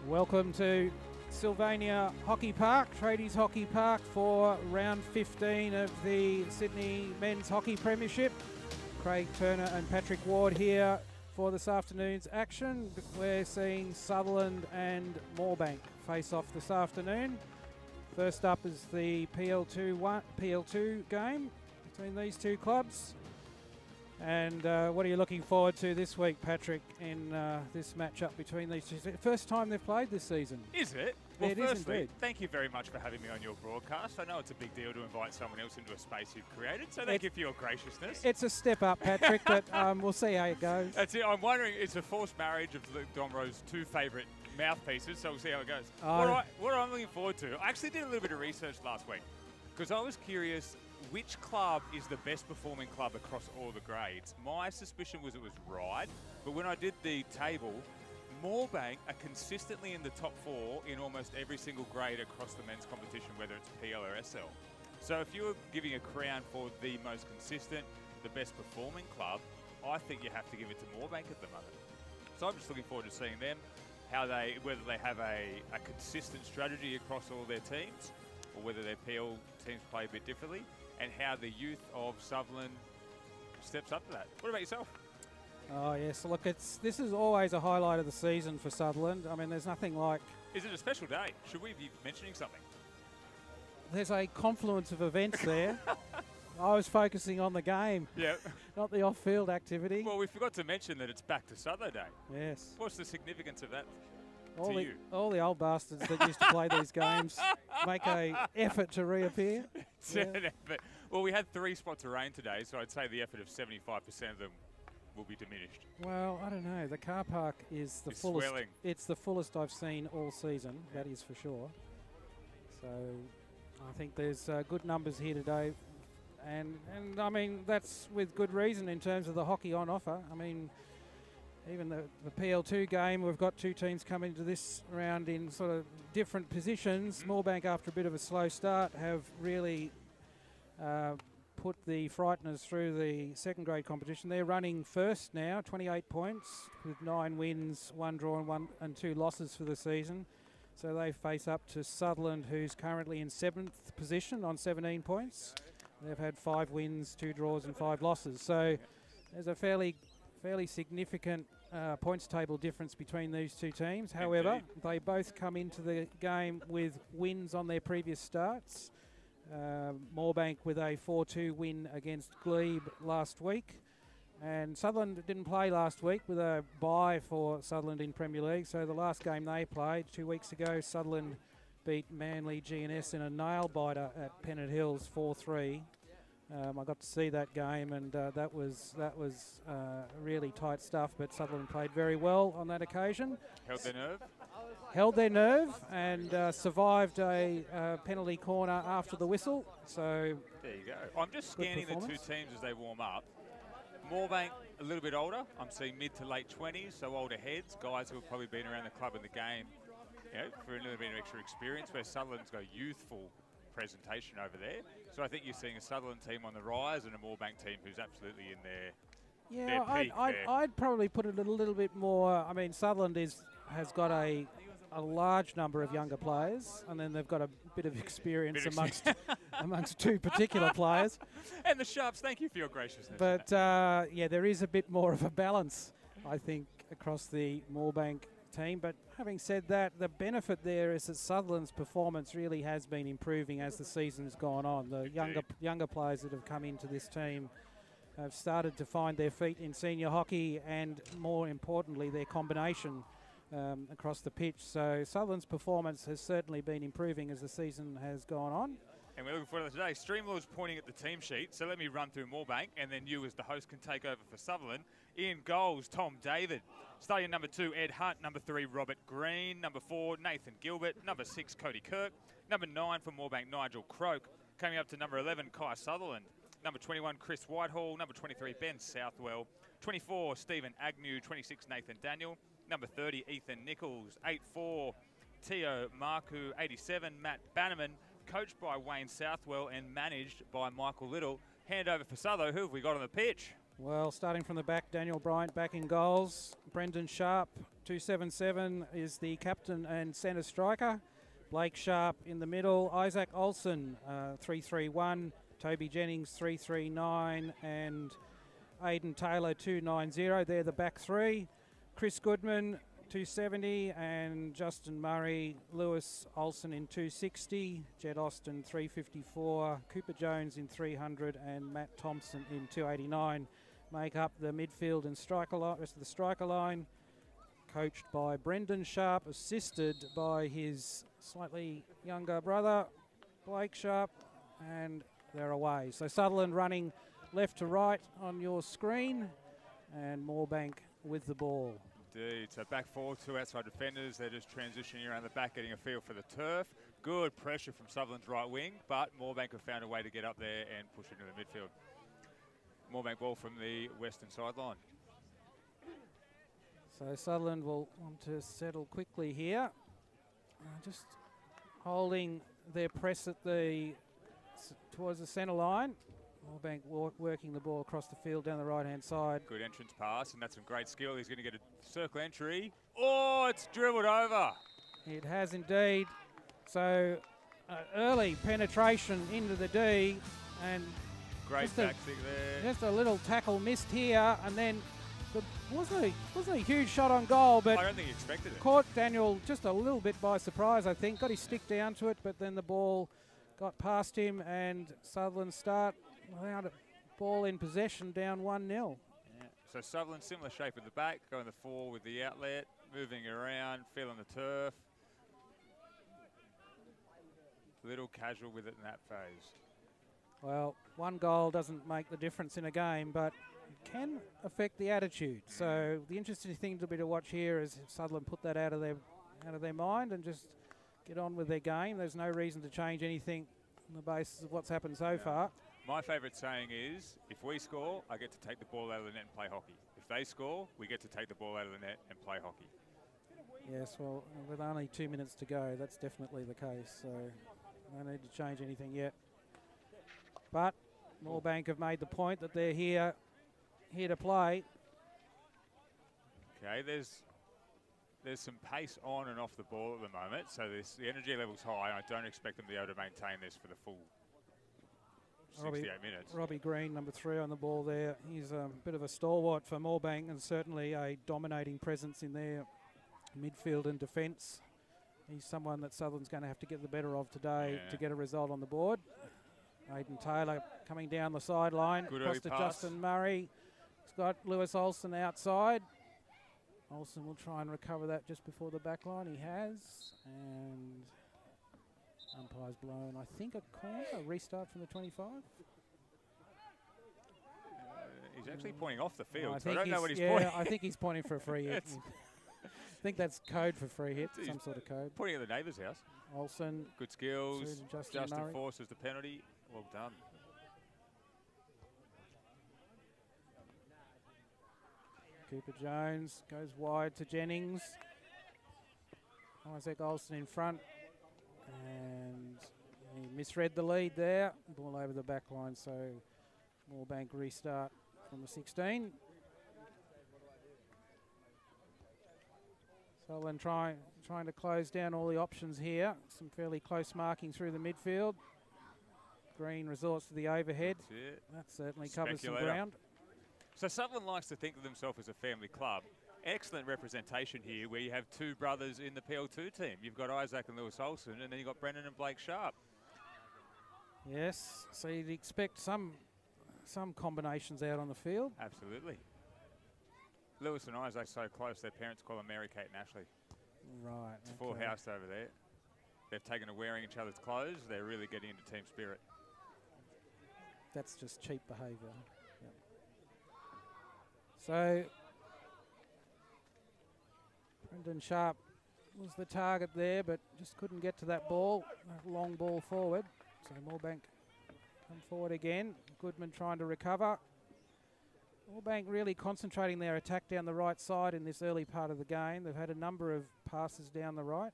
Welcome to Sylvania Hockey Park, Tradies Hockey Park, for round 15 of the Sydney Men's Hockey Premiership. Craig Turner and Patrick Ward here for this afternoon's action. We're seeing Sutherland and Moorebank face off this afternoon. First up is the PL2 game between these two clubs. And what are you looking forward to this week, Patrick, in this matchup between these two? First time they've played this season. Is it? Well, it firstly, is thank you very much for having me on your broadcast. I know it's a big deal to invite someone else into a space you've created, so thank you for your graciousness. It's a step up, Patrick, but we'll see how it goes. That's it. I'm wondering, it's a forced marriage of Luke Domro's two favourite mouthpieces, so we'll see how it goes. What I'm looking forward to, I actually did a little bit of research last week, because I was curious which club is the best performing club across all the grades. My suspicion was it was Ryde, but when I did the table, Moorebank are consistently in the top 4 in almost every single grade across the men's competition, whether it's PL or SL. So if you were giving a crown for the most consistent, the best performing club, I think you have to give it to Moorebank at the moment. So I'm just looking forward to seeing them, whether they have a consistent strategy across all their teams, or whether their PL teams play a bit differently, and how the youth of Sutherland steps up to that. What about yourself? Oh, yes. Look, this is always a highlight of the season for Sutherland. I mean, there's nothing like... Is it a special day? Should we be mentioning something? There's a confluence of events there. I was focusing on the game, not the off-field activity. Well, we forgot to mention that it's back to Sutho Day. Yes. What's the significance of that all the old bastards that used to play these games make a effort to reappear. Well, we had 3 spots of rain today, so I'd say the effort of 75% of them will be diminished. Well, I don't know. The car park is the fullest. Swelling. It's the fullest I've seen all season. That is for sure. So I think there's good numbers here today, and I mean that's with good reason in terms of the hockey on offer. I mean, even the PL2 game, we've got 2 teams coming to this round in sort of different positions. Moorebank, after a bit of a slow start, have really put the Frighteners through the second grade competition. They're running first now, 28 points, with 9 wins, 1 draw and 2 losses for the season. So they face up to Sutherland, who's currently in 7th position on 17 points. They've had 5 wins, 2 draws and 5 losses. So there's a fairly significant points table difference between these two teams. However, they both come into the game with wins on their previous starts. Moorebank with a 4-2 win against Glebe last week. And Sutherland didn't play last week with a bye for Sutherland in Premier League. So the last game they played 2 weeks ago, Sutherland beat Manly GNS in a nail-biter at Pennant Hills 4-3. I got to see that game, and that was really tight stuff. But Sutherland played very well on that occasion. Held their nerve, and survived a penalty corner after the whistle. So there you go. I'm just scanning the 2 teams as they warm up. Moorebank a little bit older. I'm seeing mid to late 20s, so older heads, guys who have probably been around the club and the game, for a little bit of extra experience. Where Sutherland's got youthful presentation over there. So I think you're seeing a Sutherland team on the rise and a Moorebank team who's absolutely in their peak. I'd probably put it a little bit more. I mean, Sutherland has got a large number of younger players, and then they've got a bit of experience amongst 2 particular players. And the Sharps, thank you for your graciousness. But there is a bit more of a balance, I think, across the Moorebank team. But having said that, the benefit there is that Sutherland's performance really has been improving as the season's gone on. The younger players that have come into this team have started to find their feet in senior hockey, and more importantly, their combination across the pitch. So Sutherland's performance has certainly been improving as the season has gone on. And we're looking forward to today. Streamlaw's pointing at the team sheet, so let me run through Moorebank, and then you as the host can take over for Sutherland. In goals, Tom David. Starting number 2, Ed Hunt. Number 3, Robert Green. Number 4, Nathan Gilbert. Number 6, Cody Kirk. Number 9 for Moorebank, Nigel Croak. Coming up to number 11, Kai Sutherland. Number 21, Chris Whitehall. Number 23, Ben Southwell. 24, Stephen Agnew. 26, Nathan Daniel. Number 30, Ethan Nichols. 84, Teo Marku. 87, Matt Bannerman. Coached by Wayne Southwell and managed by Michael Little. Hand over for Sutho. Who have we got on the pitch? Well, starting from the back, Daniel Bryant back in goals. Brendan Sharp 277 is the captain and centre striker. Blake Sharp in the middle. Isaac Olsen, 331. Toby Jennings, 339. And Aidan Taylor, 290. They're the back three. Chris Goodman, 270. And Justin Murray, Lewis Olsen in 260. Jed Austin, 354. Cooper Jones in 300. And Matt Thompson in 289. Make up the midfield and striker rest of the striker line. Coached by Brendan Sharp, assisted by his slightly younger brother, Blake Sharp, and they're away. So Sutherland running left to right on your screen, and Moorebank with the ball. Indeed. So back four, two outside defenders. They're just transitioning around the back, getting a feel for the turf. Good pressure from Sutherland's right wing, but Moorebank have found a way to get up there and push into the midfield. Moorebank ball from the western sideline. So Sutherland will want to settle quickly here. Just holding their press at towards the centre line. Moorebank working the ball across the field down the right-hand side. Good entrance pass, and that's some great skill. He's going to get a circle entry. Oh, it's dribbled over. It has indeed. So early penetration into the D, and great tactic there. Just a little tackle missed here, and then wasn't a huge shot on goal, but I don't think he expected it. Caught Daniel just a little bit by surprise, I think. Got his stick down to it, but then the ball got past him, and Sutherland start without a ball in possession, down 1-0. Yeah. So Sutherland, similar shape at the back, going the four with the outlet, moving around, feeling the turf. Little casual with it in that phase. Well, one goal doesn't make the difference in a game, but it can affect the attitude. So the interesting thing to be to watch here is if Sutherland put that out of their mind and just get on with their game. There's no reason to change anything on the basis of what's happened so far. My favourite saying is, if we score, I get to take the ball out of the net and play hockey. If they score, we get to take the ball out of the net and play hockey. Yes, well, with only 2 minutes to go, that's definitely the case. So no need to change anything yet. But Moorebank have made the point that they're here to play. Okay, there's some pace on and off the ball at the moment, so the energy level's high. I don't expect them to be able to maintain this for the full 68 minutes. Robbie Green, number 3 on the ball there. He's a bit of a stalwart for Moorebank and certainly a dominating presence in their midfield and defence. He's someone that Sutherland's going to have to get the better of today to get a result on the board. Aidan Taylor coming down the sideline. Good across to pass. Justin Murray. He's got Lewis Olsen outside. Olsen will try and recover that just before the back line. He has. And umpire's blown, I think, a corner. A restart from the 25. He's actually pointing off the field, I so I don't know what he's pointing. Yeah, I think he's pointing for a free hit. I think that's code for free hit, some sort of code. Pointing at the neighbour's house. Olsen. Good skills. Justin Murray. forces the penalty. Well done. Cooper Jones goes wide to Jennings. Isaac Olsen in front. And he misread the lead there. Ball over the back line, so Moorebank restart from the 16. Sutherland trying to close down all the options here. Some fairly close marking through the midfield. Green resorts to the overhead. That certainly covers some ground. So Sutherland likes to think of themselves as a family club. Excellent representation here where you have two brothers in the PL2 team. You've got Isaac and Lewis Olsen, and then you've got Brendan and Blake Sharp. Yes, so you'd expect some combinations out on the field. Absolutely. Lewis and Isaac so close, their parents call them Mary, Kate and Ashley. Right. It's a full house over there. They've taken to wearing each other's clothes. They're really getting into team spirit. That's just cheap behaviour. Yep. So Brendan Sharp was the target there, but just couldn't get to that ball, that long ball forward. So Moorebank come forward again. Goodman trying to recover. Moorebank really concentrating their attack down the right side in this early part of the game. They've had a number of passes down the right.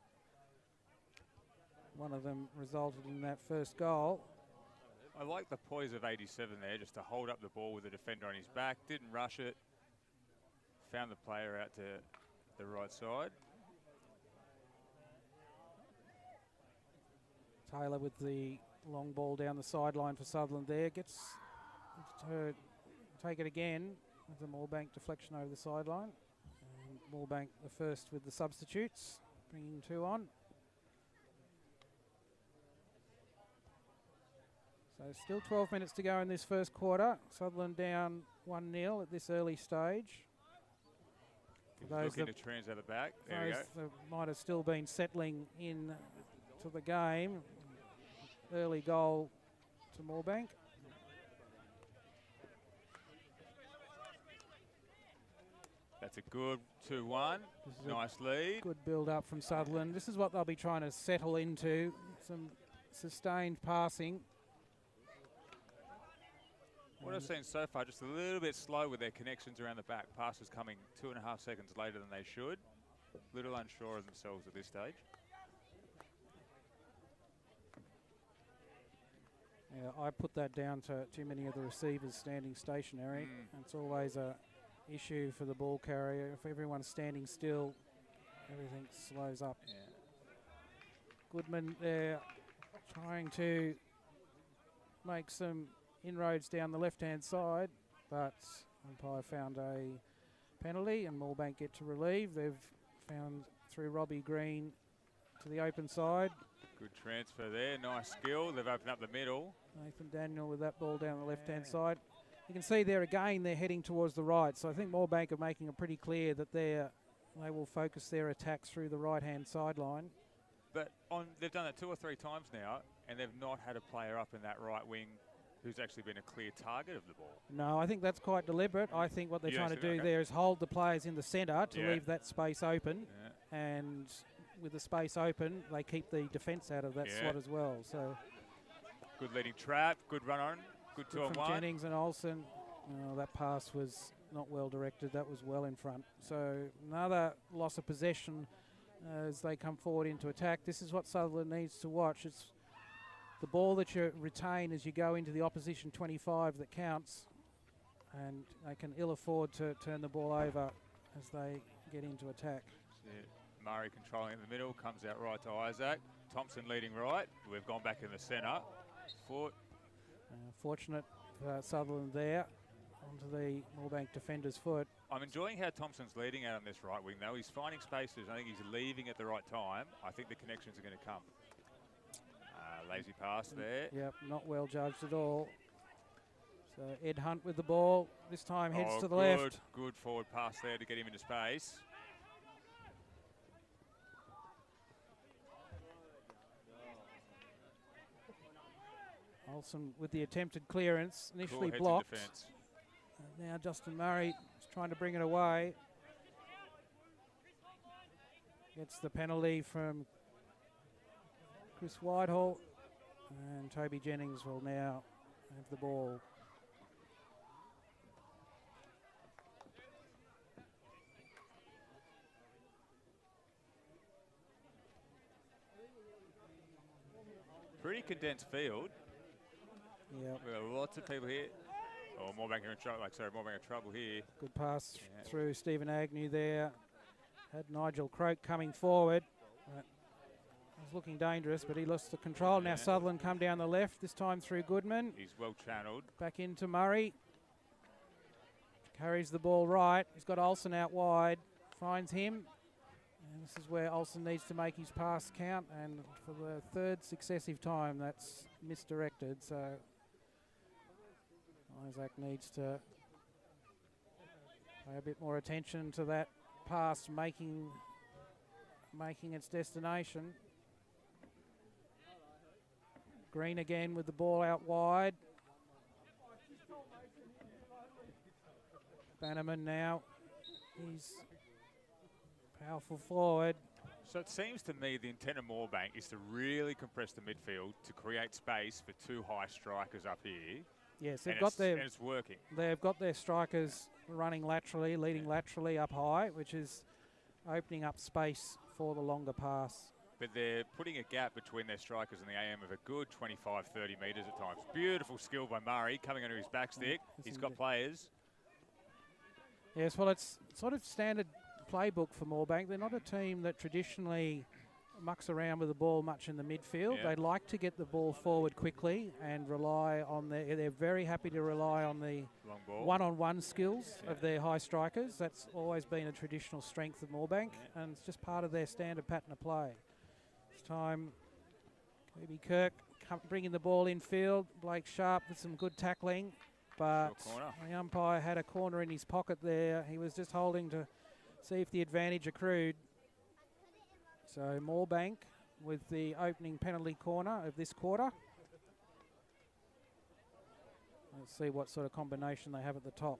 One of them resulted in that first goal. I like the poise of 87 there, just to hold up the ball with the defender on his back. Didn't rush it. Found the player out to the right side. Taylor with the long ball down the sideline for Sutherland there. Gets to take it again with the Moorebank deflection over the sideline. And Moorebank the first with the substitutes, bringing 2 on. So still 12 minutes to go in this first quarter. Sutherland down 1-0 at this early stage. He's looking to transit it back. There we go. That might have still been settling in to the game. Early goal to Moorebank. That's a good 2-1. Nice lead. Good build up from Sutherland. This is what they'll be trying to settle into. Some sustained passing. What I've seen so far, just a little bit slow with their connections around the back. Passes coming 2.5 seconds later than they should. Little unsure of themselves at this stage. Yeah, I put that down to too many of the receivers standing stationary. It's always a issue for the ball carrier. If everyone's standing still, everything slows up. Yeah. Goodman there trying to make some inroads down the left-hand side, but umpire found a penalty and Moorebank get to relieve. They've found through Robbie Green to the open side. Good transfer there, nice skill. They've opened up the middle. Nathan Daniel with that ball down the left-hand side. You can see there again they're heading towards the right, so I think Moorebank are making it pretty clear that they will focus their attacks through the right-hand sideline. But they've done it 2 or 3 times now, and they've not had a player up in that right wing who's actually been a clear target of the ball. No, I think that's quite deliberate. I think what they're trying to do there is hold the players in the centre to leave that space open, and with the space open, they keep the defence out of that slot as well. So good leading trap, good run on, good 2-on-1. From Jennings and Olsen. That pass was not well directed. That was well in front. So another loss of possession as they come forward into attack. This is what Sutherland needs to watch. It's the ball that you retain as you go into the opposition 25 that counts, and they can ill afford to turn the ball over as they get into attack. Murray controlling in the middle, comes out right to Isaac. Thompson leading right. We've gone back in the centre. Foot. Fortunate for Sutherland there onto the Moorebank defender's foot. I'm enjoying how Thompson's leading out on this right wing though. He's finding spaces. I think he's leaving at the right time. I think the connections are going to come. Lazy pass there. Yep, not well judged at all. So Ed Hunt with the ball. This time heads to the left. Good forward pass there to get him into space. Olsen with the attempted clearance, initially blocked. Now Justin Murray is trying to bring it away. Gets the penalty from Chris Whitehall, and Toby Jennings will now have the ball. Pretty condensed field. Yeah. We've got lots of people here. Oh, Moorebank are in trouble. Moorebank are in trouble here. Good pass through Stephen Agnew there. Had Nigel Croak coming forward. Was looking dangerous, but he lost the control. Now Sutherland come down the left, this time through Goodman. He's well channelled. Back into Murray. Carries the ball right. He's got Olsen out wide. Finds him. And this is where Olsen needs to make his pass count. And for the 3rd successive time, that's misdirected. So Isaac needs to pay a bit more attention to that pass making its destination. Green again with the ball out wide. Bannerman now. He's powerful forward. So it seems to me the intent of Moorebank is to really compress the midfield to create space for 2 high strikers up here. Yes, they've got their, and it's working. They've got their strikers running laterally, leading laterally up high, which is opening up space for the longer pass. But they're putting a gap between their strikers and the AM of a good 25, 30 metres at times. Beautiful skill by Murray, coming under his back stick. He's got players. Yes, well, it's sort of standard playbook for Moorebank. They're not a team that traditionally mucks around with the ball much in the midfield. They like to get the ball forward quickly and rely on they're very happy to rely on the one-on-one skills of their high strikers. That's always been a traditional strength of Moorebank, and it's just part of their standard pattern of play. This time, maybe Kirk bringing the ball in field. Blake Sharp with some good tackling, but the umpire had a corner in his pocket there. He was just holding to see if the advantage accrued. So Moorebank with the opening penalty corner of this quarter. Let's see what sort of combination they have at the top.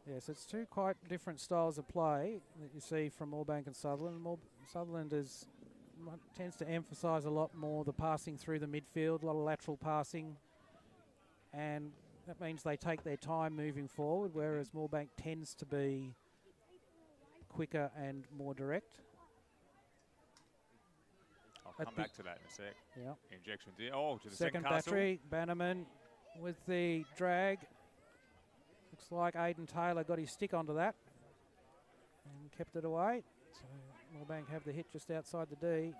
Yes, it's two quite different styles of play that you see from Moorebank and Sutherland. Sutherland tends to emphasise a lot more the passing through the midfield, a lot of lateral passing, and that means they take their time moving forward, whereas Moorebank tends to be quicker and more direct. I'll come back to that in a sec. Yeah. Injection. Oh, to the second battery. Bannerman with the drag. Looks like Aidan Taylor got his stick onto that and kept it away. So Moorebank have the hit just outside the D.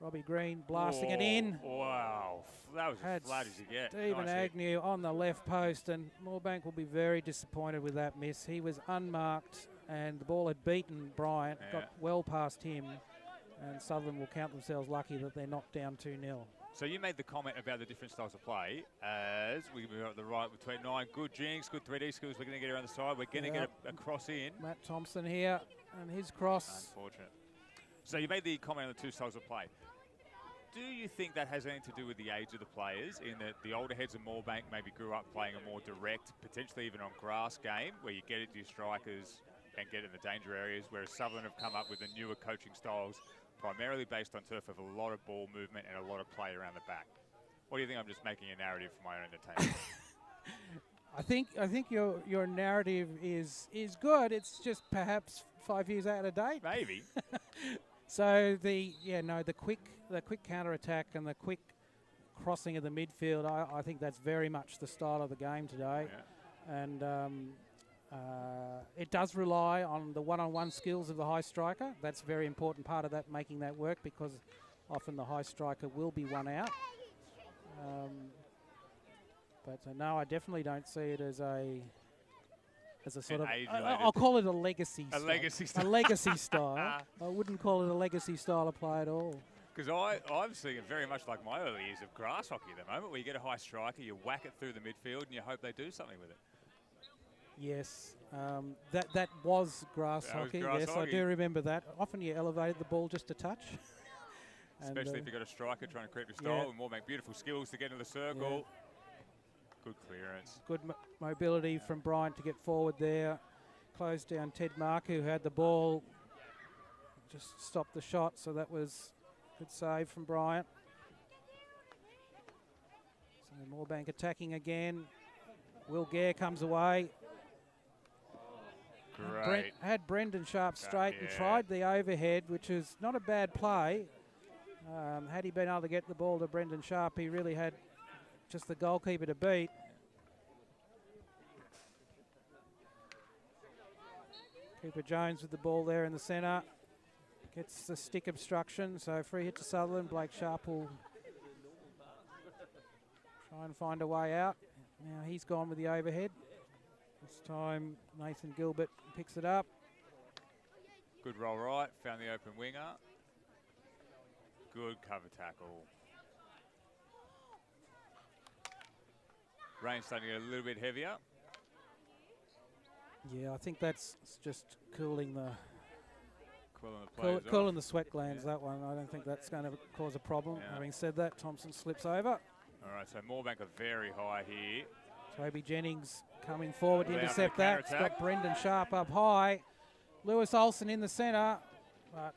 Robbie Green blasting it in. Wow, that was as flat as you get. Stephen Agnew on the left post, and Moorebank will be very disappointed with that miss. He was unmarked, and the ball had beaten Bryant, got well past him, and Sutherland will count themselves lucky that they're knocked down 2-0. So you made the comment about the different styles of play. As we move up the right between 9, good jinx, good 3D skills. We're going to get around the side. We're going to get a cross in. Matt Thompson here, and his cross. Unfortunate. So you made the comment on the two styles of play. Do you think that has anything to do with the age of the players, in that the older heads of Moorebank maybe grew up playing a more direct, potentially even on grass game, where you get it to your strikers and get in the danger areas, whereas Sutherland have come up with the newer coaching styles, primarily based on turf, of a lot of ball movement and a lot of play around the back? What do you think? I'm just making a narrative for my own entertainment. I think your narrative is good. It's just perhaps 5 years out of date. Maybe. So the quick counter attack and the quick crossing of the midfield, I think that's very much the style of the game today, and it does rely on the one-on-one skills of the high striker. That's a very important part of that, making that work, because often the high striker will be one out. But no, I definitely don't see it as a sort of, I'll call it a legacy style. A legacy style. I wouldn't call it a legacy style of play at all. Because I'm seeing it very much like my early years of grass hockey at the moment, where you get a high striker, you whack it through the midfield, and you hope they do something with it. Yes, that was grass hockey. Yes, I do remember that. Often you elevated the ball just a touch. Especially if you've got a striker trying to create a style, and Moorebank, beautiful skills to get into the circle. Yeah. Good clearance. Good mobility from Bryant to get forward there. Closed down Ted Mark, who had the ball. Just stopped the shot, so that was a good save from Bryant. So Moorebank attacking again. Will Gare comes away. Great. Had Brendan Sharp straight and tried the overhead, which is not a bad play. Had he been able to get the ball to Brendan Sharp, he really had just the goalkeeper to beat. Cooper Jones with the ball there in the centre. Gets the stick obstruction, so free hit to Sutherland. Blake Sharp will try and find a way out. Now he's gone with the overhead. This time Nathan Gilbert picks it up. Good roll right, found the open winger. Good cover tackle. Rain starting to get a little bit heavier. Yeah, I think that's just cooling the sweat glands, that one. I don't think that's going to cause a problem. Yeah. Having said that, Thompson slips over. All right, so Moorebank are very high here. Toby Jennings coming forward to intercept that. It's got Brendan Sharp up high. Lewis Olsen in the centre, but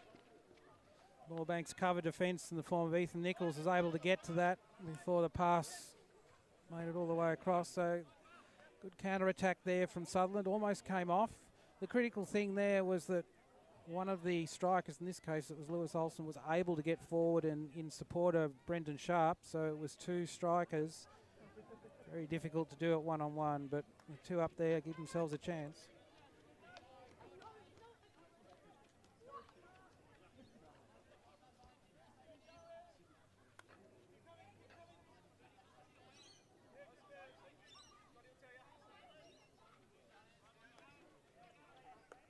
Moorebank's cover defence in the form of Ethan Nichols is able to get to that before the pass made it all the way across. So good counter-attack there from Sutherland. Almost came off. The critical thing there was that one of the strikers, in this case it was Lewis Olsen, was able to get forward and in support of Brendan Sharp. So it was two strikers Very difficult to do it one-on-one, but with two up there, give themselves a chance.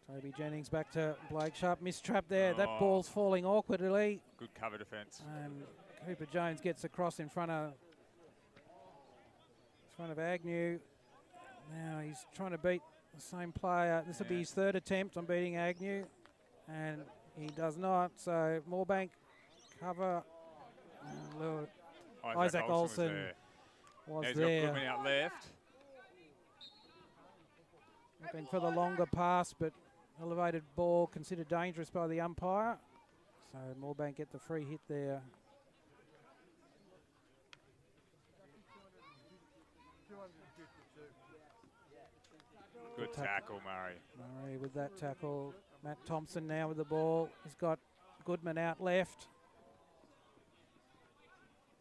Toby Jennings back to Blake Sharp. Missed trap there. That ball's falling awkwardly. Good cover defence. And Cooper Jones gets across in front of Agnew. Now he's trying to beat the same player. This will be his third attempt on beating Agnew, and he does not. So Moorebank cover. Isaac Olsen was there. Got Goodman out left. Looking for the longer pass, but elevated ball considered dangerous by the umpire. So Moorebank get the free hit there. Good tackle, Murray. Murray with that tackle. Matt Thompson now with the ball. He's got Goodman out left.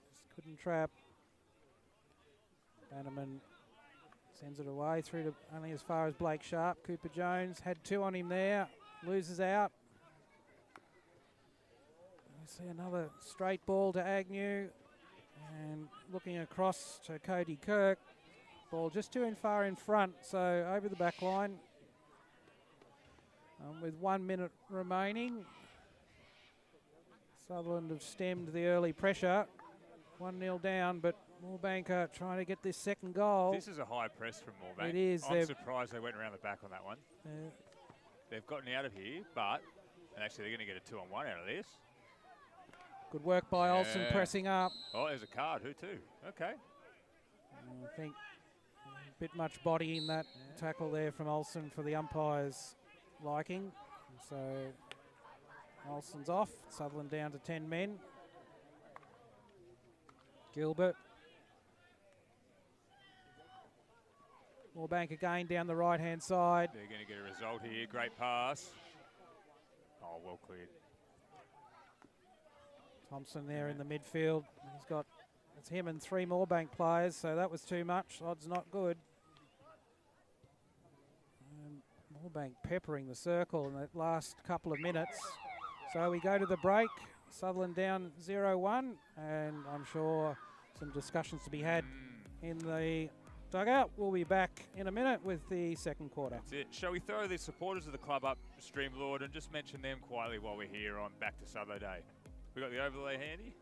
Just couldn't trap. Bannerman sends it away through to only as far as Blake Sharp. Cooper Jones had two on him there. Loses out. We see another straight ball to Agnew. And looking across to Cody Kirk. Ball just too far in front, so over the back line. With 1 minute remaining. Sutherland have stemmed the early pressure. 1-0 down, but Moorebank trying to get this second goal. This is a high press from Moorebank. It is. I'm surprised they went around the back on that one. They've gotten out of here, but and actually they're going to get a 2-on-1 out of this. Good work by Olsen pressing up. Oh, there's a card. Who to? Okay. I think a bit much body in that tackle there from Olsen for the umpire's liking. So Olsen's off. Sutherland down to 10 men. Gilbert. Moorebank again down the right-hand side. They're going to get a result here. Great pass. Oh, well cleared. Thompson there in the midfield. He's got, it's him and three Moorebank players, so that was too much. Odds not good. Moorebank peppering the circle in that last couple of minutes. So we go to the break. Sutherland down 0-1, and I'm sure some discussions to be had in the dugout. We'll be back in a minute with the second quarter. That's it. Shall we throw the supporters of the club up, Streamlord, and just mention them quietly while we're here on Back to Sutho Day? We got the overlay handy.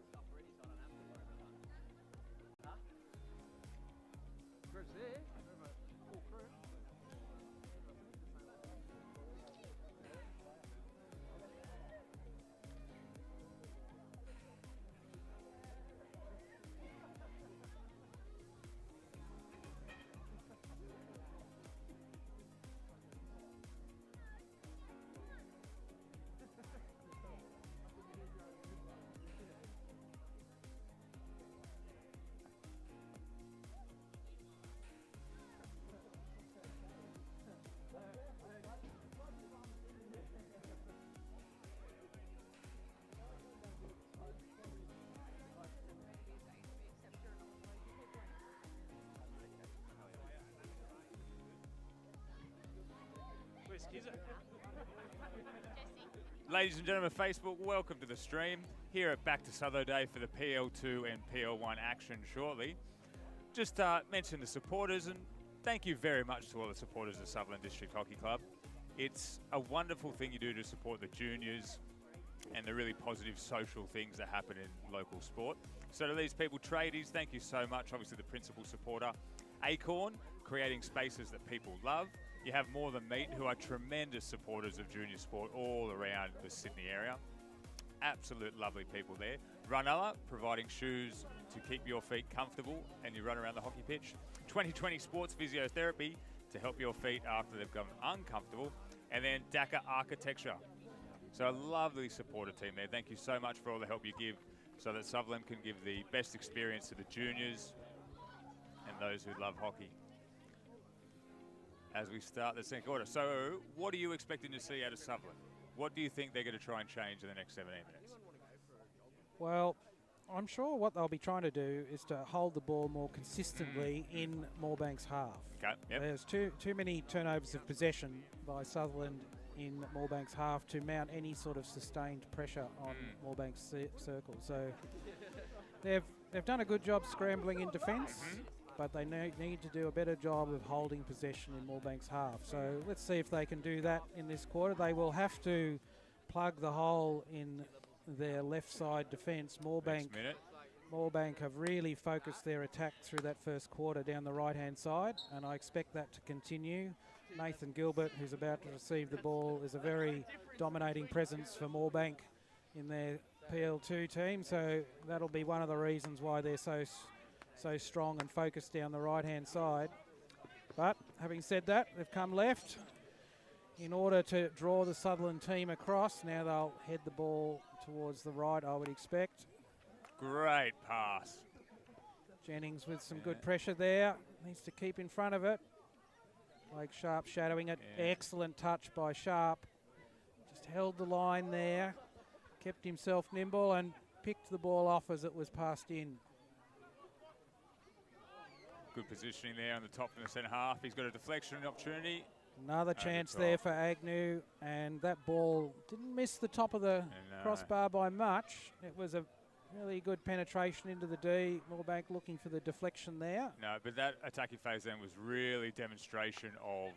Ladies and gentlemen, Facebook, welcome to the stream. Here at Back to Sutho Day for the PL2 and PL1 action shortly. Just mention the supporters, and thank you very much to all the supporters of Sutherland District Hockey Club. It's a wonderful thing you do to support the juniors and the really positive social things that happen in local sport. So to these people, tradies, thank you so much. Obviously the principal supporter, Acorn, creating spaces that people love. You have More Than Meat, who are tremendous supporters of junior sport all around the Sydney area. Absolute lovely people there. Runella, providing shoes to keep your feet comfortable and you run around the hockey pitch. 2020 Sports Physiotherapy to help your feet after they've become uncomfortable. And then Dakar Architecture. So a lovely supporter team there. Thank you so much for all the help you give so that Sutherland can give the best experience to the juniors and those who love hockey as we start the second quarter. So what are you expecting to see out of Sutherland? What do you think they're going to try and change in the next 17 minutes? Well, I'm sure what they'll be trying to do is to hold the ball more consistently in Moorebank's half. Okay, yep. There's too many turnovers of possession by Sutherland in Moorebank's half to mount any sort of sustained pressure on Moorebank's circle. So they've done a good job scrambling in defence, but they need to do a better job of holding possession in Moorebank's half. So let's see if they can do that in this quarter. They will have to plug the hole in their left side defence. Moorebank have really focused their attack through that first quarter down the right-hand side, and I expect that to continue. Nathan Gilbert, who's about to receive the ball, is a very dominating presence for Moorebank in their PL2 team, so that'll be one of the reasons why they're so strong and focused down the right-hand side. But having said that, they've come left in order to draw the Sutherland team across. Now they'll head the ball towards the right, I would expect. Great pass. Jennings with some good pressure there. Needs to keep in front of it. Blake Sharp shadowing it. Excellent touch by Sharp. Just held the line there. Kept himself nimble and picked the ball off as it was passed in. Good positioning there on the top in the centre half. He's got a deflection opportunity. Another chance there for Agnew, and that ball didn't miss the top of the crossbar by much. It was a really good penetration into the D. Moorebank looking for the deflection there. No, but that attacking phase then was really demonstration of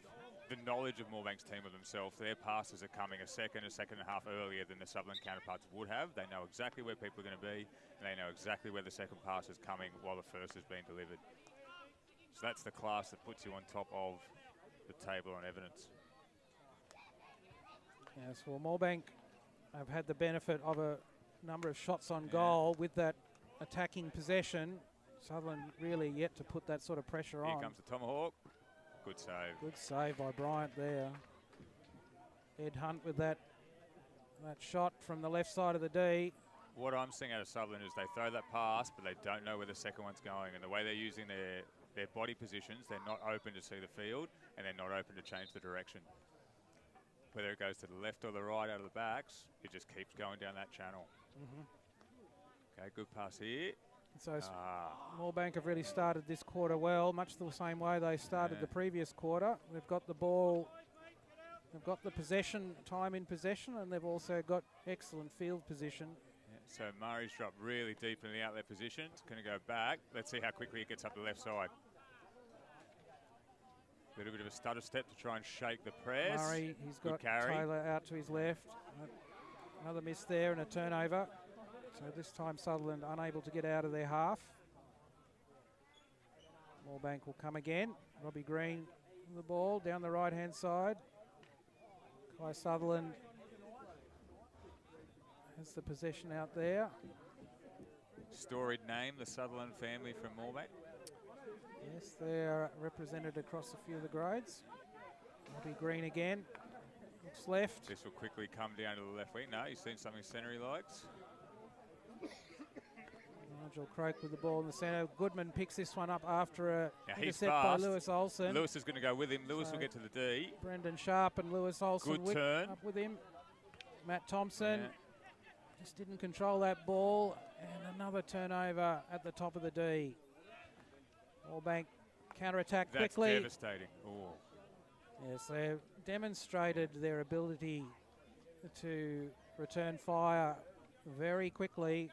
the knowledge of Moorebank's team of themselves. Their passes are coming a second and a half earlier than the Sutherland counterparts would have. They know exactly where people are going to be, and they know exactly where the second pass is coming while the first is being delivered. So that's the class that puts you on top of the table on evidence. Yes, well, Moorebank have had the benefit of a number of shots on goal with that attacking possession. Sutherland really yet to put that sort of pressure on. Here comes the tomahawk. Good save. Good save by Bryant there. Ed Hunt with that shot from the left side of the D. What I'm seeing out of Sutherland is they throw that pass, but they don't know where the second one's going. And the way they're using their body positions, they're not open to see the field, and they're not open to change the direction. Whether it goes to the left or the right out of the backs, it just keeps going down that channel. Okay, good pass here. So Moorebank have really started this quarter well, much the same way they started the previous quarter. They've got the ball, they've got the possession, time in possession, and they've also got excellent field position. So Murray's dropped really deep in the outlet position. It's going to go back. Let's see how quickly it gets up the left side. A little bit of a stutter step to try and shake the press. Murray, he's got Taylor out to his left. Another miss there and a turnover. So this time Sutherland unable to get out of their half. Moorebank will come again. Robbie Green with the ball down the right-hand side. Kai Sutherland has the possession out there. Storied name, the Sutherland family from Moorebank. Yes, they're represented across a few of the grades. Robbie Green again. Looks left. This will quickly come down to the left wing. No, he's seen something centre he likes. Nigel Croak with the ball in the centre. Goodman picks this one up after a intercept by fast. Lewis Olsen. Lewis is going to go with him. Lewis will get to the D. Brendan Sharp and Lewis Olsen Good turn. up with him. Matt Thompson just didn't control that ball. And another turnover at the top of the D. Moorebank counter-attack quickly. That's devastating. Ooh. Yes, they've demonstrated their ability to return fire very quickly.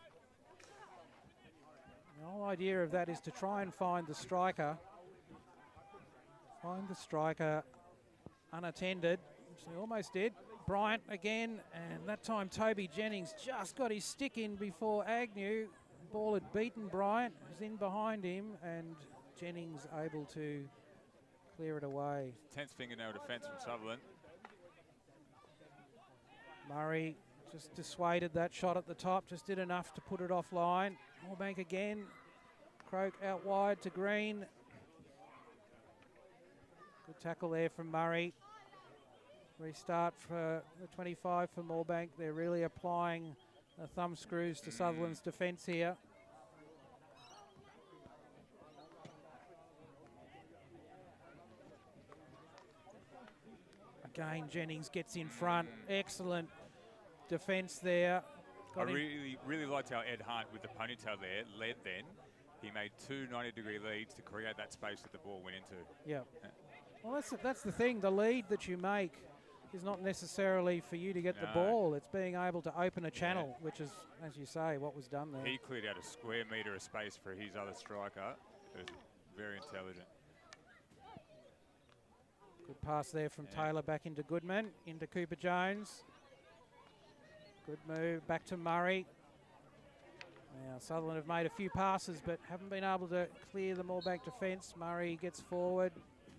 The whole idea of that is to try and find the striker. Find the striker unattended, which they almost did. Bryant again, and that time Toby Jennings just got his stick in before Agnew. Ball had beaten Bryant, was in behind him, and Jennings able to clear it away. Tense fingernail defence from Sutherland. Murray just dissuaded that shot at the top, just did enough to put it offline. Moorebank again. Croak out wide to Green. Good tackle there from Murray. Restart for the 25 for Moorebank. They're really applying the thumb screws to Sutherland's defence here. Again, Jennings gets in front. Excellent defence there. I really liked how Ed Hunt, with the ponytail there, led then. He made 2 90-degree leads to create that space that the ball went into. Yeah. Well, that's the thing. The lead that you make is not necessarily for you to get the ball. It's being able to open a channel, which is, as you say, what was done there. He cleared out a square metre of space for his other striker. It was very intelligent. Good pass there from Taylor back into Goodman, into Cooper Jones. Good move back to Murray. Now, Sutherland have made a few passes but haven't been able to clear the Moorebank defence. Murray gets forward,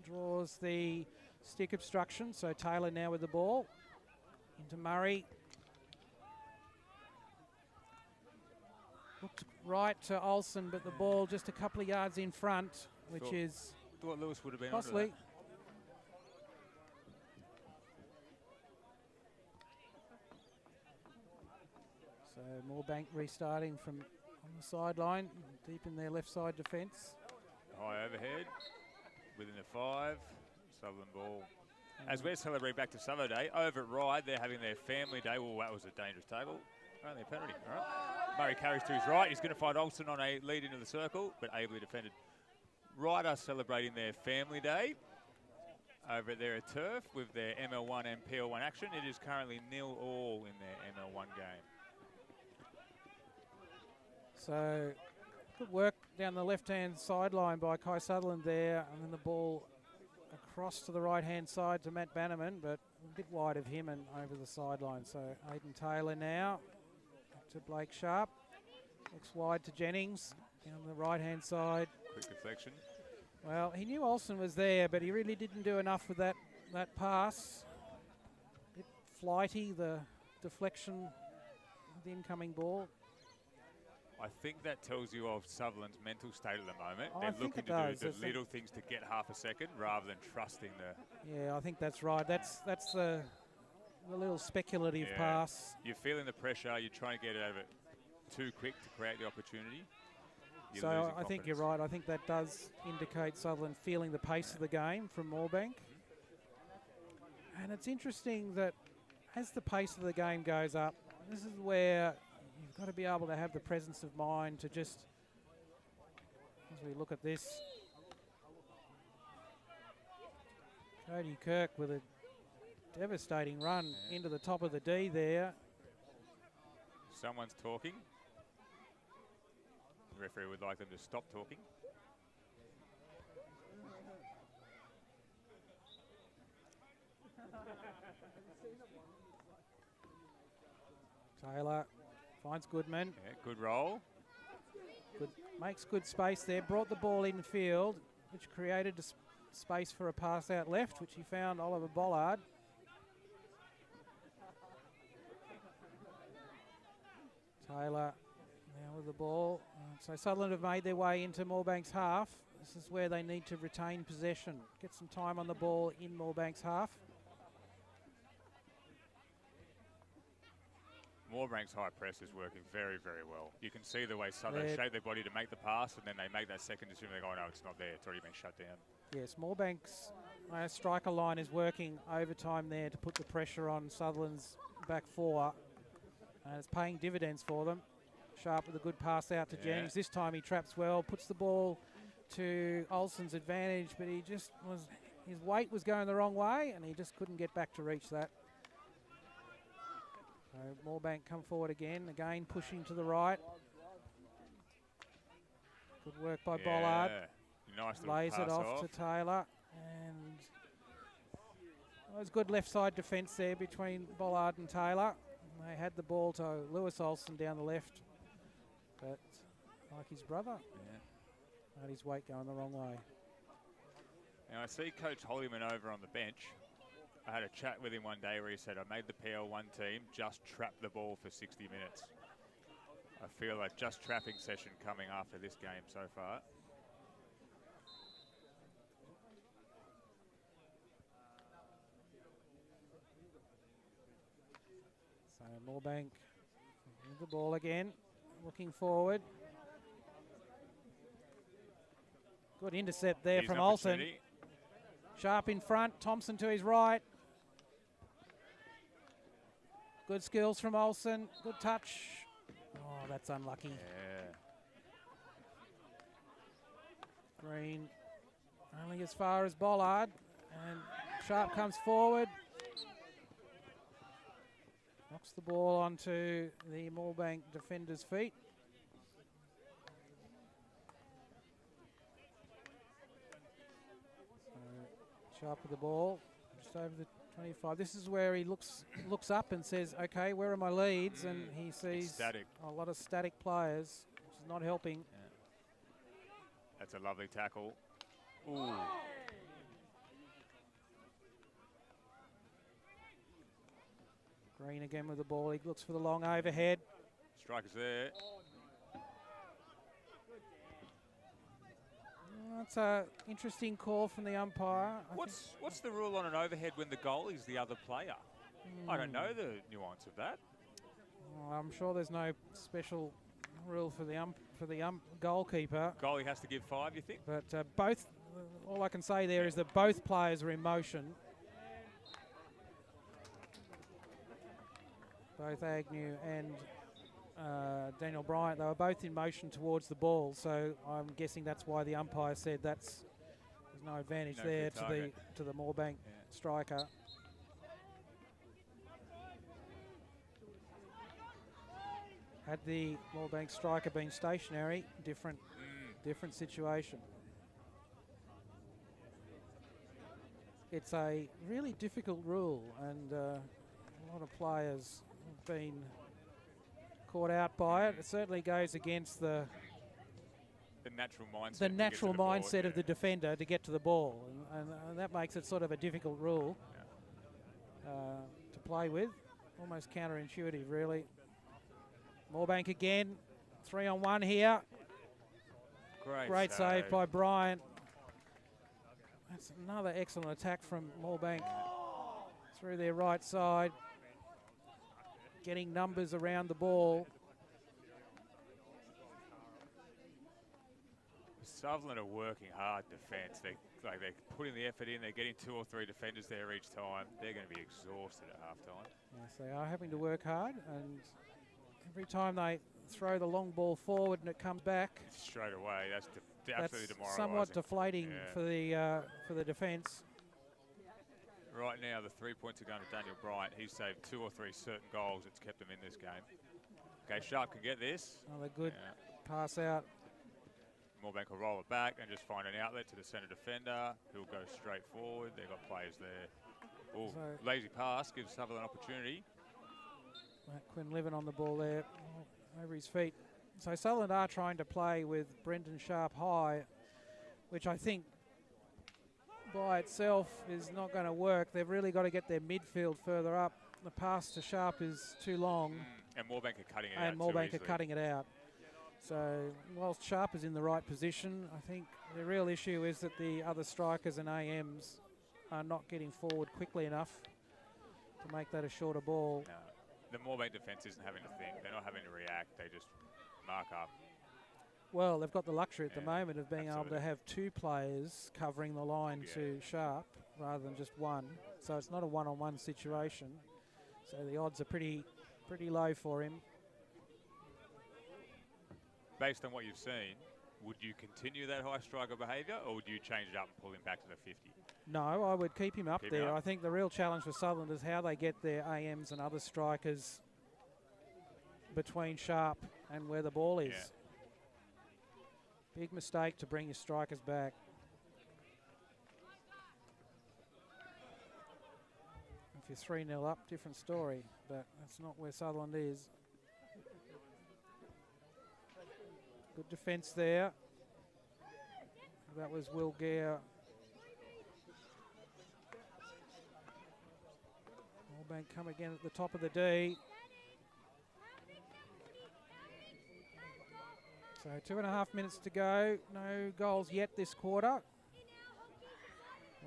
draws the stick obstruction, so Taylor now with the ball. Into Murray. Looked right to Olsen, but the ball just a couple of yards in front, which is thought Lewis would have been costly. So Moorebank restarting from on the sideline, deep in their left side defence. High overhead, within the 5, Sutherland ball. As we're celebrating back to Sutho Day, over at Ryde, they're having their family day. Well, that was a dangerous tackle. Only a penalty, all right. Murray carries to his right. He's going to find Olsen on a lead into the circle, but ably defended. Ryde are celebrating their family day over there at Turf with their ML1 and PL1 action. It is currently 0-0 in their ML1 game. So, good work down the left-hand sideline by Kai Sutherland there, and then the ball across to the right-hand side to Matt Bannerman, but a bit wide of him and over the sideline. So, Aidan Taylor now to Blake Sharp. Looks wide to Jennings down the right-hand side. Quick deflection. Well, he knew Olsen was there, but he really didn't do enough with that pass. A bit flighty, the deflection of the incoming ball. I think that tells you of Sutherland's mental state at the moment. Oh, They're looking to do the little things to get half a second rather than trusting the... Yeah, I think that's right. That's the little speculative pass. You're feeling the pressure. You're trying to get it over too quick to create the opportunity. So I think you're right. I think that does indicate Sutherland feeling the pace of the game from Moorebank. And it's interesting that as the pace of the game goes up, this is where you've got to be able to have the presence of mind to just, as we look at this, Cody Kirk with a devastating run into the top of the D there. Someone's talking. The referee would like them to stop talking. Taylor finds Goodman. Yeah, good roll. Makes good space there. Brought the ball in field, which created a space for a pass out left, which he found Oliver Bollard. Taylor now with the ball. So Sutherland have made their way into Moorebank's half. This is where they need to retain possession. Get some time on the ball in Moorebank's half. Moorebank's high press is working very, very well. You can see the way Sutho shape their body to make the pass, and then they make that second decision. They go, oh, no, it's not there. It's already been shut down. Yes, Moorebank's striker line is working overtime there to put the pressure on Sutherland's back 4. And it's paying dividends for them. Sharp with a good pass out to Jennings. This time he traps well, puts the ball to Olsen's advantage, but he just was, his weight was going the wrong way, and he just couldn't get back to reach that. So Moorebank come forward again pushing to the right. Good work by Bollard. Nice lays it off to Taylor, and it was good left side defence there between Bollard and Taylor. They had the ball to Lewis Olsen down the left, but like his brother, had his weight going the wrong way. Now I see Coach Hollyman over on the bench. I had a chat with him one day where he said, I made the PL1 team just trap the ball for 60 minutes. I feel like just trapping session coming after this game so far. So Moorebank with the ball again, looking forward. Good intercept there from Olsen. Sharp in front, Thompson to his right. Good skills from Olsen, good touch Oh, that's unlucky. Yeah. Green only as far as Bollard, and Sharp comes forward. Knocks the ball onto the Moorebank defender's feet. So Sharp with the ball, just over the 25. This is where he looks up and says, okay, where are my leads? And he sees a lot of static players, which is not helping. Yeah. That's a lovely tackle. Ooh. Green again with the ball. He looks for the long overhead. Strikers there. That's an interesting call from the umpire. What's the rule on an overhead when the goal is the other player? I don't know the nuance of that. Well, I'm sure there's no special rule for the goalkeeper. Goalie has to give 5, you think? But both. All I can say there is that both players are in motion. Both Agnew and Daniel Bryant, they were both in motion towards the ball, so I'm guessing that's why the umpire said there's no advantage there to the Moorebank striker. Had the Moorebank striker been stationary, different situation. It's a really difficult rule, and a lot of players have been caught out by it. It certainly goes against the natural mindset of the defender to get to the ball, and that makes it sort of a difficult rule to play with. Almost counterintuitive, really. Moorebank again, 3-on-1 here. Great save by Bryant. That's another excellent attack from Moorebank through their right side, getting numbers around the ball. Sutherland are working hard defence. They're putting the effort in. They're getting 2 or 3 defenders there each time. They're going to be exhausted at halftime. Yes, they are having to work hard, and every time they throw the long ball forward and it comes back straight away, that's absolutely demoralising. Somewhat deflating for the defence. Right now, the 3 points are going to Daniel Bryant. He's saved 2 or 3 certain goals that's kept him in this game. Okay, Sharp can get this. Another good pass out. Moorebank will roll it back and just find an outlet to the centre defender, who'll go straight forward. They've got players there. Ooh, lazy pass gives Sutherland an opportunity. Quinn Livin on the ball there, over his feet. So Sutherland are trying to play with Brendan Sharp high, which I think by itself is not going to work. They've really got to get their midfield further up. The pass to Sharp is too long. And Moorebank are cutting it out. And Moorebank are cutting it out. So whilst Sharp is in the right position, I think the real issue is that the other strikers and AMs are not getting forward quickly enough to make that a shorter ball. No. The Moorebank defence isn't having to think. They're not having to react. They just mark up. Well, they've got the luxury at the moment of being able to have 2 players covering the line to Sharp rather than just one. So it's not a one-on-one situation. So the odds are pretty low for him. Based on what you've seen, would you continue that high striker behaviour, or would you change it up and pull him back to the 50? No, I would keep him up there. I think the real challenge for Sutherland is how they get their AMs and other strikers between Sharp and where the ball is. Big mistake to bring your strikers back. If you're 3-0 up, different story, but that's not where Sutherland is. Good defence there. That was Will Gare. Moorebank come again at the top of the D. So 2.5 minutes to go. No goals yet this quarter.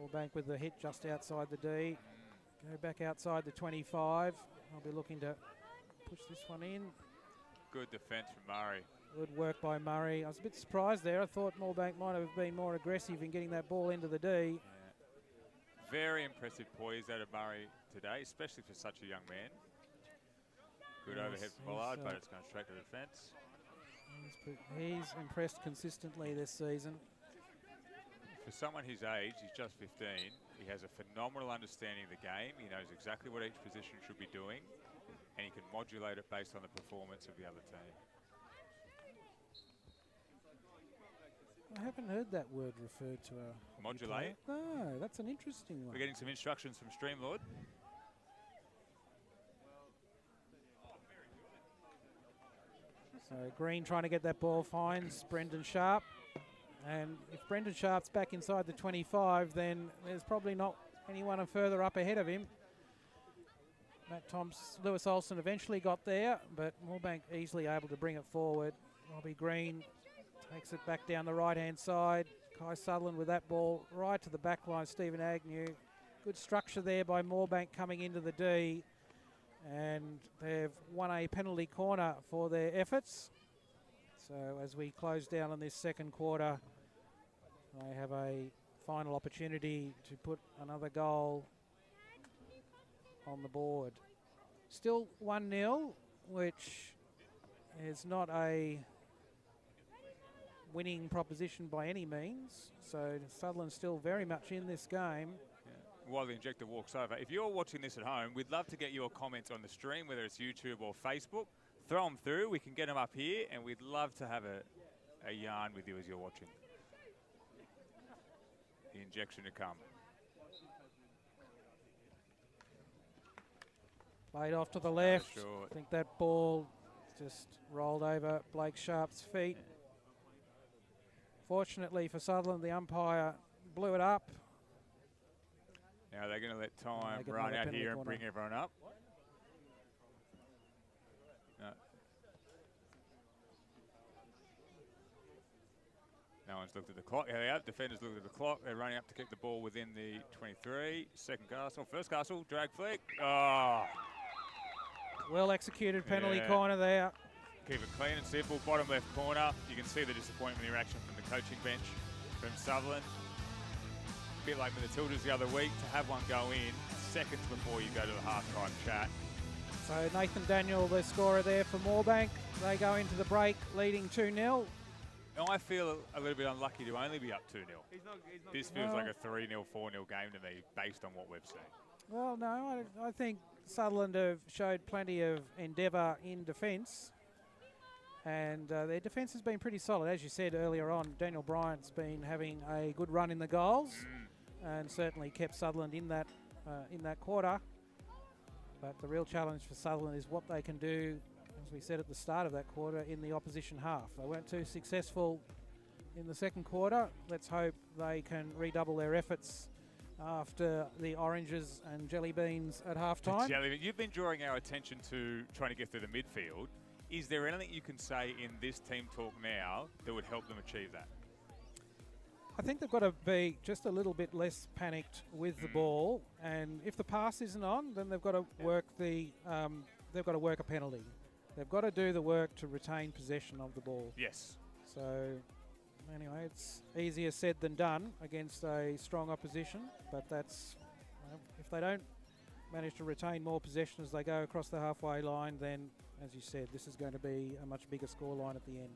Moorebank with the hit just outside the D. Go back outside the 25. I'll be looking to push this one in. Good defence from Murray. Good work by Murray. I was a bit surprised there. I thought Moorebank might have been more aggressive in getting that ball into the D. Yeah. Very impressive poise out of Murray today, especially for such a young man. Good overhead pollard, but it's going straight to the fence. He's impressed consistently this season. For someone his age, he's just 15, he has a phenomenal understanding of the game. He knows exactly what each position should be doing, and he can modulate it based on the performance of the other team. I haven't heard that word referred to. Modulate? No, that's an interesting one. We're getting some instructions from Streamlord. So Green trying to get that ball, finds Brendan Sharp. And if Brendan Sharp's back inside the 25, then there's probably not anyone further up ahead of him. Lewis Olsen eventually got there, but Moorebank easily able to bring it forward. Robbie Green takes it back down the right-hand side. Kai Sutherland with that ball right to the back line. Stephen Agnew. Good structure there by Moorebank coming into the D. And they've won a penalty corner for their efforts. So as we close down on this second quarter, they have a final opportunity to put another goal on the board. Still 1-0, which is not a winning proposition by any means. So Sutherland's still very much in this game. While the injector walks over, if you're watching this at home, we'd love to get your comments on the stream, whether it's YouTube or Facebook. Throw them through. We can get them up here, and we'd love to have a yarn with you as you're watching. The injection to come. Played off to the left. I think that ball just rolled over Blake Sharp's feet. Yeah. Fortunately for Sutherland, the umpire blew it up. Now they're going to let time run out here and bring everyone up. No one's looked at the clock. Here they are. Defenders looked at the clock. They're running up to kick the ball within the 23. Second castle. First castle. Drag flick. Oh. Well executed penalty corner there. Keep it clean and simple. Bottom left corner. You can see the disappointment in the reaction from the coaching bench from Sutherland. A bit like with the Matildas the other week, to have one go in seconds before you go to the halftime chat. So Nathan Daniel, the scorer there for Moorebank. They go into the break leading 2-0. I feel a little bit unlucky to only be up 2-0. This feels like a 3-0, 4-0 game to me based on what we've seen. Well, no, I think Sutherland have showed plenty of endeavour in defence. And their defence has been pretty solid. As you said earlier on, Daniel Bryant's been having a good run in the goals and certainly kept Sutherland in that quarter. But the real challenge for Sutherland is what they can do, as we said at the start of that quarter, in the opposition half. They weren't too successful in the second quarter. Let's hope they can redouble their efforts after the oranges and jelly beans at halftime. You've been drawing our attention to trying to get through the midfield. Is there anything you can say in this team talk now that would help them achieve that? I think they've got to be just a little bit less panicked with the ball, and if the pass isn't on, then they've got to work a penalty. They've got to do the work to retain possession of the ball. Yes. So anyway, it's easier said than done against a strong opposition, but that's if they don't manage to retain more possession as they go across the halfway line, then, as you said, this is going to be a much bigger scoreline at the end.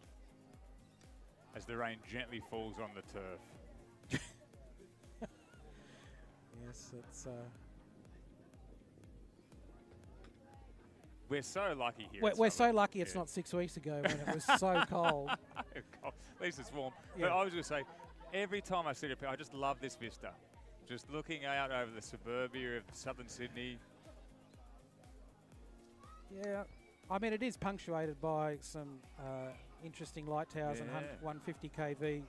As the rain gently falls on the turf. Yes, it's... We're so lucky here. We're so lucky it's not 6 weeks ago when it was so cold. At least it's warm. Yeah. But I was going to say, every time I see it, I just love this vista. Just looking out over the suburbia of southern Sydney. Yeah, I mean, it is punctuated by some interesting light towers and 150 kV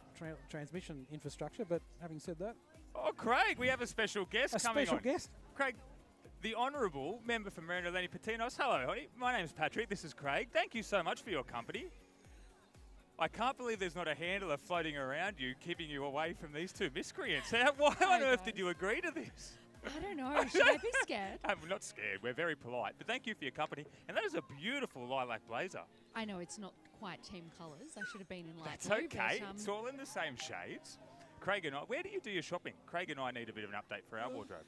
transmission infrastructure, but having said that... Oh, Craig, we have a special guest coming on. A special guest? Craig, the Honourable Member for Merindalini Patinos. Hello, honey. My name's Patrick. This is Craig. Thank you so much for your company. I can't believe there's not a handler floating around you, keeping you away from these two miscreants. Why on earth did you agree to this? I don't know. Should I be scared? I'm not scared. We're very polite. But thank you for your company. And that is a beautiful lilac blazer. I know it's not quite team colours. I should have been in light blue. That's okay. It's all in the same shades. Craig and I, where do you do your shopping? Craig and I need a bit of an update for our wardrobe.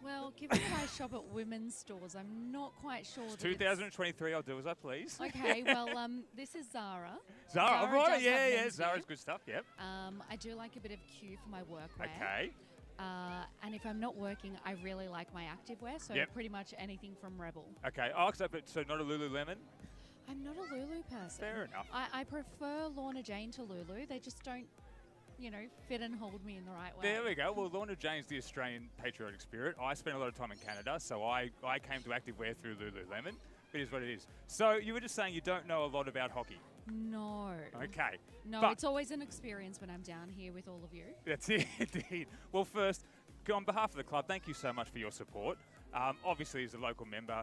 Well, given that I shop at women's stores, I'm not quite sure. It's that 2023. I'll do as I please. Okay, well, this is Zara. Zara, Zara right? does Yeah, have yeah. men's Zara's wear. good stuff. Yep. I do like a bit of Q for my workwear. Okay. And if I'm not working, I really like my activewear, so Yep. pretty much anything from Rebel. Okay. Oh, so not a Lululemon. I'm not a Lulu person. Fair enough. I prefer Lorna Jane to Lulu. They just don't, fit and hold me in the right way. There we go. Well, Lorna Jane's the Australian patriotic spirit. I spent a lot of time in Canada, so I came to activewear through Lululemon. It is what it is. So you were just saying you don't know a lot about hockey. No. Okay. No, but it's always an experience when I'm down here with all of you. That's it, indeed. Well, first, on behalf of the club, thank you so much for your support. Obviously, as a local member,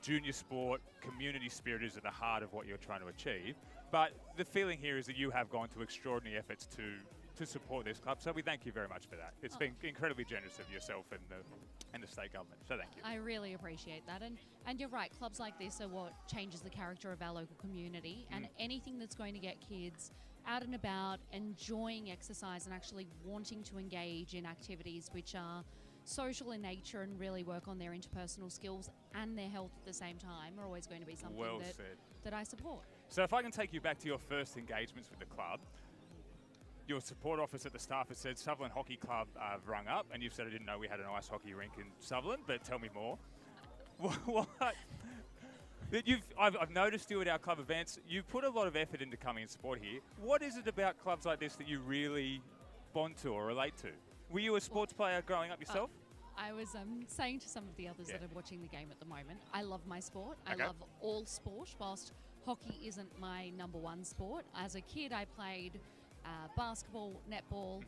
junior sport, community spirit is at the heart of what you're trying to achieve. But the feeling here is that you have gone to extraordinary efforts to support this club. So we thank you very much for that. It's been incredibly generous of yourself and the state government. So thank you. I really appreciate that. And you're right, clubs like this are what changes the character of our local community. And anything that's going to get kids out and about, enjoying exercise and actually wanting to engage in activities which are social in nature and really work on their interpersonal skills and their health at the same time are always going to be something that I support. So if I can take you back to your first engagements with the club, your support office at the staff has said Sutherland Hockey Club rung up, and you've said I didn't know we had an ice hockey rink in Sutherland, but tell me more. What? I've noticed you at our club events. You put a lot of effort into coming and support here. What is it about clubs like this that you really bond to or relate to? Were you a sports player growing up yourself? I was saying to some of the others that are watching the game at the moment, I love my sport. I love all sport, whilst hockey isn't my number one sport. As a kid, I played basketball, netball,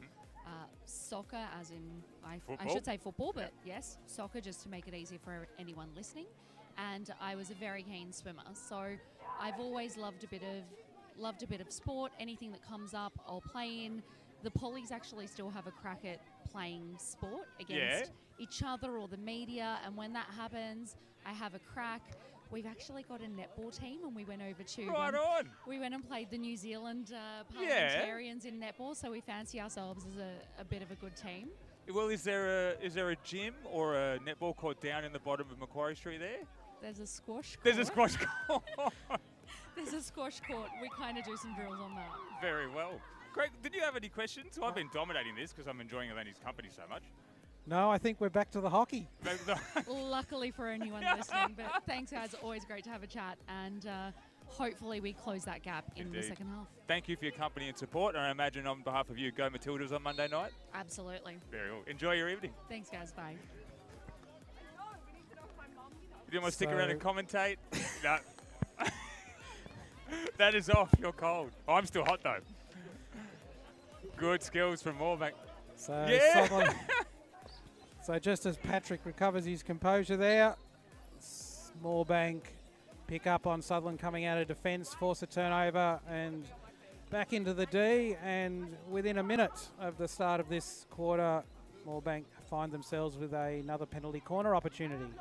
soccer, as in, I should say football, but yes, soccer, just to make it easier for anyone listening. And I was a very keen swimmer, so I've always loved a bit of sport. Anything that comes up, I'll play in. The Pollies actually still have a crack at playing sport against each other or the media, and when that happens, I have a crack. We've actually got a netball team, and we went over to we went and played the New Zealand parliamentarians in netball, so we fancy ourselves as a bit of a good team. Well, is there a gym or a netball court down in the bottom of Macquarie Street there? There's a squash court. There's a squash court. There's a squash court. We kind of do some drills on that. Very well. Greg, did you have any questions? I've been dominating this because I'm enjoying Eleni's company so much. No, I think we're back to the hockey. Luckily for anyone listening, but thanks guys, always great to have a chat, and hopefully we close that gap in the second half. Thank you for your company and support, and I imagine on behalf of you, go Matildas on Monday night. Absolutely. Very well. Enjoy your evening. Thanks guys, bye. You didn't want to stick around and commentate? No. That is off. You're cold. Oh, I'm still hot though. Good skills from Moorebank. So just as Patrick recovers his composure there, Moorebank pick up on Sutherland coming out of defence, force a turnover and back into the D, and within a minute of the start of this quarter, Moorebank find themselves with another penalty corner opportunity.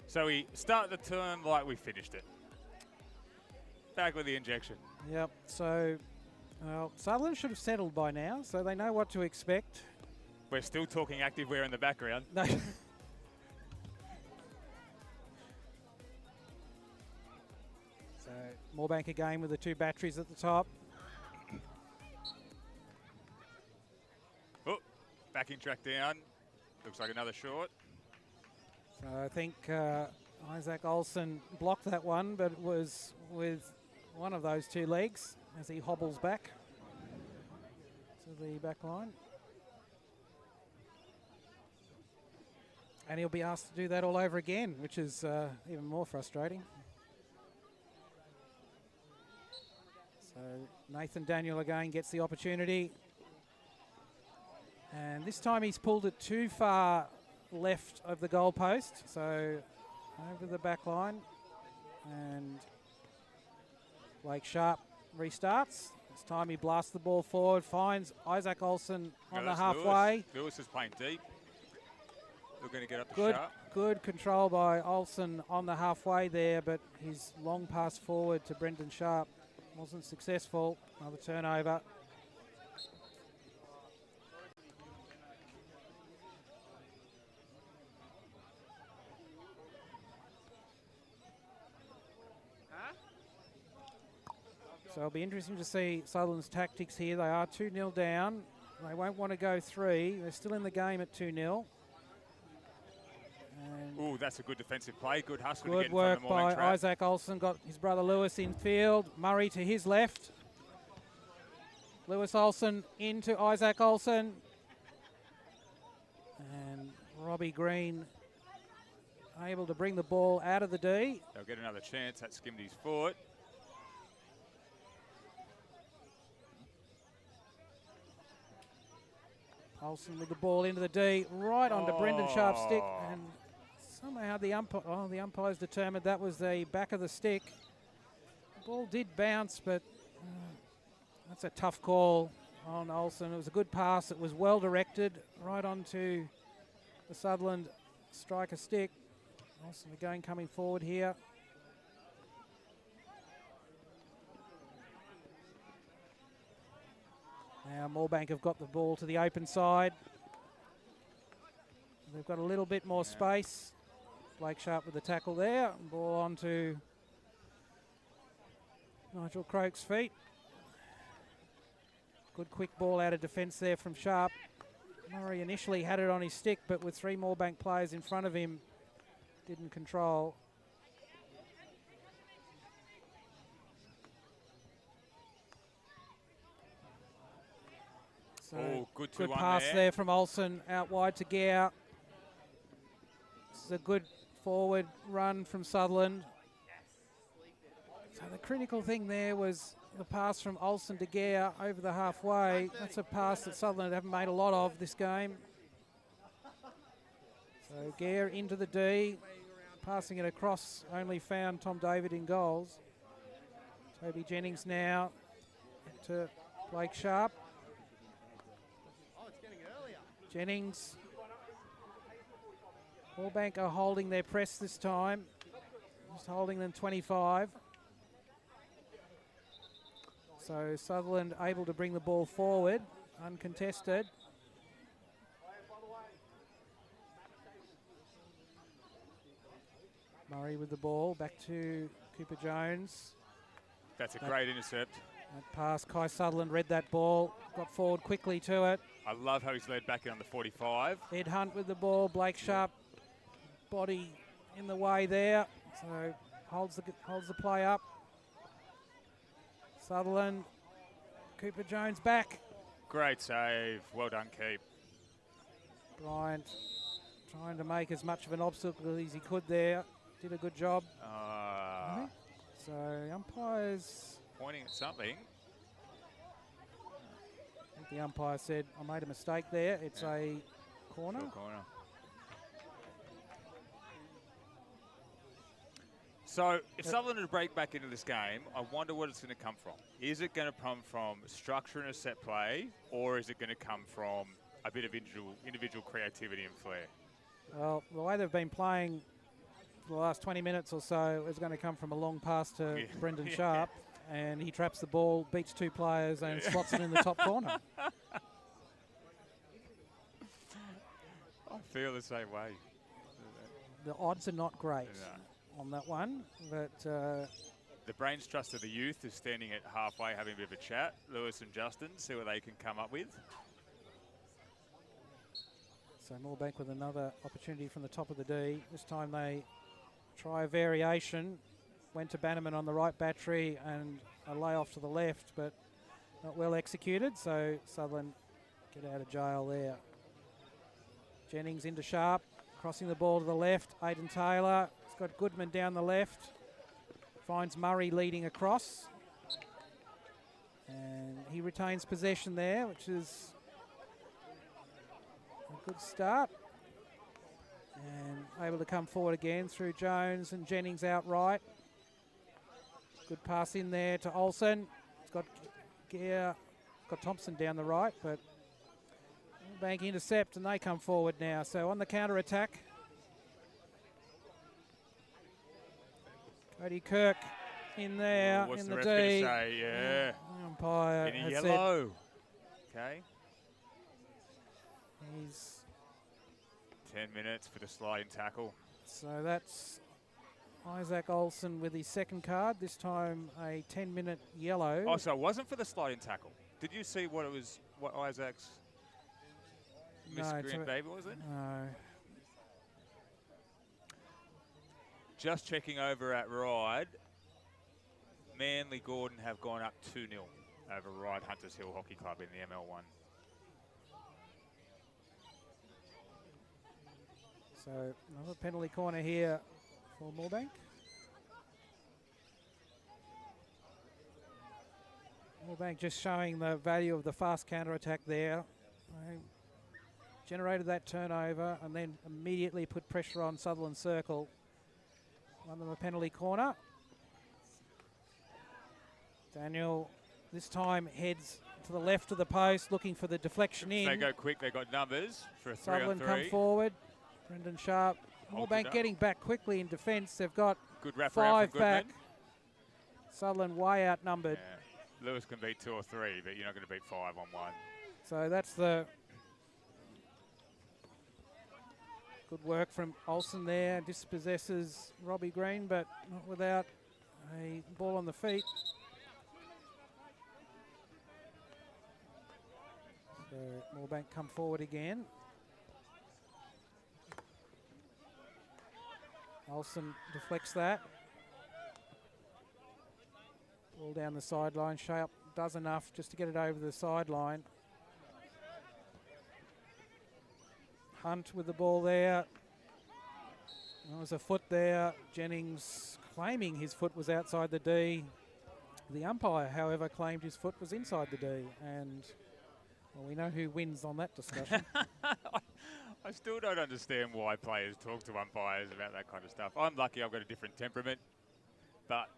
So we start the term like we finished it. Back with the injection. Yep, so Sutherland should have settled by now, so they know what to expect. We're still talking activewear in the background. No. So Moorebank again with the two batteries at the top. Oh, backing track down. Looks like another short. So I think Isaac Olsen blocked that one, but it was with one of those two legs as he hobbles back to the back line. And he'll be asked to do that all over again, which is even more frustrating. So Nathan Daniel again gets the opportunity. And this time he's pulled it too far left of the goal post. So over the back line. And Blake Sharp restarts. This time he blasts the ball forward, finds Isaac Olsen on the halfway. Lewis is playing deep. We're going to get up to Sharp. Good control by Olsen on the halfway there, but his long pass forward to Brendan Sharp wasn't successful. Another turnover. So it'll be interesting to see Sutherland's tactics here. They are 2-0 down. They won't want to go 3. They're still in the game at 2-0. Oh, that's a good defensive play. Good hustle. Good work by Isaac Olsen. Got his brother Lewis in field. Murray to his left. Lewis Olsen into Isaac Olsen. And Robbie Green able to bring the ball out of the D. They'll get another chance. That skimmed his foot. Olsen with the ball into the D, right onto Brendan Sharp's stick, and somehow the umpire's determined that was the back of the stick. The ball did bounce, but that's a tough call on Olsen. It was a good pass. It was well directed, right onto the Sutherland striker stick. Olsen again coming forward here. Now Moorebank have got the ball to the open side. They've got a little bit more space. Blake Sharp with the tackle there. Ball on to Nigel Croak's feet. Good quick ball out of defence there from Sharp. Murray initially had it on his stick, but with 3 Moorebank players in front of him, didn't control. So good pass there from Olsen out wide to Gare. This is a good forward run from Sutherland. So the critical thing there was the pass from Olsen to Gare over the halfway. That's a pass that Sutherland haven't made a lot of this game. So Gare into the D, passing it across, only found Tom David in goals. Toby Jennings now to Blake Sharp. Jennings. Moorebank are holding their press this time. Just holding them 25. So Sutherland able to bring the ball forward, uncontested. Murray with the ball, back to Cooper Jones. That's a great intercept. That pass, Kai Sutherland read that ball, got forward quickly to it. I love how he's led back in on the 45. Ed Hunt with the ball, Blake Sharp, body in the way there, so holds the play up. Sutherland, Cooper Jones back. Great save, well done, keep. Bryant trying to make as much of an obstacle as he could there. Did a good job. So umpires pointing at something. I think the umpire said, I made a mistake there. It's a corner. So if Sutherland to break back into this game, I wonder what it's going to come from. Is it going to come from structure and a set play, or is it going to come from a bit of individual creativity and flair? Well, the way they've been playing for the last 20 minutes or so is going to come from a long pass to Brendan Sharp, and he traps the ball, beats 2 players, and slots it in the top corner. I feel the same way. The odds are not great on that one, but the brains trust of the youth is standing at halfway having a bit of a chat. Lewis and Justin, see what they can come up with. So Moorebank with another opportunity from the top of the D. This time they try a variation. Went to Bannerman on the right battery and a layoff to the left, but not well executed. So Sutherland get out of jail there. Jennings into Sharp, crossing the ball to the left. Aidan Taylor, he's got Goodman down the left. Finds Murray leading across. And he retains possession there, which is a good start. And able to come forward again through Jones and Jennings out right. Good pass in there to Olsen. It's got Thompson down the right, but Bank intercept and they come forward now. So on the counter attack, Cody Kirk in there in the D. Yeah. Umpire in a has yellow. Okay. He's 10 minutes for the sliding tackle. So that's Isaac Olsen with his second card, this time a 10-minute yellow. Oh, so it wasn't for the sliding tackle. Did you see what it was, what Isaac's miscreant baby was it? No. Just checking over at Ryde. Manly Gordon have gone up 2-0 over Ryde Hunters Hill Hockey Club in the ML1. So another penalty corner here for Moorebank. Moorebank just showing the value of the fast counter-attack there. They generated that turnover and then immediately put pressure on Sutherland Circle. Won them a penalty corner. Daniel this time heads to the left of the post looking for the deflection in. They go quick, they got numbers for a 3-on-3. Sutherland come forward. Brendan Sharp. Moorebank getting back quickly in defence. They've got good wrap 5 back. Sutherland way outnumbered. Yeah. Lewis can beat 2 or 3, but you're not going to beat 5 on 1. So that's the good work from Olsen there. Dispossesses Robbie Green, but not without a ball on the feet. So Moorebank come forward again. Olsen deflects that. Ball down the sideline. Sharp does enough just to get it over the sideline. Hunt with the ball there. There was a foot there. Jennings claiming his foot was outside the D. The umpire, however, claimed his foot was inside the D. And well, we know who wins on that discussion. I still don't understand why players talk to umpires about that kind of stuff. I'm lucky I've got a different temperament, but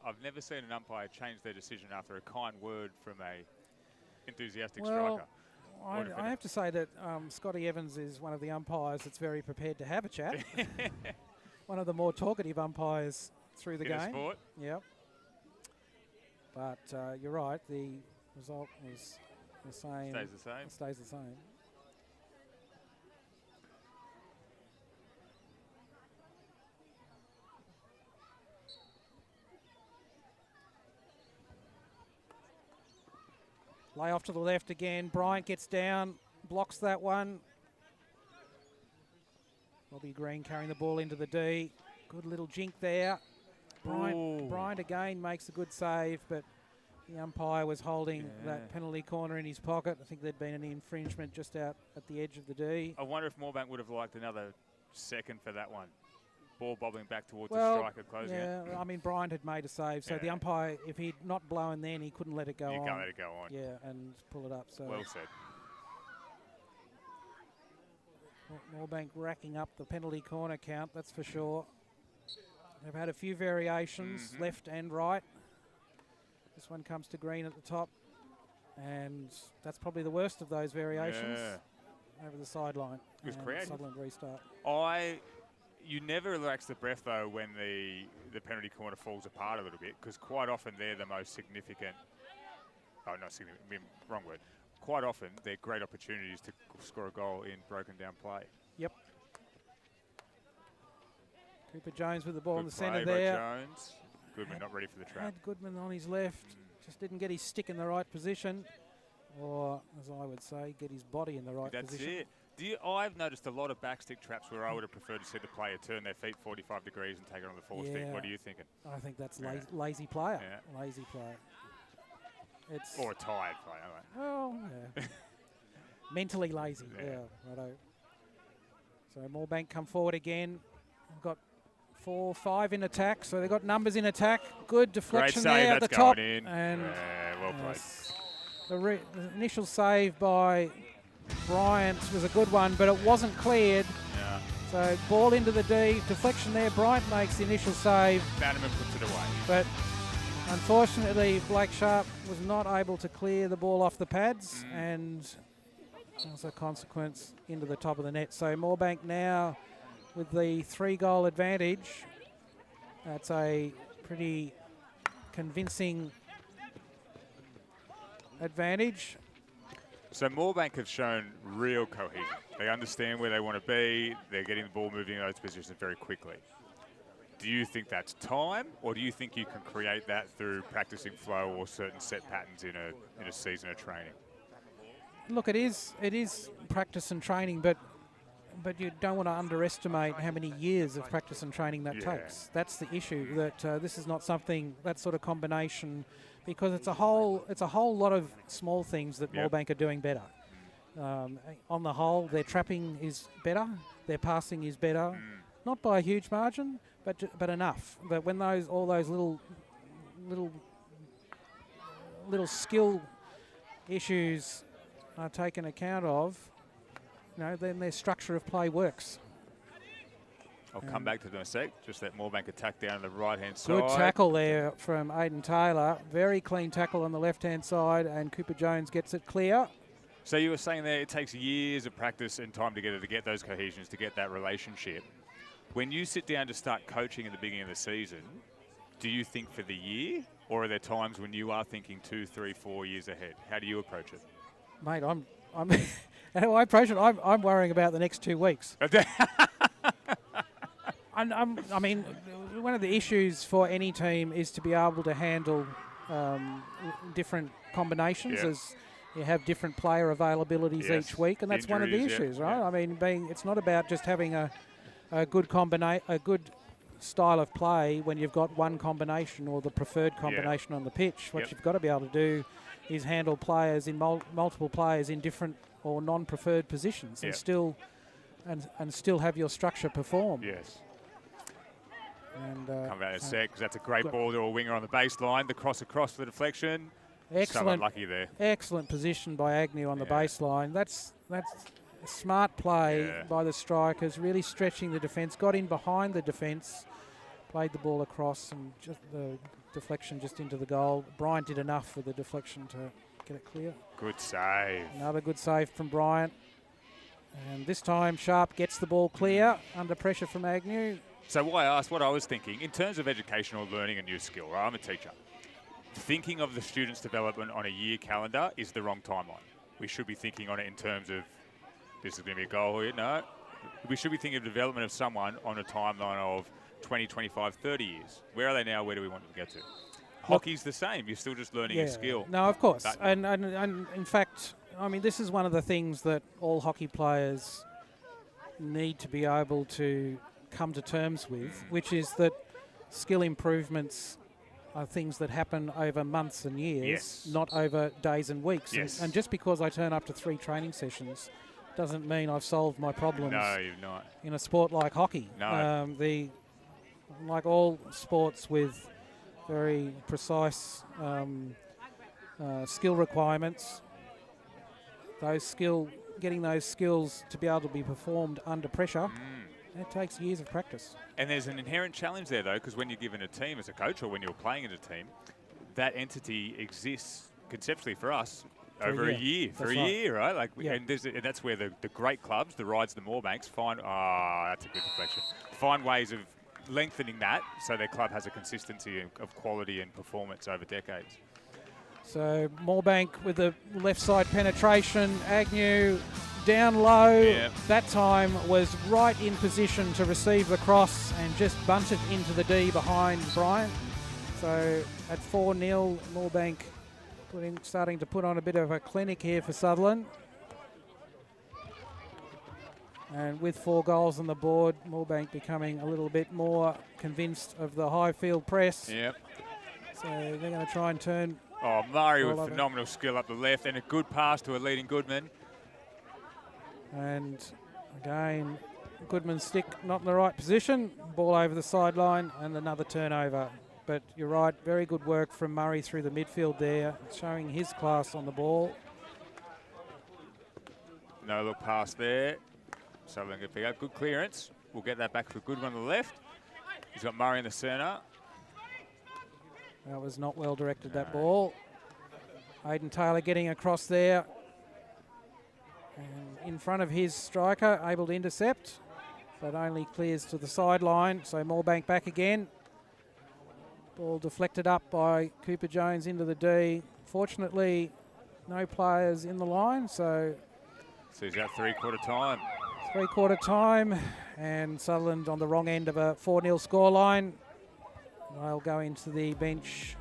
I've never seen an umpire change their decision after a kind word from a enthusiastic striker. I have to say that Scotty Evans is one of the umpires that's very prepared to have a chat. One of the more talkative umpires through the game. Sport. Yep. But you're right, the result was the same. Stays the same. It stays the same. Lay off to the left again. Bryant gets down, blocks that one. Robbie Green carrying the ball into the D. Good little jink there. Bryant again makes a good save, but the umpire was holding that penalty corner in his pocket. I think there'd been an infringement just out at the edge of the D. I wonder if Moorebank would have liked another second for that one. Ball bobbling back towards the striker, closing it. I mean, Bryant had made a save, so the umpire, if he'd not blown then, he couldn't let it go on. You can't let it go on. Yeah, and pull it up. So well said. Moorebank racking up the penalty corner count, that's for sure. They've had a few variations, left and right. This one comes to Green at the top, and that's probably the worst of those variations. Over the sideline. It was creative. Sutherland restart. You never relax the breath, though, when the penalty corner falls apart a little bit, because quite often they're the most significant. Oh, not significant, wrong word. Quite often they're great opportunities to score a goal in broken down play. Yep. Cooper Jones with the ball Good in the centre play there. by Jones. Goodman not ready for the trap. Had Goodman on his left. Just didn't get his stick in the right position. Or, as I would say, get his body in the right position. That's it. I've noticed a lot of backstick traps where I would have preferred to see the player turn their feet 45 degrees and take it on the forestick. What are you thinking? I think that's lazy player. Lazy player. Or a tired player. Right? Well, mentally lazy. Righto. So Moorebank come forward again. We've got 4-5 in attack, so they've got numbers in attack. Good deflection there at the top. And well played. The initial save by Bryant was a good one, but it wasn't cleared. So ball into the D, deflection there. Bryant makes the initial save. Bannerman puts it away. But unfortunately, Blake Sharp was not able to clear the ball off the pads, and as a consequence, into the top of the net. So Moorebank now with the 3-goal advantage. That's a pretty convincing advantage. So Moorebank have shown real cohesion. They understand where they want to be. They're getting the ball moving in those positions very quickly. Do you think that's time, or do you think you can create that through practicing flow or certain set patterns in a season of training? Look, it is practice and training, but you don't want to underestimate how many years of practice and training that takes. That's the issue. That this is not something, that sort of combination, because it's a whole lot of small things that Moorebank are doing better. On the whole, their trapping is better, their passing is better, not by a huge margin, but enough. But when all those little skill issues are taken account of, then their structure of play works. I'll come back to them in a sec. Just that Moorebank attack down the right-hand side. Good tackle there from Aiden Taylor. Very clean tackle on the left-hand side, and Cooper Jones gets it clear. So you were saying there it takes years of practice and time together to get those cohesions, to get that relationship. When you sit down to start coaching at the beginning of the season, do you think for the year, or are there times when you are thinking 2, 3, 4 years ahead? How do you approach it? Mate, I'm how I approach it, I'm worrying about the next 2 weeks. I mean, one of the issues for any team is to be able to handle different combinations as you have different player availabilities each week, and that's injuries, one of the issues, right? I mean, it's not about just having a good style of play when you've got one combination or the preferred combination on the pitch. What you've got to be able to do is handle players in multiple players in different or non-preferred positions and still have your structure perform. Yes. And come back in a sec, because that's a great ball to a winger on the baseline. The cross across for the deflection. Excellent, lucky there. Excellent position by Agnew on the baseline. That's smart play by the strikers, really stretching the defence. Got in behind the defence, played the ball across, and just the deflection just into the goal. Bryant did enough for the deflection to get it clear. Good save. Another good save from Bryant. And this time Sharp gets the ball clear under pressure from Agnew. So why I asked what I was thinking, in terms of educational learning a new skill, right? I'm a teacher. Thinking of the student's development on a year calendar is the wrong timeline. We should be thinking on it in terms of, this is going to be a goal here. No. We should be thinking of development of someone on a timeline of 20, 25, 30 years. Where are they now? Where do we want them to get to? Hockey's the same. You're still just learning a skill. No, of course. And in fact, I mean, this is one of the things that all hockey players need to be able to come to terms with, which is that skill improvements are things that happen over months and years, not over days and weeks. And just because I turn up to 3 training sessions doesn't mean I've solved my problems. No, you've not. In a sport like hockey. No. Like all sports with very precise skill requirements, getting those skills to be able to be performed under pressure, it takes years of practice. And there's an inherent challenge there, though, because when you're given a team as a coach or when you're playing in a team, that entity exists conceptually for us over a year. For a year, right? Like, and that's where the great clubs, the Rides, the Moorebanks, find, that's a good deflection, find ways of lengthening that so their club has a consistency of quality and performance over decades. So Moorebank with the left side penetration, Agnew down low. That time was right in position to receive the cross and just bunted into the D behind Bryant. So at 4-0, Moorebank starting to put on a bit of a clinic here for Sutherland. And with 4 goals on the board, Moorebank becoming a little bit more convinced of the high field press. Yep. So they're going to try and turn. Oh, Murray with phenomenal skill up the left and a good pass to a leading Goodman. And again, Goodman's stick not in the right position. Ball over the sideline and another turnover. But you're right, very good work from Murray through the midfield there, showing his class on the ball. No look pass there. Sutherland can pick up. Good clearance. We'll get that back for Goodman on the left. He's got Murray in the centre. That was not well directed, that ball. Aiden Taylor getting across there. And in front of his striker, able to intercept, but only clears to the sideline. So Moorebank back again. Ball deflected up by Cooper Jones into the D. Fortunately, no players in the line, so he's out 3/4 time. Three-quarter time, and Sutherland on the wrong end of a 4-0 scoreline. They'll go into the bench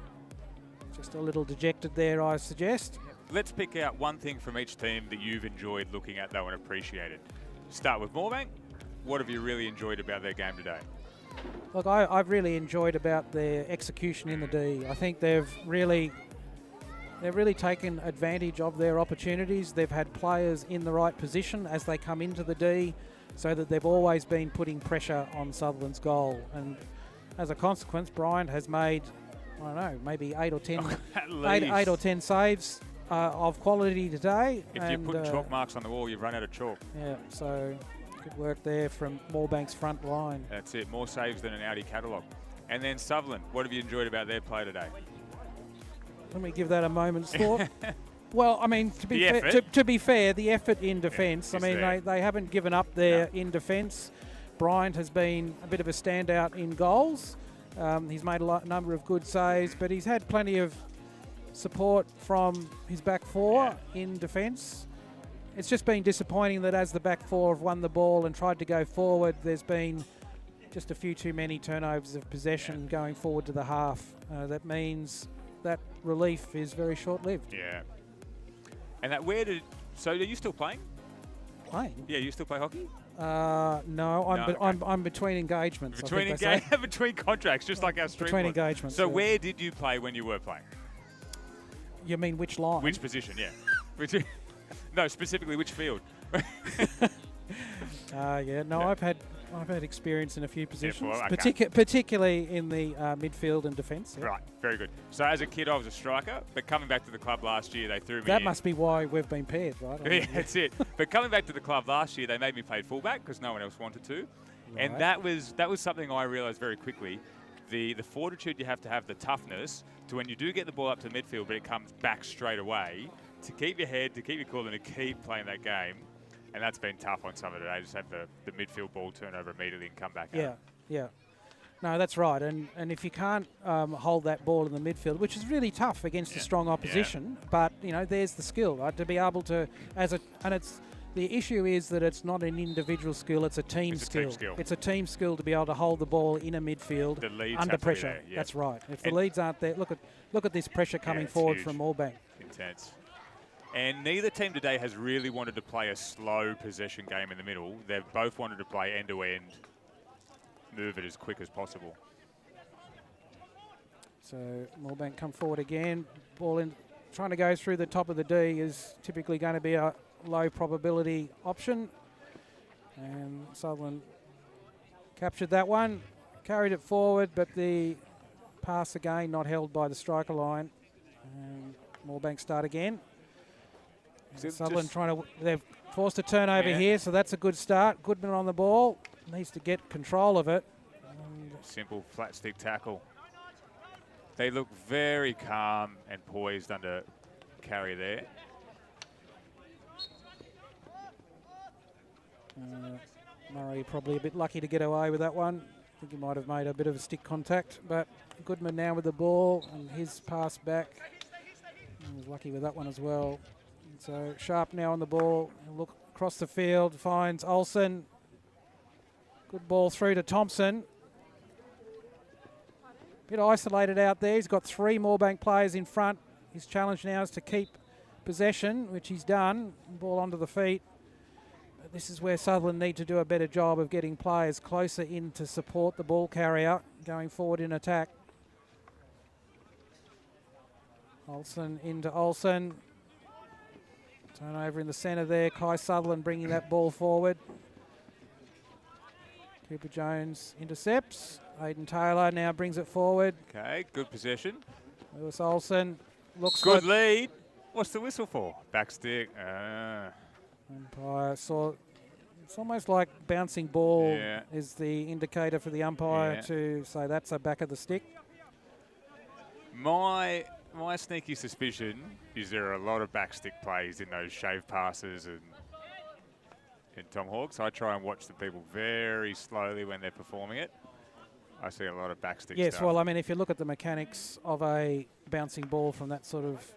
just a little dejected there, I suggest. Let's pick out one thing from each team that you've enjoyed looking at, though, and appreciated. Start with Moorebank. What have you really enjoyed about their game today? Look, I've really enjoyed about their execution in the D. I think they've really taken advantage of their opportunities. They've had players in the right position as they come into the D, so that they've always been putting pressure on Sutherland's goal. And as a consequence, Bryant has made, I don't know, maybe 8 or 10, eight or 10 saves of quality today. If you put chalk marks on the wall, you've run out of chalk. Yeah, so good work there from Moorebank's front line. That's it, more saves than an Audi catalogue. And then Sutherland, what have you enjoyed about their play today? Let me give that a moment's thought. Well, I mean, to be fair, the effort in defence. I mean, they haven't given up there in defence. Bryant has been a bit of a standout in goals. He's made a number of good saves, but he's had plenty of support from his back four in defence. It's just been disappointing that as the back four have won the ball and tried to go forward, there's been just a few too many turnovers of possession going forward to the half. That means that relief is very short-lived. Yeah. And so are you still playing? Playing? Yeah, you still play hockey? No, I'm between engagements. Between contracts, just like our stream. Between engagements. So where did you play when you were playing? You mean which line? Which position? Yeah. No, specifically which field? I've had experience in a few positions, okay. particularly in the midfield and defence. Yeah. Right, very good. So as a kid, I was a striker, but coming back to the club last year, they threw me That must be why we've been paired, right? Yeah, that's it. But coming back to the club last year, they made me play fullback because no one else wanted to. Right. And that was something I realised very quickly. The fortitude you have to have, the toughness, to when you do get the ball up to midfield, but it comes back straight away, to keep your head, to keep your cool, and to keep playing that game. And that's been tough on some of it today. Just have the midfield ball turn over immediately and come back out. Yeah. No, that's right. And if you can't hold that ball in the midfield, which is really tough against a strong opposition, but, there's the skill, right, to be able to, the issue is that it's not an individual skill, it's a team skill. It's a team skill to be able to hold the ball in a midfield under pressure. That's right. If the leads aren't there, look at this pressure coming forward from Moorebank. Intense. And neither team today has really wanted to play a slow possession game in the middle. They've both wanted to play end-to-end, move it as quick as possible. So Moorebank come forward again. Ball in, trying to go through the top of the D is typically going to be a low probability option. And Sutherland captured that one, carried it forward, but the pass again not held by the striker line. And Moorebank start again. Sutherland they've forced a turnover here, so that's a good start. Goodman on the ball, needs to get control of it. Simple flat stick tackle. They look very calm and poised under carry there. Murray probably a bit lucky to get away with that one. I think he might have made a bit of a stick contact, but Goodman now with the ball and his pass back. He was lucky with that one as well. So Sharp now on the ball. Look across the field, finds Olsen. Good ball through to Thompson. Bit isolated out there. He's got 3 Moorebank players in front. His challenge now is to keep possession, which he's done. Ball onto the feet. But this is where Sutherland need to do a better job of getting players closer in to support the ball carrier going forward in attack. Olsen into Olsen. Turnover in the centre there. Kai Sutherland bringing that ball forward. Cooper Jones intercepts. Aidan Taylor now brings it forward. Okay, good possession. Lewis Olsen looks good lead. What's the whistle for? Backstick. Umpire saw. It's almost like bouncing ball is the indicator for the umpire to say that's a back of the stick. My sneaky suspicion is there are a lot of backstick plays in those shave passes and in Tomahawks. I try and watch the people very slowly when they're performing it. I see a lot of backstick stuff. Yes, well, I mean, if you look at the mechanics of a bouncing ball from that sort of...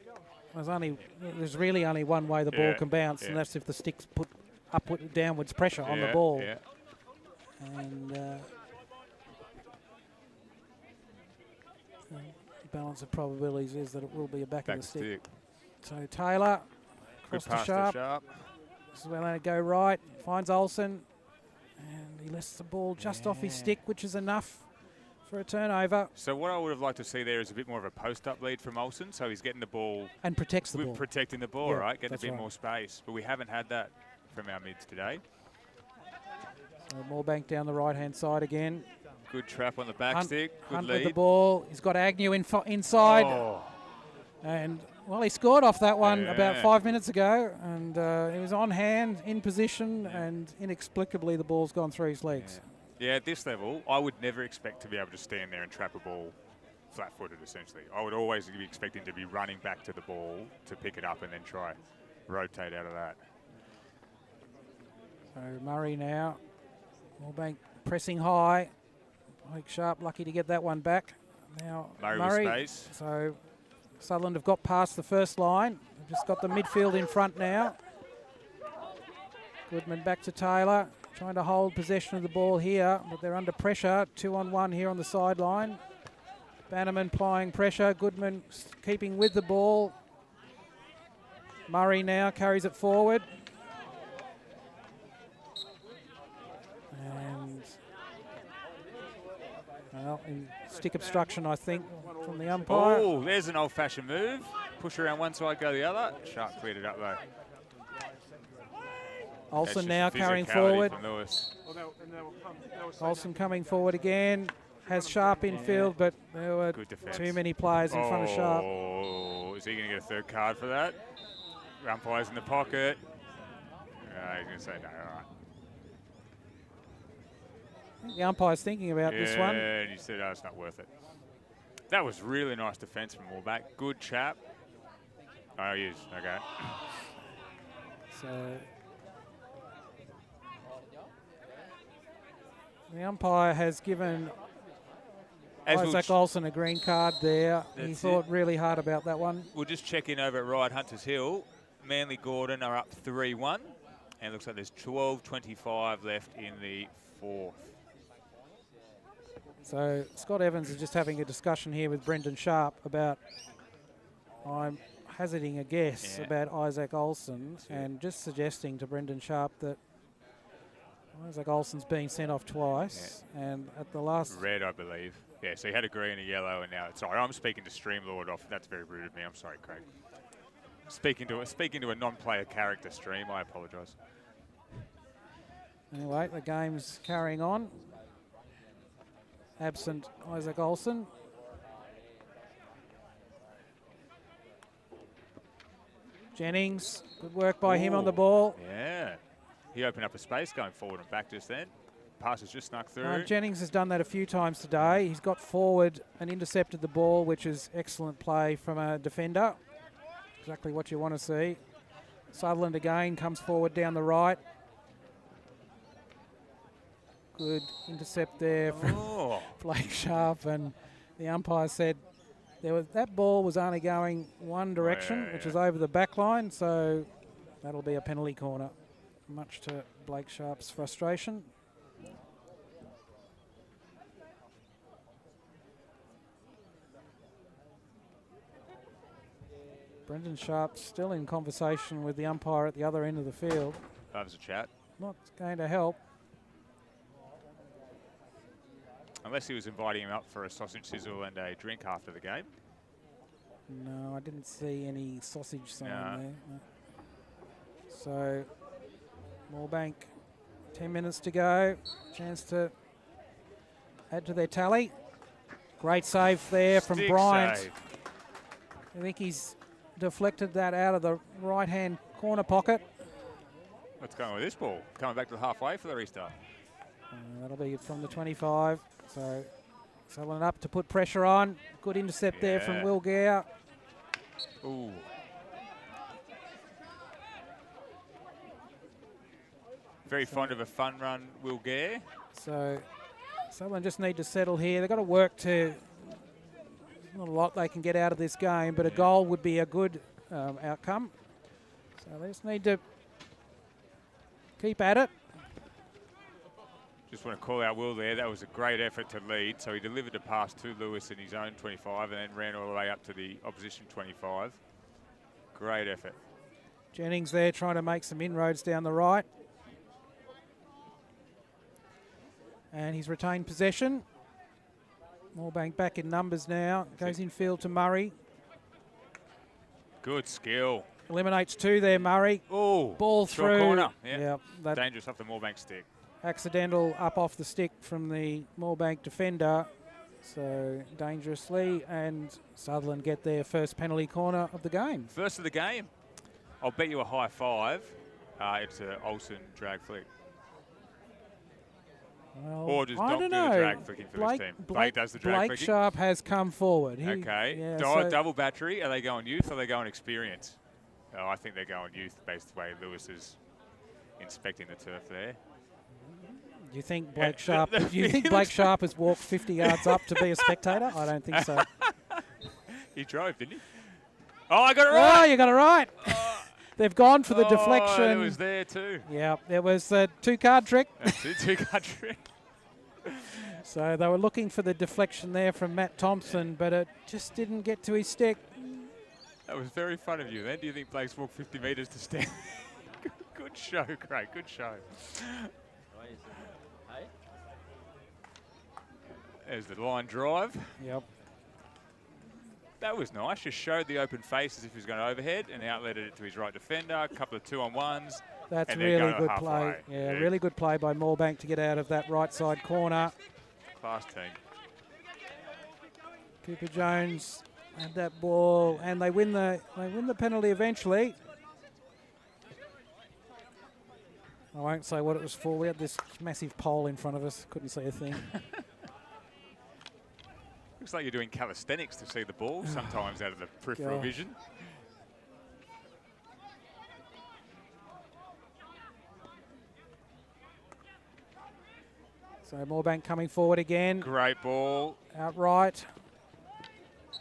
There's really only one way the ball can bounce, and that's if the stick's put upward, downwards pressure on the ball. Yeah. And balance of probabilities is that it will be a back of the stick. So Taylor, across to Sharp. This is where they go right, finds Olsen, and he lets the ball just off his stick, which is enough for a turnover. So what I would have liked to see there is a bit more of a post-up lead from Olsen, so he's getting the ball. And protects the ball. Protecting the ball, right? Getting a bit right. more space. But we haven't had that from our mids today. So Moorebank down the right-hand side again. Good trap on the back stick. Good Hunt lead. with the ball. He's got Agnew inside. Oh. And, well, he scored off that one about 5 minutes ago. And he was on hand, in position, and inexplicably the ball's gone through his legs. Yeah, at this level, I would never expect to be able to stand there and trap a ball flat-footed, essentially. I would always be expecting to be running back to the ball to pick it up and then try rotate out of that. So Murray now. Moorebank pressing high. Blake Sharp lucky to get that one back. Now Murray. With space. So Sutherland have got past the first line. They've just got the midfield in front now. Goodman back to Taylor. Trying to hold possession of the ball here, but they're under pressure. 2-on-1 here on the sideline. Bannerman applying pressure. Goodman keeping with the ball. Murray now carries it forward. And, well, in stick obstruction, I think, from the umpire. Oh, there's an old-fashioned move. Push around one side, go the other. Sharp cleared it up, though. Olsen now carrying forward. Lewis. Olsen coming forward again. Has Sharp in field, but there were too many players in front of Sharp. Oh, is he going to get a third card for that? Umpire's in the pocket. He's going to say no, all right. I think the umpire's thinking about this one. Yeah, and he said, oh, it's not worth it. That was really nice defence from Moorebank. Good chap. Oh, he is. Okay. So the umpire has given Isaac Olsen a green card there. He thought really hard about that one. We'll just check in over at Ryde Hunters Hill. Manly Gordon are up 3-1. And it looks like there's 12:25 left in the fourth. So Scott Evans is just having a discussion here with Brendan Sharp about, I'm hazarding a guess about Isaac Olsen, and just suggesting to Brendan Sharp that Isaac Olsen's been sent off twice, and at the last... Red, I believe. Yeah, so he had a green and a yellow, and now... Sorry, I'm speaking to Streamlord off. That's very rude of me. I'm sorry, Craig. Speaking to a non-player character, Stream. I apologise. Anyway, the game's carrying on. Absent Isaac Olsen. Jennings, good work by him on the ball. Yeah. He opened up a space going forward and back just then. Passes just snuck through. Jennings has done that a few times today. He's got forward and intercepted the ball, which is excellent play from a defender. Exactly what you want to see. Sutherland again comes forward down the right. Good intercept there from Blake Sharp, and the umpire said that ball was only going one direction, which is over the back line, so that'll be a penalty corner, much to Blake Sharp's frustration. Brendan Sharp still in conversation with the umpire at the other end of the field. That was a chat. Not going to help. Unless he was inviting him up for a sausage sizzle and a drink after the game. No, I didn't see any sausage sign there. No. So, Moorebank, 10 minutes to go. Chance to add to their tally. Great save there from Bryant. Save. I think he's deflected that out of the right-hand corner pocket. What's going on with this ball? Coming back to the halfway for the restart. That'll be from the 25. So Sutherland up to put pressure on. Good intercept there from Will Gare. Ooh. Very fond of a fun run, Will Gare. So Sutherland just need to settle here. They've got to work to... Not a lot they can get out of this game, but a goal would be a good outcome. So they just need to Keep at it. Just want to call out Will there. That was a great effort to lead. So he delivered a pass to Lewis in his own 25 and then ran all the way up to the opposition 25. Great effort. Jennings there trying to make some inroads down the right. And he's retained possession. Moorebank back in numbers now. Goes in field to Murray. Good skill. Eliminates 2 there, Murray. Oh, ball through. Corner. Yep, that dangerous off the Moorebank stick. Accidental up off the stick from the Moorebank defender. So dangerously, and Sutherland get their first penalty corner of the game. First of the game. I'll bet you a high 5. It's an Olsen drag flick. Well, Or does I Dom don't do the know. drag flicking for this team? Blake does the drag Blake flicking? Sharp has come forward. Okay. Yeah, so Double battery. Are they going youth or are they going experience? Oh, I think they're going youth based the way Lewis is inspecting the turf there. do you think Blake Sharp? Do you think Blake Sharp has walked 50 yards up to be a spectator? I don't think so. He drove, didn't he? Oh, I got it right. Oh, you got it right. They've gone for the Oh, deflection. it was there too. Yeah, there was the 2-card trick. Two-card trick. So they were looking for the deflection there from Matt Thompson, but it just didn't get to his stick. That was very fun of you then. Do you think Blake's walked 50 metres to stand? Good show, Craig. Good show. There's the line drive. Yep. That was nice. Just showed the open face as if he was going to overhead and outletted it to his right defender. A couple of 2-on-1s. That's and really good halfway. play. Yeah, really good play by Moorebank to get out of that right side corner. Class team. Cooper Jones had that ball, and they win the penalty eventually. I won't say what it was for. We had this massive pole in front of us. Couldn't see a thing. Looks like you're doing calisthenics to see the ball sometimes out of the peripheral vision. So Moorebank coming forward again. Great ball. Outright.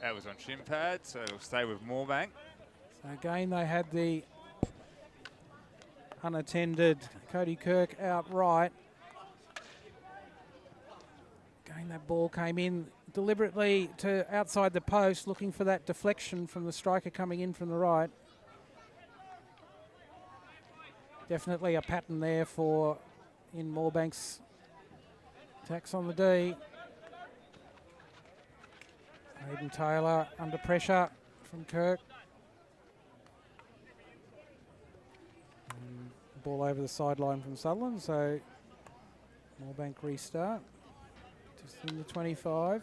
That was on shin pad, so it'll stay with Moorebank. So again, they had the unattended Cody Kirk outright. Again, that ball came in deliberately to outside the post, looking for that deflection from the striker coming in from the right. Definitely a pattern there for in Moorebank's attacks on the D. Hayden Taylor under pressure from Kirk. Ball over the sideline from Sutherland, so Moorebank restart. Just in the 25.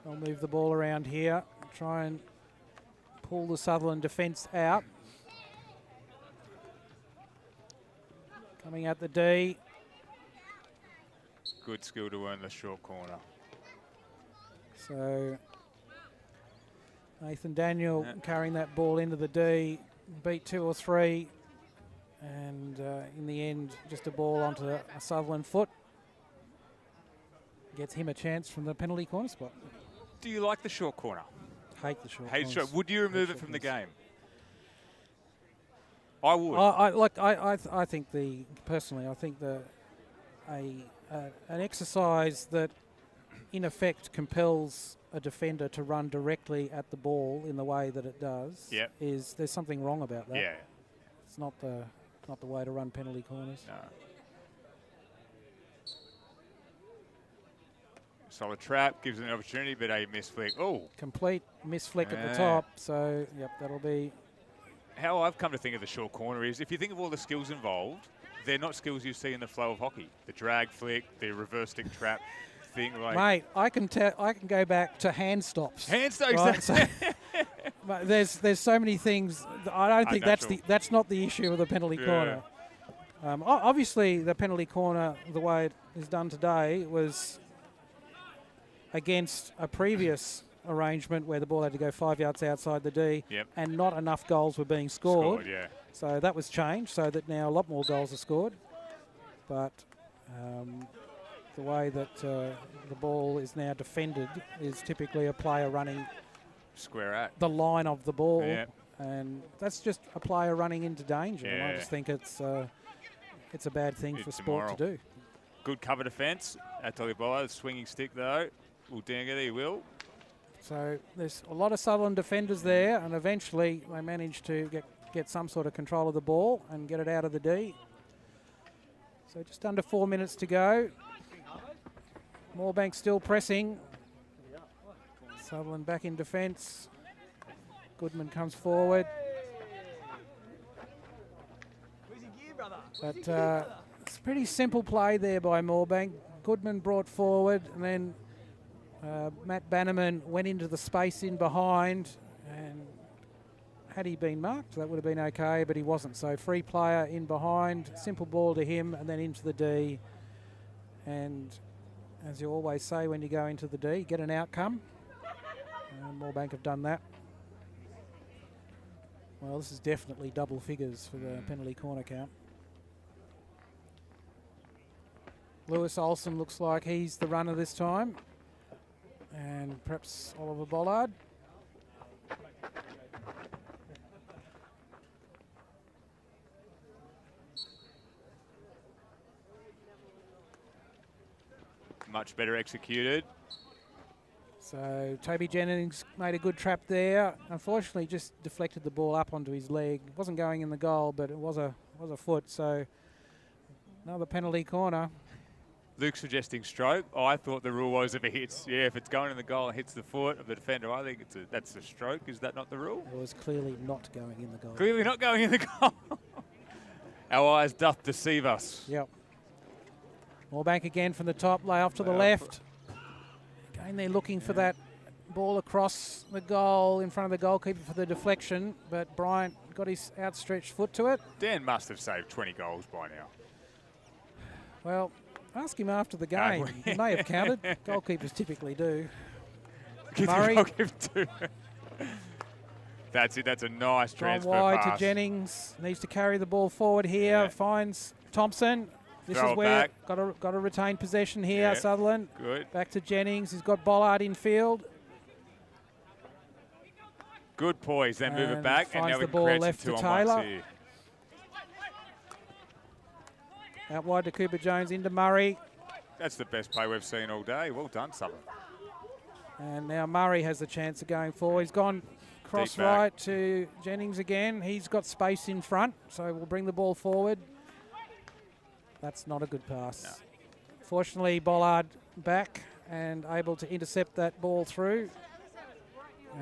They'll move the ball around here, try and pull the Sutherland defence out. Coming out the D. Good skill to earn the short corner. So Nathan Daniel carrying that ball into the D, beat 2 or 3, and in the end, just a ball onto a Sutherland foot. Gets him a chance from the penalty corner spot. Do you like the short corner? Hate the short Hate corners. short. Would you remove it from the game? I would. I think personally, I think an exercise that in effect compels a defender to run directly at the ball in the way that it does is there's something wrong about that. Yeah. It's not the way to run penalty corners. No. Solid trap, gives it an opportunity, but a miss flick. Oh. Complete miss flick at the top. So, yep, that'll be... How I've come to think of the short corner is, if you think of all the skills involved, they're not skills you see in the flow of hockey. The drag flick, the reverse stick trap thing. Like mate, I can go back to hand stops. Hand stops. Right? So there's so many things. I don't think that's not the issue of the penalty corner. Obviously, the penalty corner, the way it is done today, was against a previous arrangement where the ball had to go 5 yards outside the D, and not enough goals were being scored. So that was changed, so that now a lot more goals are scored. But the way that the ball is now defended is typically a player running square at the line of the ball, and that's just a player running into danger. Yeah. I just think it's a bad thing for sport immoral. to do. Good cover defence. Atoli Bola, swinging stick though. Will dang it, he will. So there's a lot of Sutherland defenders there, and eventually they managed to get some sort of control of the ball and get it out of the D. So just under 4 minutes to go. Moorebank still pressing. Sutherland back in defence. Goodman comes forward. But it's a pretty simple play there by Moorebank. Goodman brought forward, and then Matt Bannerman went into the space in behind, and had he been marked, that would have been okay, but he wasn't. So free player in behind, simple ball to him, and then into the D. And as you always say when you go into the D, get an outcome. Moorebank have done that. Well, this is definitely double figures for the penalty corner count. Lewis Olsen looks like he's the runner this time. And perhaps Oliver Bollard. Much better executed. So Toby Jennings made a good trap there. Unfortunately, just deflected the ball up onto his leg. It wasn't going in the goal, but it was a foot. So another penalty corner. Luke suggesting stroke. Oh, I thought the rule was if it hits, if it's going in the goal and hits the foot of the defender, I think that's a stroke. Is that not the rule? It was clearly not going in the goal. Clearly not going in the goal. Our eyes doth deceive us. Yep. Moorebank again from the top, lay off to the left. Again, they're looking for that ball across the goal in front of the goalkeeper for the deflection, but Bryant got his outstretched foot to it. Dan must have saved 20 goals by now. Well, ask him after the game. He may have counted. Goalkeepers typically do. Murray. That's it. That's a nice transfer wide pass. to Jennings. Needs to carry the ball forward here. Yeah. Finds Thompson. This Throw is it where back. got to retain possession here. Yeah. Sutherland. Good. Back to Jennings. He's got Bollard in field. Good poise. Then move it And back, and finds now we the can ball create left some to 2-on-1s Taylor. here. Out wide to Cooper Jones into Murray. That's the best play we've seen all day. Well done, Sutherland. And now Murray has the chance of going forward. He's gone cross Deep back. right to Jennings again. He's got space in front, so we'll bring the ball forward. That's not a good pass. No. Fortunately, Bollard back and able to intercept that ball through.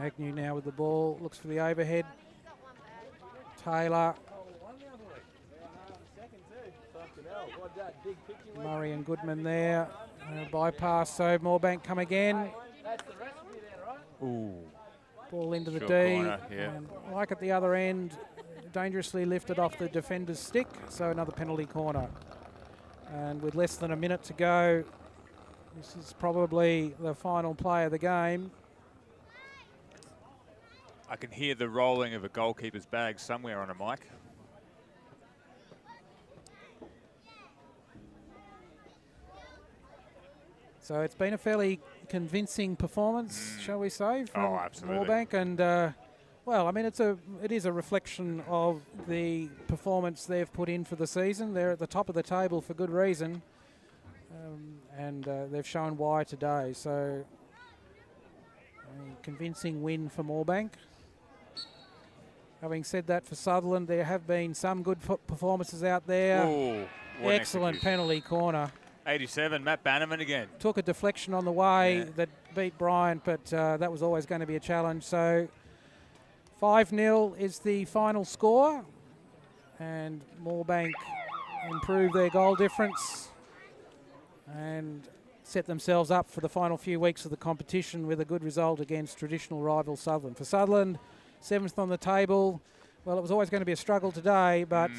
Agnew now with the ball, looks for the overhead. Taylor. Murray and Goodman there. Bypass, so Moorebank come again. Ooh. Ball into the Short D. corner, yeah. And like at the other end, dangerously lifted off the defender's stick, so another penalty corner. And with less than a minute to go, this is probably the final play of the game. I can hear the rolling of a goalkeeper's bag somewhere on a mic. So it's been a fairly convincing performance, shall we say, from absolutely. Moorebank. And well, I mean, it is a reflection of the performance they've put in for the season. They're at the top of the table for good reason, and they've shown why today. So a convincing win for Moorebank. Having said that, for Sutherland, there have been some good performances out there. Ooh, Excellent penalty corner. 87, Matt Bannerman again. Took a deflection on the way that beat Bryant, but that was always going to be a challenge. So 5-0 is the final score, and Moorebank improved their goal difference and set themselves up for the final few weeks of the competition with a good result against traditional rival Sutherland. For Sutherland, 7th on the table. Well, it was always going to be a struggle today, but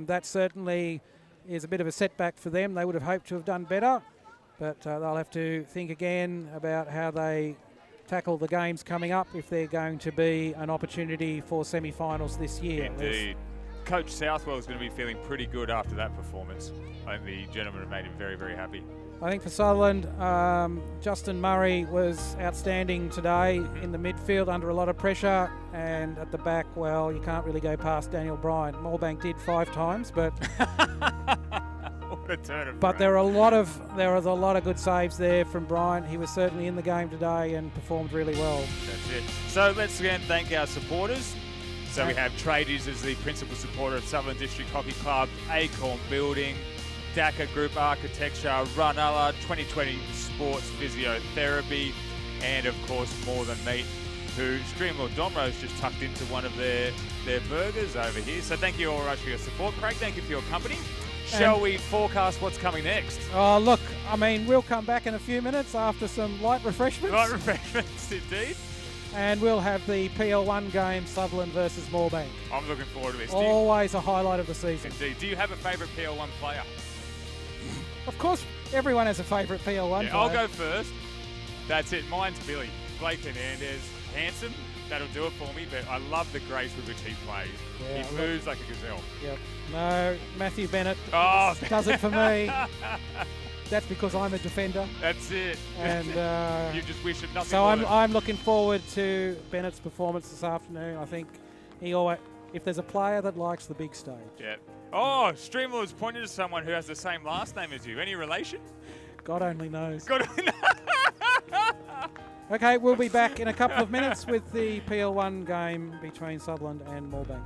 that certainly is a bit of a setback for them. They would have hoped to have done better, but they'll have to think again about how they tackle the games coming up if they're going to be an opportunity for semi-finals this year. Indeed. Coach Southwell is going to be feeling pretty good after that performance. I think the gentlemen have made him very, very happy. I think for Sutherland, Justin Murray was outstanding today in the midfield under a lot of pressure, and at the back, well, you can't really go past Daniel Bryan. Moorebank did 5 times, but what a turn of but there was a lot of good saves there from Bryan. He was certainly in the game today and performed really well. That's it. So let's again thank our supporters. So we have Tradies as the principal supporter of Sutherland District Hockey Club, Acorn Building, DACA Group Architecture, Runella, 2020 Sports Physiotherapy, and of course More Than Meat, who Streamlord Domro's just tucked into one of their burgers over here. So thank you all very much for your support. Craig, thank you for your company. Shall we forecast what's coming next? Oh, look, I mean, we'll come back in a few minutes after some light refreshments. Light refreshments, indeed. And we'll have the PL1 game, Sutherland versus Moorebank. I'm looking forward to this. Always a highlight of the season. Indeed. Do you have a favourite PL1 player? Of course, everyone has a favourite PL1 player. I'll go first. That's it. Mine's Billy. Blake Hernandez. Handsome. That'll do it for me, but I love the grace with which he plays. Yeah, he moves like a gazelle. Yep. No, Matthew Bennett does it for me. That's because I'm a defender. That's it. And you just wish him nothing. So I'm looking forward to Bennett's performance this afternoon. I think if there's a player that likes the big stage. Yeah. Oh, Streamlord's pointed to someone who has the same last name as you. Any relation? God only knows. God only knows. Okay, we'll be back in a couple of minutes with the PL1 game between Sutherland and Moorebank.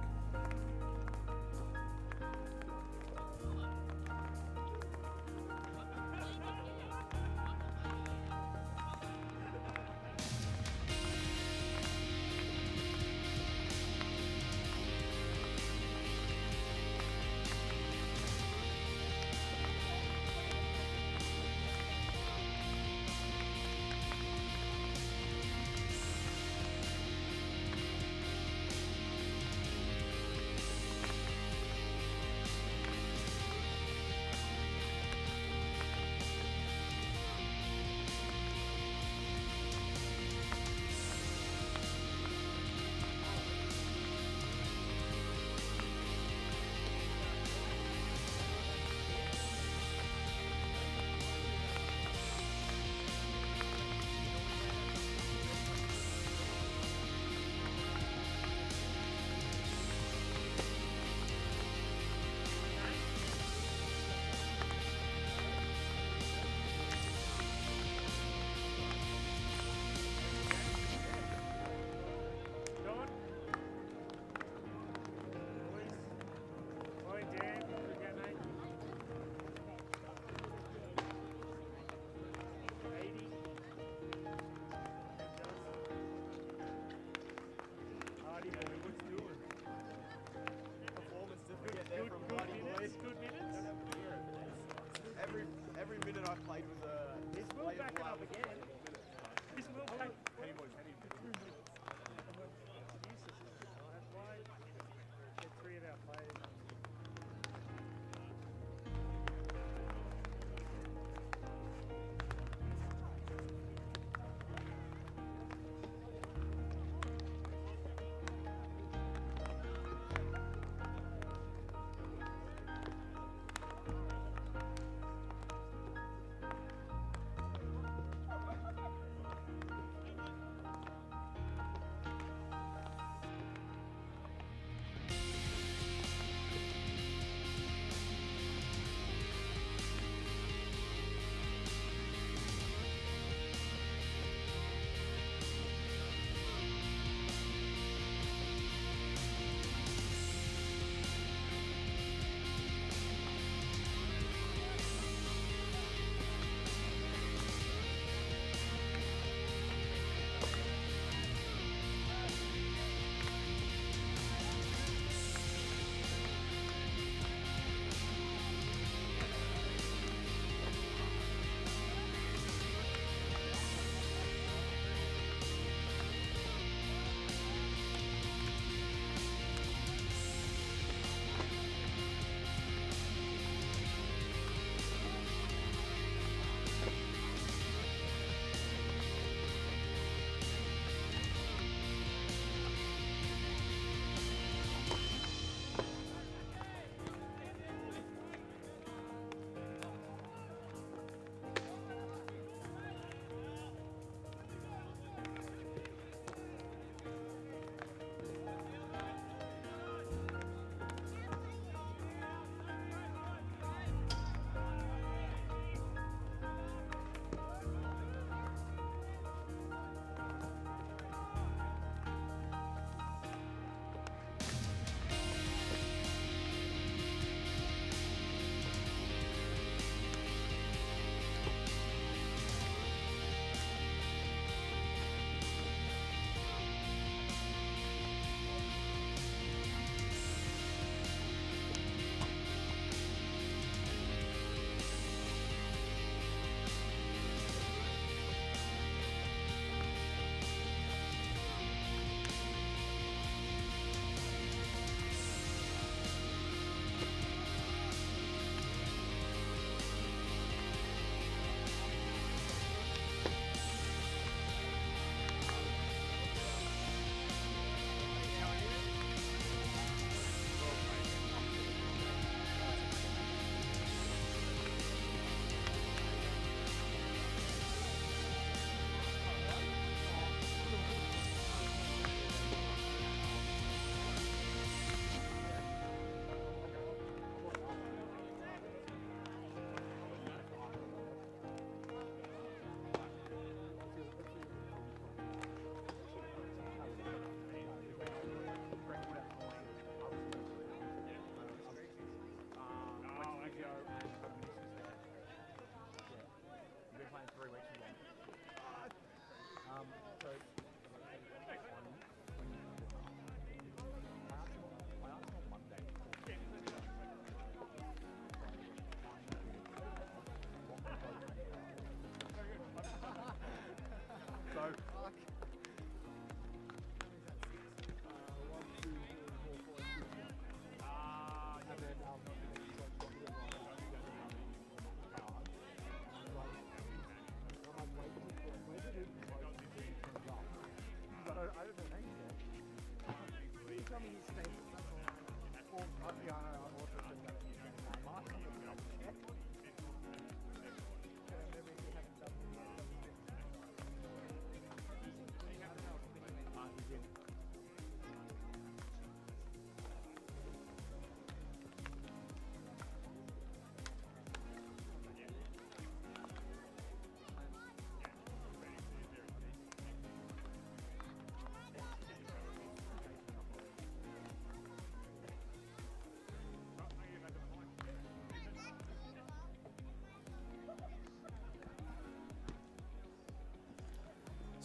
Every minute I've played was a... This will back it up again. This will back... Three of our players.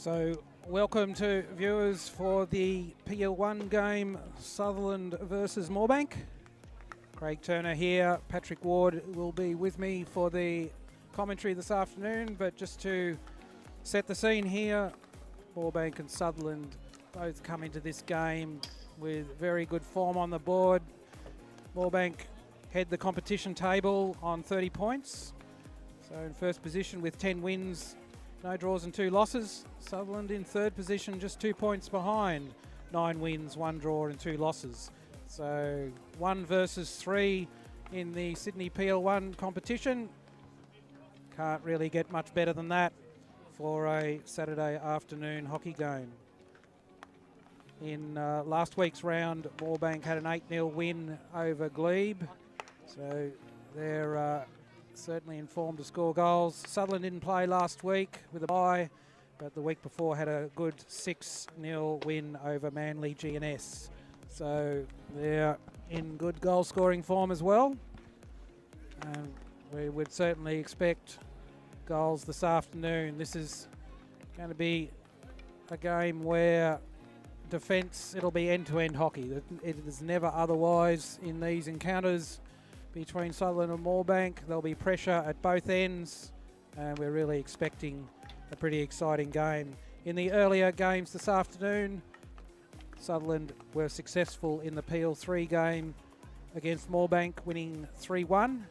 So welcome to viewers for the PL1 game, Sutherland versus Moorebank. Craig Turner here. Patrick Ward will be with me for the commentary this afternoon, but just to set the scene here, Moorebank and Sutherland both come into this game with very good form on the board. Moorebank head the competition table on 30 points, so in first position with 10 wins, no draws and 2 losses. Sutherland in third position, just 2 points behind, 9 wins, 1 draw and 2 losses. So 1 versus 3 in the Sydney PL1 competition. Can't really get much better than that for a Saturday afternoon hockey game. In last week's round, Moorebank had an 8-0 win over Glebe. So they're certainly informed to score goals. Sutherland didn't play last week with a bye, but the week before had a good 6-0 win over Manly GNS. So they're in good goal scoring form as well. And we would certainly expect goals this afternoon. This is going to be a game where defence, it'll be end-to-end hockey. It is never otherwise in these encounters between Sutherland and Moorebank. There'll be pressure at both ends, and we're really expecting a pretty exciting game. In the earlier games this afternoon, Sutherland were successful in the PL3 game against Moorebank, winning 3-1,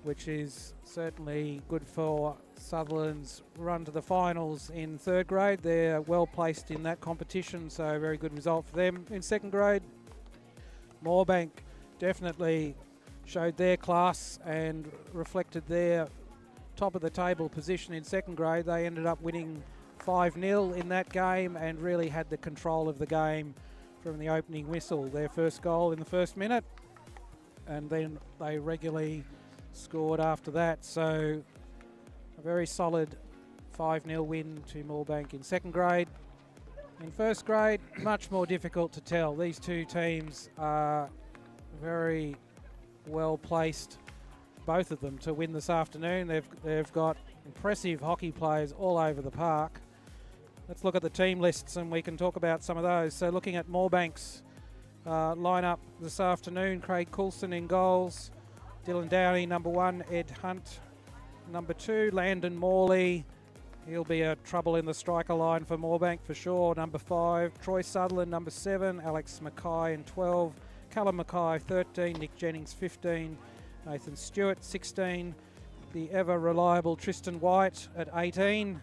which is certainly good for Sutherland's run to the finals in third grade. They're well placed in that competition, so a very good result for them. In second grade, Moorebank definitely showed their class and reflected their top of the table position in second grade. They ended up winning 5-0 in that game and really had the control of the game from the opening whistle. Their first goal in the first minute, and then they regularly scored after that. So a very solid 5-0 win to Moorebank in second grade. In first grade, much more difficult to tell. These two teams are very well placed, both of them, to win this afternoon. They've got impressive hockey players all over the park. Let's look at the team lists and we can talk about some of those. So looking at Moorebank's lineup this afternoon, Craig Coulson in goals, Dylan Downey number 1, Ed Hunt number 2, Landon Morley, he'll be a trouble in the striker line for Moorebank for sure, number 5, Troy Sutherland number 7, Alex Mackay in 12, Callum Mackay 13, Nick Jennings 15, Nathan Stewart 16, the ever reliable Tristan White at 18,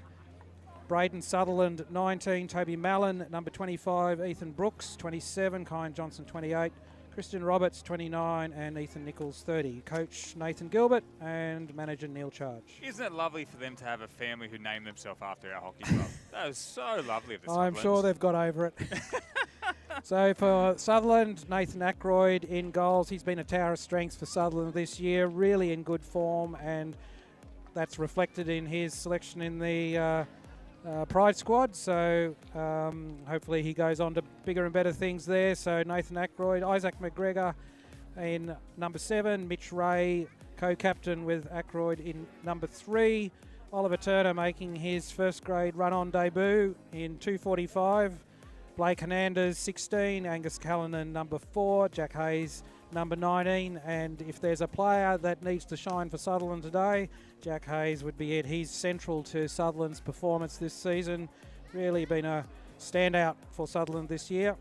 Braden Sutherland 19, Toby Mallon number 25, Ethan Brooks 27, Kyan Johnson 28, Christian Roberts 29 and Ethan Nichols 30. Coach Nathan Gilbert and manager Neil Charge. Isn't it lovely for them to have a family who named themselves after our hockey club? That was so lovely of the I'm sure they've got over it. So for Sutherland, Nathan Ackroyd in goals. He's been a tower of strength for Sutherland this year, really in good form, and that's reflected in his selection in the Pride squad. So hopefully he goes on to bigger and better things there. So Nathan Ackroyd, Isaac McGregor in number 7, Mitch Ray co-captain with Ackroyd in number 3, Oliver Turner making his first grade run-on debut in 2:45. Blake Hernandez 16, Angus Callanan number 4, Jack Hayes number 19, and if there's a player that needs to shine for Sutherland today, Jack Hayes would be it. He's central to Sutherland's performance this season, really been a standout for Sutherland this year.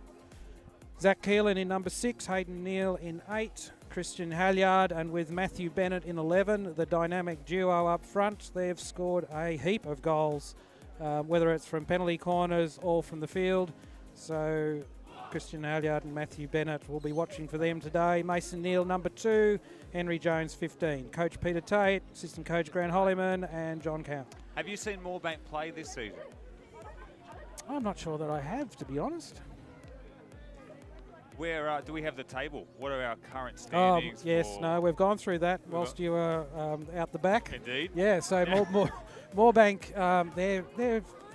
Zach Keelan in number 6, Hayden Neal in 8, Christian Halyard, and with Matthew Bennett in 11, the dynamic duo up front, they've scored a heap of goals, whether it's from penalty corners or from the field. So Christian Halyard and Matthew Bennett will be watching for them today. Mason Neal, number 2, Henry Jones, 15. Coach Peter Tate, assistant coach Grant Hollyman, and John Count. Have you seen Moorebank play this season? I'm not sure that I have, to be honest. Where do we have the table? What are our current standings? Yes, no, we've gone through that whilst you were out the back. Indeed. Yeah, so Moorebank,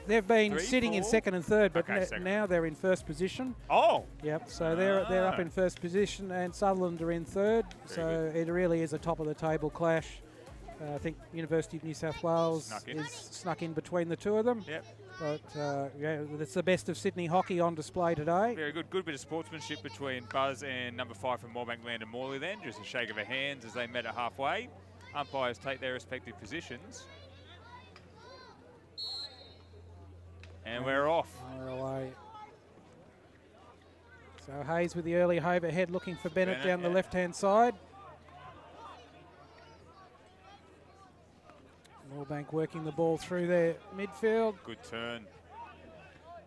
they've been sitting in second and third, but now they're in first position. Oh. Yep, so they're up in first position, and Sutherland are in third. So it really is a top of the table clash. I think University of New South Wales is snuck in between the two of them. Yep. But yeah, it's the best of Sydney hockey on display today. Very good. Good bit of sportsmanship between Buzz and number 5 from Moorebank, Landon Morley then. Just a shake of their hands as they met at halfway. Umpires take their respective positions. And we're off. We're away. So Hayes with the early overhead looking for Bennett down the left-hand side. Moorebank working the ball through their midfield. Good turn.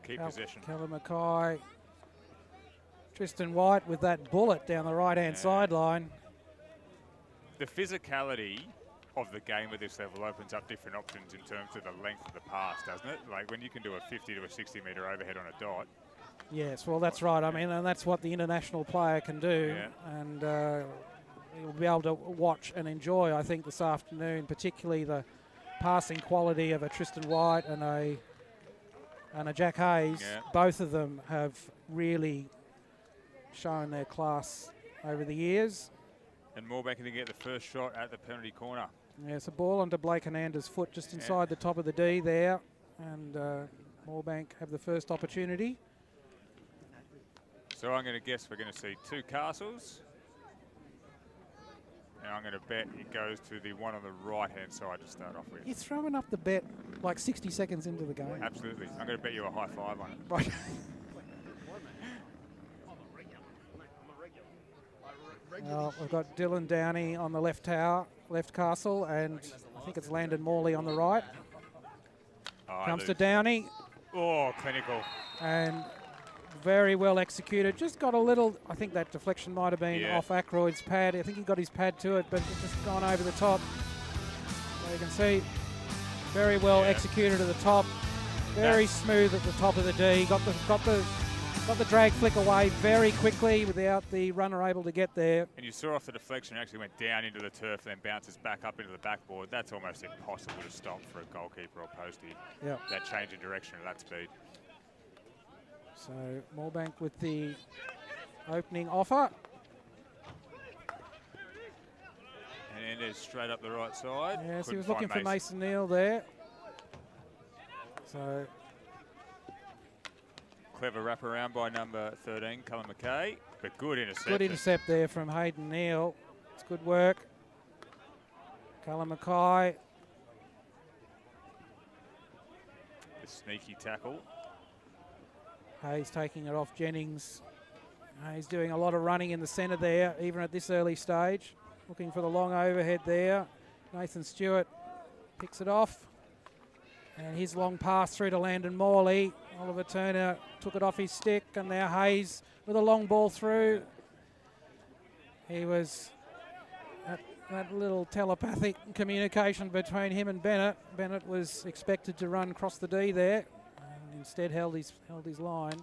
Keep possession. Callum Mackay. Tristan White with that bullet down the right-hand sideline. The physicality of the game at this level opens up different options in terms of the length of the pass, doesn't it? Like when you can do a 50 to a 60 metre overhead on a dot. Yes, well, that's right. I mean, and that's what the international player can do. Yeah. And you'll be able to watch and enjoy, I think, this afternoon, particularly the passing quality of a Tristan White and a Jack Hayes. Yeah. Both of them have really shown their class over the years. And Moorebank can get the first shot at the penalty corner. Yeah, it's a ball onto Blake Ananda's foot just inside the top of the D there. And Moorebank have the first opportunity. So I'm going to guess we're going to see 2 Castles. And I'm going to bet it goes to the one on the right-hand side to start off with. You're throwing up the bet like 60 seconds into the game. Absolutely. I'm going to bet you a high five on it. Right. We've got Dylan Downey on the left tower, left castle, and I think it's Landon Morley on the right. Comes to Downey. Oh, clinical. And very well executed. Just got a little, I think that deflection might have been off Ackroyd's pad. I think he got his pad to it, but it's just gone over the top. So you can see, very well executed at the top. Very smooth at the top of the D. Got the drag flick away very quickly without the runner able to get there. And you saw off the deflection, it actually went down into the turf, then bounces back up into the backboard. That's almost impossible to stop for a goalkeeper or postie. Yeah. That change in direction at that speed. So Moorebank with the opening offer. And Enders straight up the right side. Yes, he was looking for Mason Neal there. So clever wraparound by number 13, Callum McKay, but good intercept. Good intercept there from Hayden Neal. It's good work. Callum McKay. The sneaky tackle. Hayes taking it off Jennings. Hayes doing a lot of running in the centre there, even at this early stage. Looking for the long overhead there. Nathan Stewart picks it off. And his long pass through to Landon Morley. Oliver Turner took it off his stick, and now Hayes with a long ball through. He was that little telepathic communication between him and Bennett. Bennett was expected to run across the D there, and instead held his line.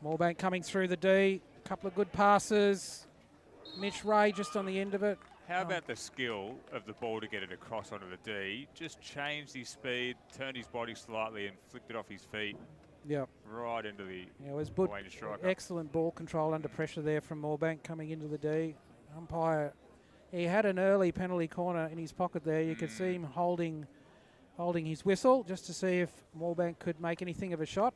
Moorebank coming through the D. A couple of good passes. Mitch Ray just on the end of it. How about the skill of the ball to get it across onto the D? Just changed his speed, turned his body slightly and flicked it off his feet. Yeah. Right into the striker. Excellent ball control under pressure there from Moorebank coming into the D. Umpire, he had an early penalty corner in his pocket there. You could see him holding his whistle just to see if Moorebank could make anything of a shot.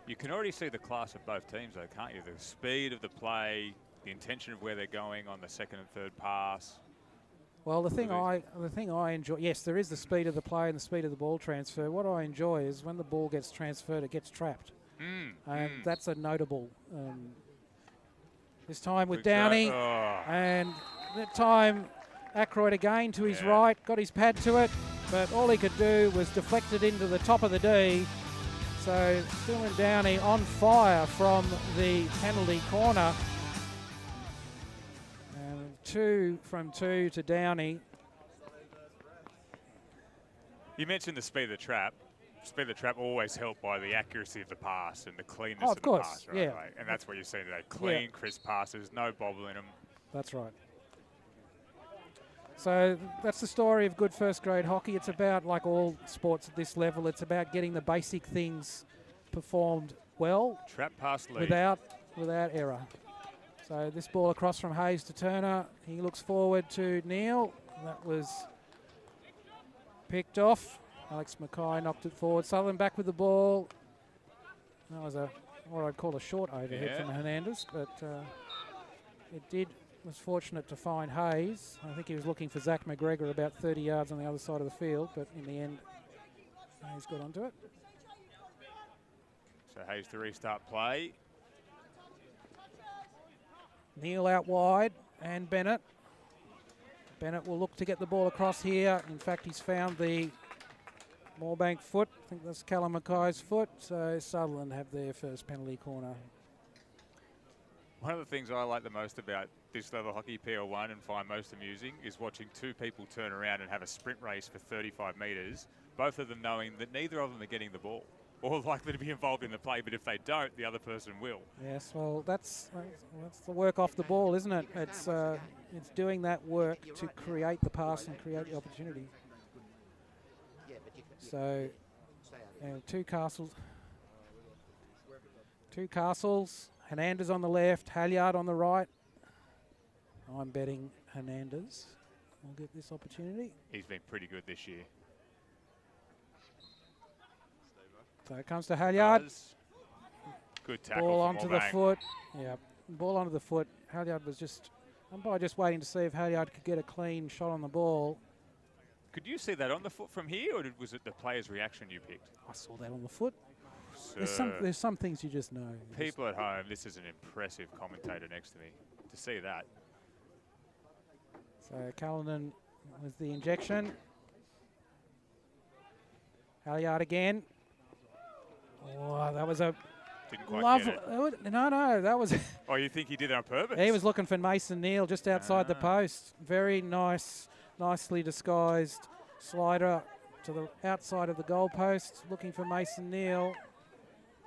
You can already see the class of both teams though, can't you? The speed of the play, the intention of where they're going on the second and third pass. Well, the thing I enjoy, yes, there is the speed of the play and the speed of the ball transfer. What I enjoy is when the ball gets transferred, it gets trapped. And that's a notable. This time with Downey, and that time Ackroyd again to his right, got his pad to it, but all he could do was deflect it into the top of the D. So Dylan Downey on fire from the penalty corner. 2 from 2 to Downey. You mentioned the speed of the trap. Speed of the trap always helped by the accuracy of the pass and the cleanness of the pass. Right? Yeah. And that's what you're seeing today. Clean, crisp passes, no bobble in them. That's right. So that's the story of good first grade hockey. It's about, like all sports at this level, it's about getting the basic things performed well. Trap pass lead. Without error. So this ball across from Hayes to Turner. He looks forward to Neil. That was picked off. Alex Mackay knocked it forward. Sutherland back with the ball. That was what I'd call a short overhead from Hernandez, but was fortunate to find Hayes. I think he was looking for Zach McGregor about 30 yards on the other side of the field, but in the end, Hayes got onto it. So Hayes to restart play. Neil out wide and Bennett. Bennett will look to get the ball across here. In fact, he's found the Moorebank foot. I think that's Callum Mackay's foot. So Sutherland have their first penalty corner. One of the things I like the most about this level hockey PL1 and find most amusing is watching two people turn around and have a sprint race for 35 metres, both of them knowing that neither of them are getting the ball or likely to be involved in the play, but if they don't, the other person will. Yes, well, that's the work off the ball, isn't it? It's doing that work to create the pass and create the opportunity. So, two castles. Hernandez on the left, Halyard on the right. I'm betting Hernandez will get this opportunity. He's been pretty good this year. So it comes to Halyard. Good tackle. Ball onto the foot. Yeah, ball onto the foot. Halyard was just waiting to see if Halyard could get a clean shot on the ball. Could you see that on the foot from here, or was it the player's reaction you picked? I saw that on the foot. There's some things you just know. People at home, this is an impressive commentator next to me to see that. So Callanan with the injection. Halyard again. Oh, that was a didn't quite get it. No, that was. Oh, you think he did it on purpose? He was looking for Mason Neal just outside the post. Very nicely disguised slider to the outside of the goal post, looking for Mason Neal.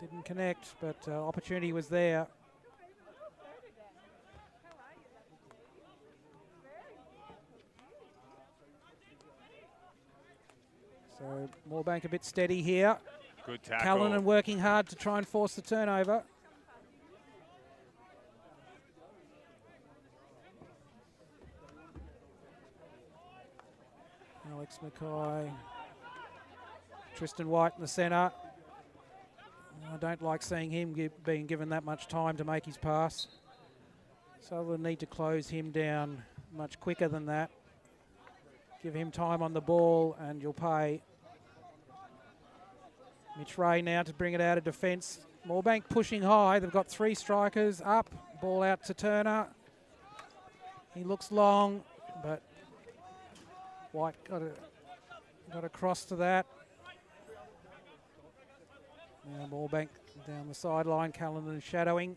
Didn't connect, but opportunity was there. So Moorebank a bit steady here. Good tackle. Callanan working hard to try and force the turnover. Alex Mackay. Tristan White in the centre. I don't like seeing him being given that much time to make his pass. Sutherland need to close him down much quicker than that. Give him time on the ball and you'll pay. Mitch Ray now to bring it out of defence. Moorebank pushing high. They've got three strikers up. Ball out to Turner. He looks long, but White got across to that. Now Moorebank down the sideline. Callanan shadowing.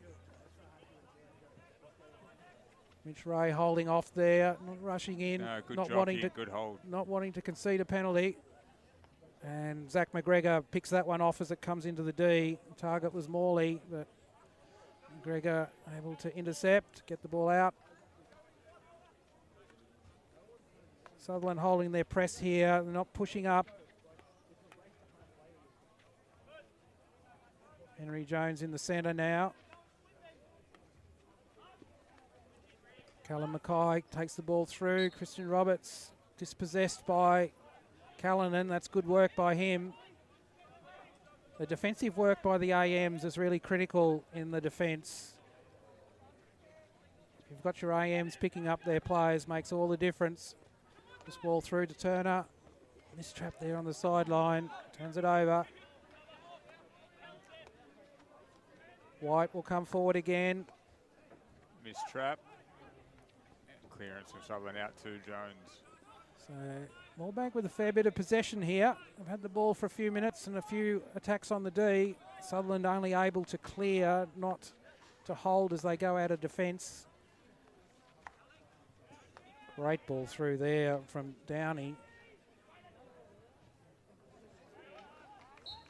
Mitch Ray holding off there, not rushing in, no, good not wanting to concede a penalty. And Zach McGregor picks that one off as it comes into the D. Target was Morley, but McGregor able to intercept, get the ball out. Sutherland holding their press here, they're not pushing up. Henry Jones in the centre now. Callum Mackay takes the ball through. Christian Roberts dispossessed by Callanan. That's good work by him. The defensive work by the AMs is really critical in the defence. If you've got your AMs picking up their players, makes all the difference. This ball through to Turner. This trap there on the sideline. Turns it over. White will come forward again. Missed trap. Clearance from Sutherland out to Jones. So Moorebank with a fair bit of possession here. They've had the ball for a few minutes and a few attacks on the D. Sutherland only able to clear, not to hold as they go out of defence. Great ball through there from Downey.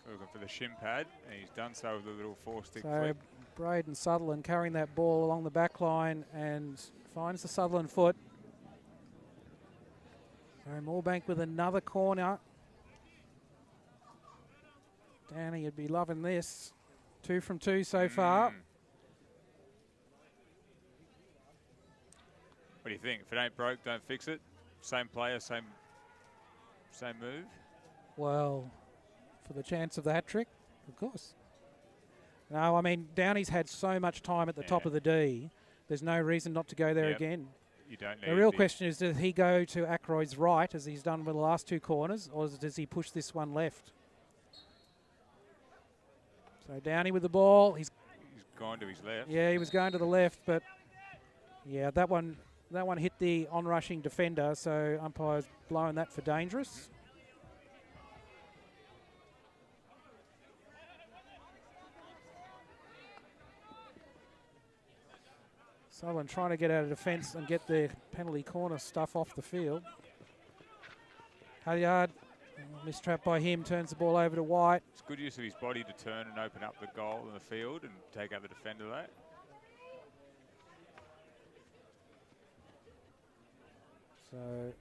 Looking for the shin pad, and he's done so with a little four-stick so flick. Braden Sutherland carrying that ball along the back line and finds the Sutherland foot. So Moorebank with another corner. Downey would be loving this. 2 from 2 so far. What do you think? If it ain't broke, don't fix it. Same player, same move. Well, for the chance of the hat trick, of course. No, I mean, Downey's had so much time at the top of the D. There's no reason not to go there again. You don't need the real question is, does he go to Ackroyd's right, as he's done with the last two corners, or does he push this one left? So Downey with the ball. He's gone to his left. Yeah, he was going to the left, but yeah, that one hit the on-rushing defender, so umpire's blowing that for dangerous. Sutherland trying to get out of defence and get the penalty corner stuff off the field. Halliard, mistrap by him, turns the ball over to White. It's good use of his body to turn and open up the goal in the field and take out the defender there. So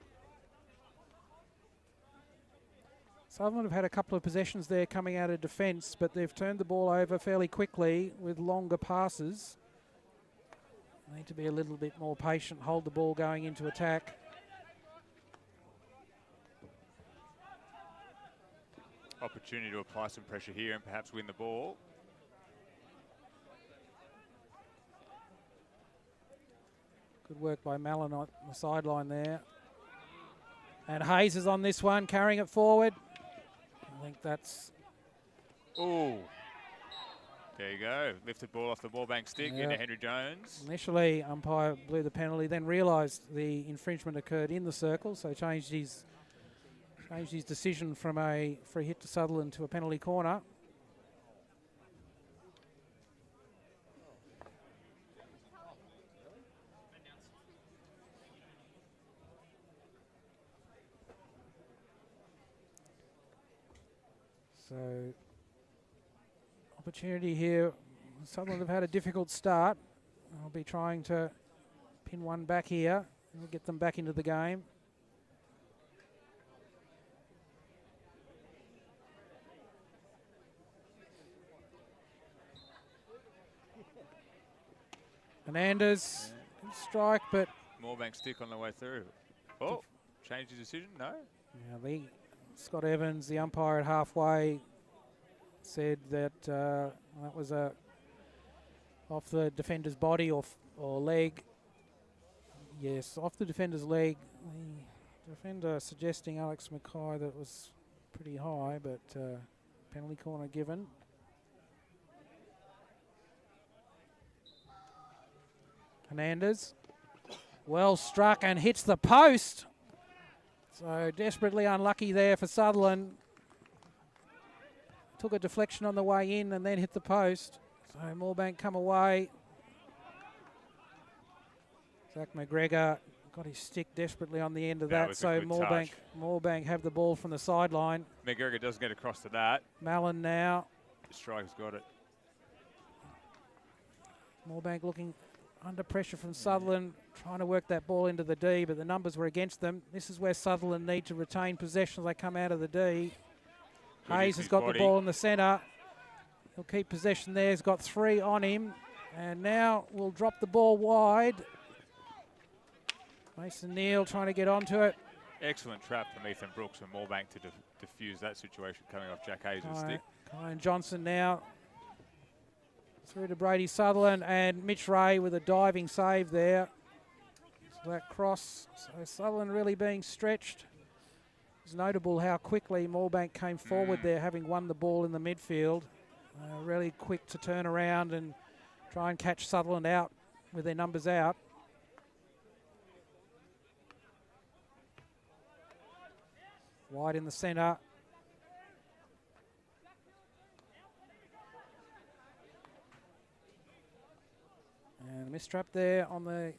Sutherland have had a couple of possessions there coming out of defence, but they've turned the ball over fairly quickly with longer passes. Need to be a little bit more patient, hold the ball going into attack. Opportunity to apply some pressure here and perhaps win the ball. Good work by Mallon on the sideline there. And Hayes is on this one, carrying it forward. I think that's... Ooh. There you go. Lifted ball off the Moorebank stick into Henry Jones. Initially, umpire blew the penalty, then realised the infringement occurred in the circle, so changed his decision from a free hit to Sutherland to a penalty corner. So, opportunity here. Sutherland have had a difficult start. I'll be trying to pin one back here and get them back into the game. Hernandez, good strike, but... Moorebank stick on the way through. Oh, changed his decision? No? Yeah, Scott Evans, the umpire at halfway, said that that was off the defender's body or leg. Yes, off the defender's leg. The defender suggesting Alex Mackay that was pretty high, but penalty corner given. Hernandez, well struck and hits the post. So desperately unlucky there for Sutherland. Took a deflection on the way in and then hit the post. So Moorebank come away. Zach McGregor got his stick desperately on the end of that. So Moorebank have the ball from the sideline. McGregor doesn't get across to that. Mallon now. Striker's got it. Moorebank looking under pressure from Sutherland, trying to work that ball into the D, but the numbers were against them. This is where Sutherland need to retain possession as they come out of the D. Hayes has got the ball in the centre. He'll keep possession there. He's got 3 on him. And now we'll drop the ball wide. Mason Neal trying to get onto it. Excellent trap from Ethan Brooks and Moorebank to diffuse that situation coming off Jack Hayes' stick. Kyan Johnson now through to Brady Sutherland and Mitch Ray with a diving save there. So that cross. So Sutherland really being stretched. It's notable how quickly Moorebank came forward there, having won the ball in the midfield. Really quick to turn around and try and catch Sutherland out with their numbers out. Wide in the centre. And a mistrap there on the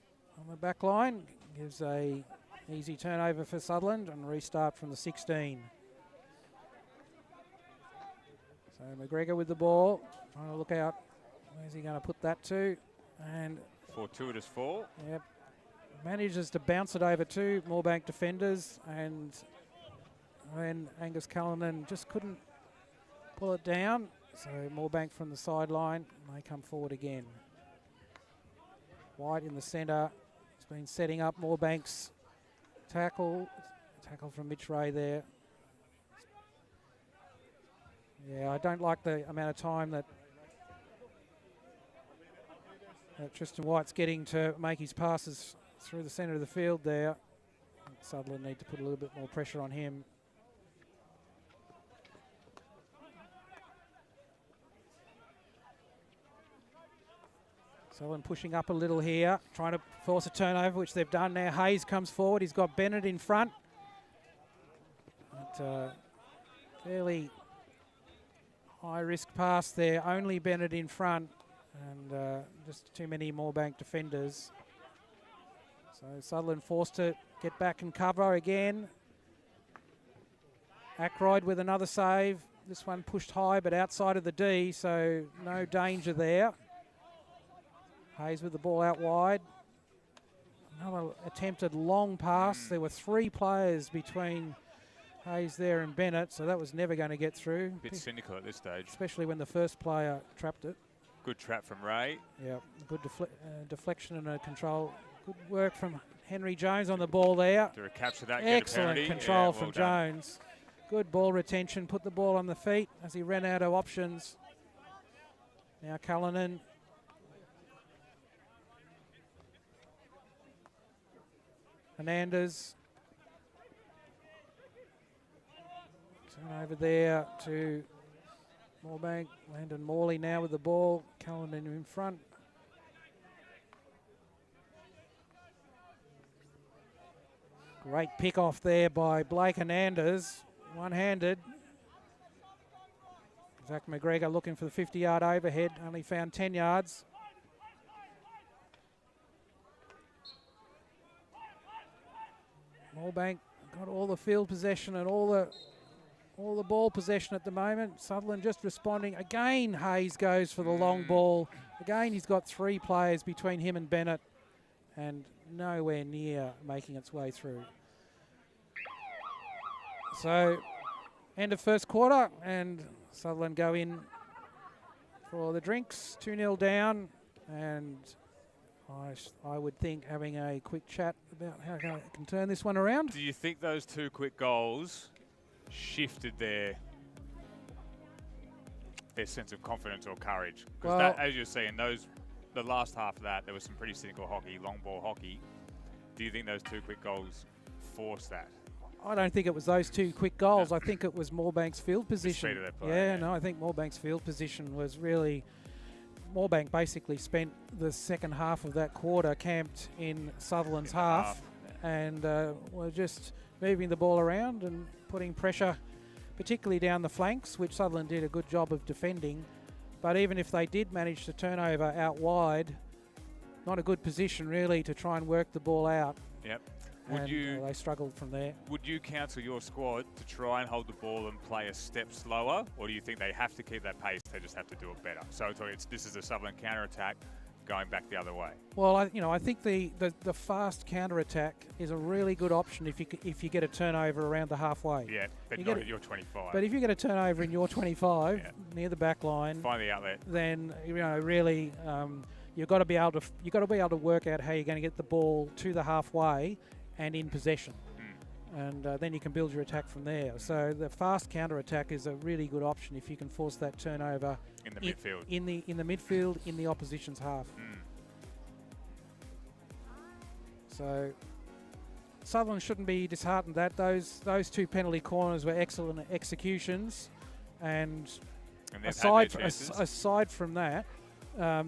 back line gives a easy turnover for Sutherland and restart from the 16. So McGregor with the ball, trying to look out. Where's he going to put that to? And fortuitous fall. Yep. Manages to bounce it over to Moorebank defenders, and then Angus Cullinan just couldn't pull it down. So Moorebank from the sideline, and they come forward again. White in the centre, he's been setting up Moorebank's tackle from Mitch Ray there. Yeah, I don't like the amount of time that Tristan White's getting to make his passes through the centre of the field there. Sutherland need to put a little bit more pressure on him. Sutherland pushing up a little here, trying to force a turnover, which they've done now. Hayes comes forward. He's got Bennett in front. But, fairly high-risk pass there. Only Bennett in front, and just too many Moorebank defenders. So Sutherland forced to get back and cover again. Ackroyd with another save. This one pushed high, but outside of the D, so no danger there. Hayes with the ball out wide. Another attempted long pass. There were 3 players between Hayes there and Bennett, so that was never going to get through. A bit cynical at this stage. Especially when the first player trapped it. Good trap from Ray. Yeah, good deflection and control. Good work from Henry Jones on the ball there. To capture that. Excellent control from Jones. Good ball retention. Put the ball on the feet as he ran out of options. Now Cullinan. Hernandez. Turn over there to Moorebank. Landon Morley now with the ball. Cullinan in front. Great pick off there by Blake Hernandez. One-handed. Zach McGregor looking for the 50-yard overhead. Only found 10 yards. Moorebank got all the field possession and all the ball possession at the moment. Sutherland just responding. Again, Hayes goes for the long ball. Again, he's got 3 players between him and Bennett and nowhere near making its way through. So, end of first quarter, and Sutherland go in for the drinks. 2-0 down, and I would think having a quick chat about how I can turn this one around. Do you think those 2 quick goals shifted their sense of confidence or courage? Because well, as you're saying, the last half of that, there was some pretty cynical hockey, long ball hockey. Do you think those 2 quick goals forced that? I don't think it was those 2 quick goals. No. I think it was Moorebank's field position. The speed of their play, no, I think Moorebank's field position was really... Moorebank basically spent the second half of that quarter camped in Sutherland's half and were just moving the ball around and putting pressure, particularly down the flanks, which Sutherland did a good job of defending. But even if they did manage to turn over out wide, not a good position really to try and work the ball out. Yep. They struggled from there. Would you counsel your squad to try and hold the ball and play a step slower, or do you think they have to keep that pace? They just have to do it better. So this is a Sutherland counter-attack going back the other way. Well, I think the fast counter-attack is a really good option if you get a turnover around the halfway. Yeah, but not at your 25. But if you get a turnover in your 25 near the back line, find the outlet. Then really you've got to be able to work out how you're going to get the ball to the halfway and in possession. And then you can build your attack from there. So the fast counter-attack is a really good option if you can force that turnover in the midfield. In the midfield, in the opposition's half. So Sutherland shouldn't be disheartened that those 2 penalty corners were excellent executions, and aside from that,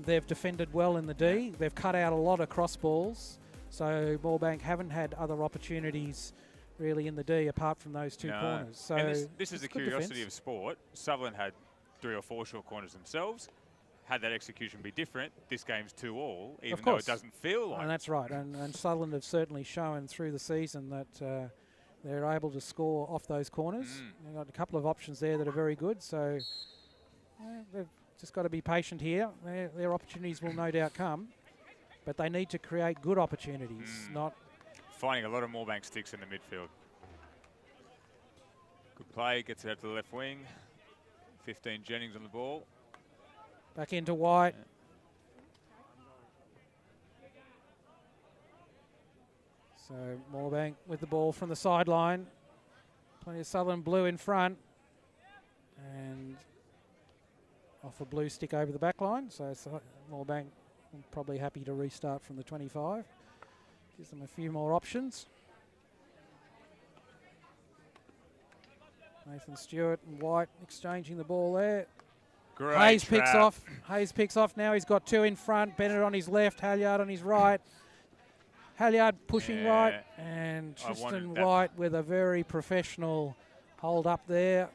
they've defended well in the D. They've cut out a lot of cross balls. So Moorebank haven't had other opportunities really in the D apart from those 2 corners. So and this is the curiosity of sport. Sutherland had 3 or 4 short corners themselves. Had that execution be different, this game's 2-2, even though it doesn't feel like. And that's right. And Sutherland have certainly shown through the season that they're able to score off those corners. They've got a couple of options there that are very good. So they've just got to be patient here. Their opportunities will no doubt come. But they need to create good opportunities, not... Finding a lot of Moorebank sticks in the midfield. Good play, gets it out to the left wing. 15 Jennings on the ball. Back into White. So Moorebank with the ball from the sideline. Plenty of Southern blue in front. And off a blue stick over the back line. So Moorebank probably happy to restart from the 25. Gives them a few more options. Nathan Stewart and White exchanging the ball there. Great Hayes trap. picks off. Hayes picks off now. He's got two in front. Bennett on his left. Halyard on his right. Halyard pushing right. And Tristan White with a very professional hold up there.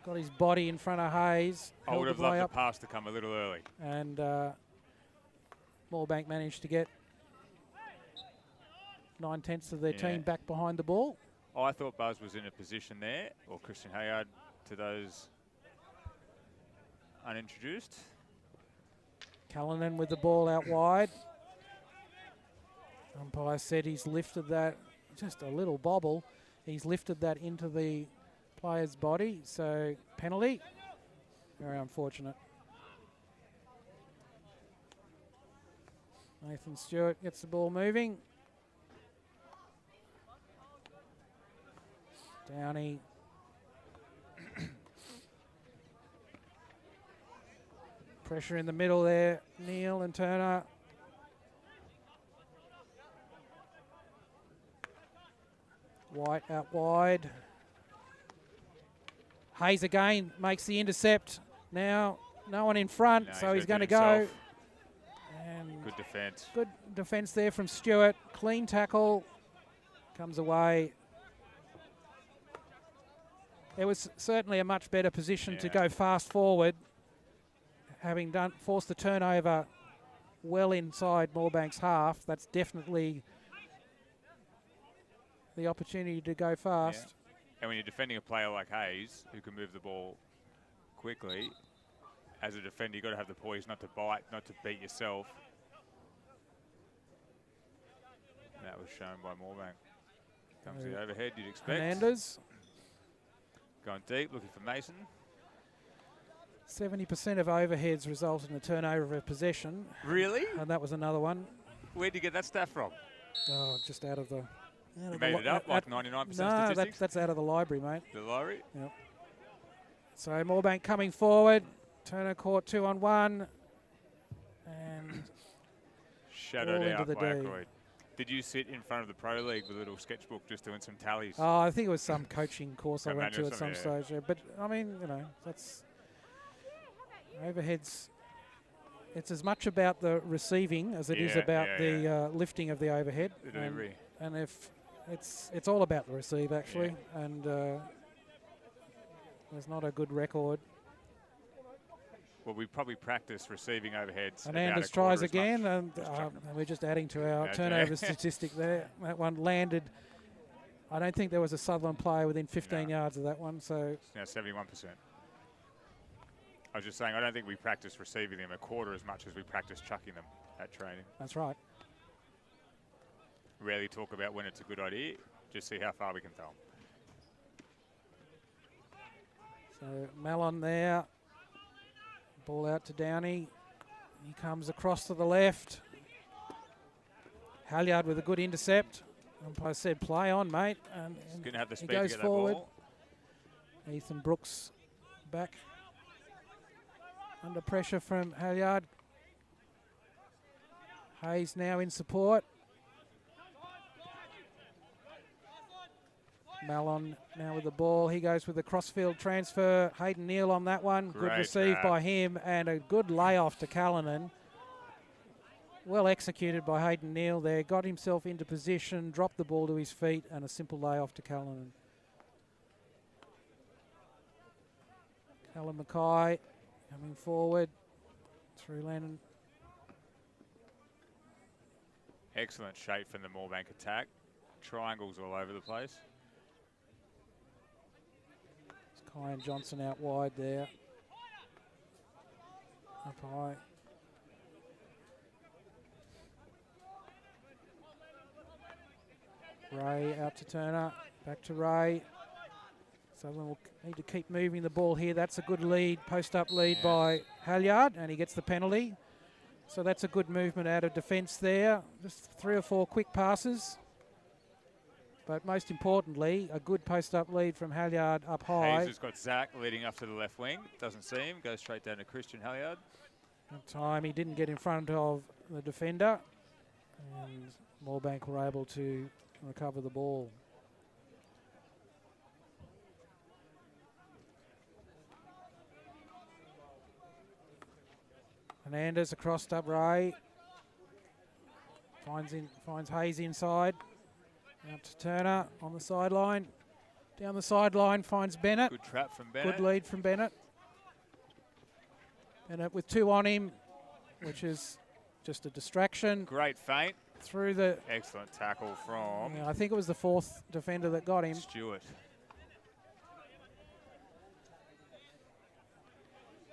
Got his body in front of Hayes. I would have loved the pass to come a little early. And Moorebank managed to get 9/10 of their team back behind the ball. I thought Buzz was in a position there, or Christian Hayard to those unintroduced. Callanan with the ball out wide. Umpire said he's lifted that, just a little bobble. He's lifted that into the player's body, so penalty. Very unfortunate. Nathan Stewart gets the ball moving. Downey. Pressure in the middle there. Neal and Turner. White out wide. Hayes again makes the intercept. Now no one in front, so he's going to go. And good defence. Good defence there from Stewart. Clean tackle. Comes away. It was certainly a much better position to go fast forward, having forced the turnover well inside Moorebank's half. That's definitely the opportunity to go fast. Yeah. And when you're defending a player like Hayes, who can move the ball quickly, as a defender, you've got to have the poise not to bite, not to beat yourself. And that was shown by Moorebank. Comes the overhead, you'd expect. Hernandez. Going deep, looking for Mason. 70% of overheads result in a turnover of possession. Really? And that was another one. Where'd you get that stat from? Oh, just out of the... You made it up, like 99% no, statistics? that's out of the library, mate. The library? Yep. So Moorebank coming forward. Turner caught 2-on-1. And... Shadowed out by Ackroyd. Did you sit in front of the Pro League with a little sketchbook just doing some tallies? Oh, I think it was some coaching course I went to at some stage. Yeah. But, I mean, you know, that's... Overheads... It's as much about the receiving as it is about the lifting of the overhead. The delivery. And if... It's all about the receive, actually. Yeah. And there's not a good record. Well, we probably practice receiving overheads. Hernandez tries again, and we're just adding to our turnover statistic there. That one landed. I don't think there was a Sutherland player within 15 yards of that one. So it's now 71%. I was just saying, I don't think we practice receiving them a quarter as much as we practice chucking them at training. That's right. Rarely talk about when it's a good idea. Just see how far we can throw them. So Mallon there. Ball out to Downey. He comes across to the left. Halyard with a good intercept. Umpire said, play on, mate. And he's going to have the speed he goes to get forward. That ball. Ethan Brooks back. Under pressure from Halyard. Hayes now in support. Mallon now with the ball. He goes with the crossfield transfer. Hayden Neal on that one. Great good receive by him and a good layoff to Callanan. Well executed by Hayden Neal there. Got himself into position, dropped the ball to his feet, and a simple layoff to Callanan. Callum Mackay coming forward through Lennon. Excellent shape from the Moorebank attack. Triangles all over the place. Kyan Johnson out wide there. Up high. Ray out to Turner. Back to Ray. Sutherland will need to keep moving the ball here. That's a good lead, post-up lead by Halyard, and he gets the penalty. So that's a good movement out of defence there. Just 3 or 4 quick passes. But most importantly, a good post-up lead from Halyard up high. Hayes has got Zach leading up to the left wing. Doesn't see him. Goes straight down to Christian Halyard. That time he didn't get in front of the defender. And Moorebank were able to recover the ball. Hernandez across to Ray. Finds Hayes inside. Out to Turner on the sideline. Down the sideline finds Bennett. Good trap from Bennett. Good lead from Bennett. Bennett with 2 on him, which is just a distraction. Great feint. Through the... Excellent tackle from... Yeah, I think it was the 4th defender that got him. Stewart.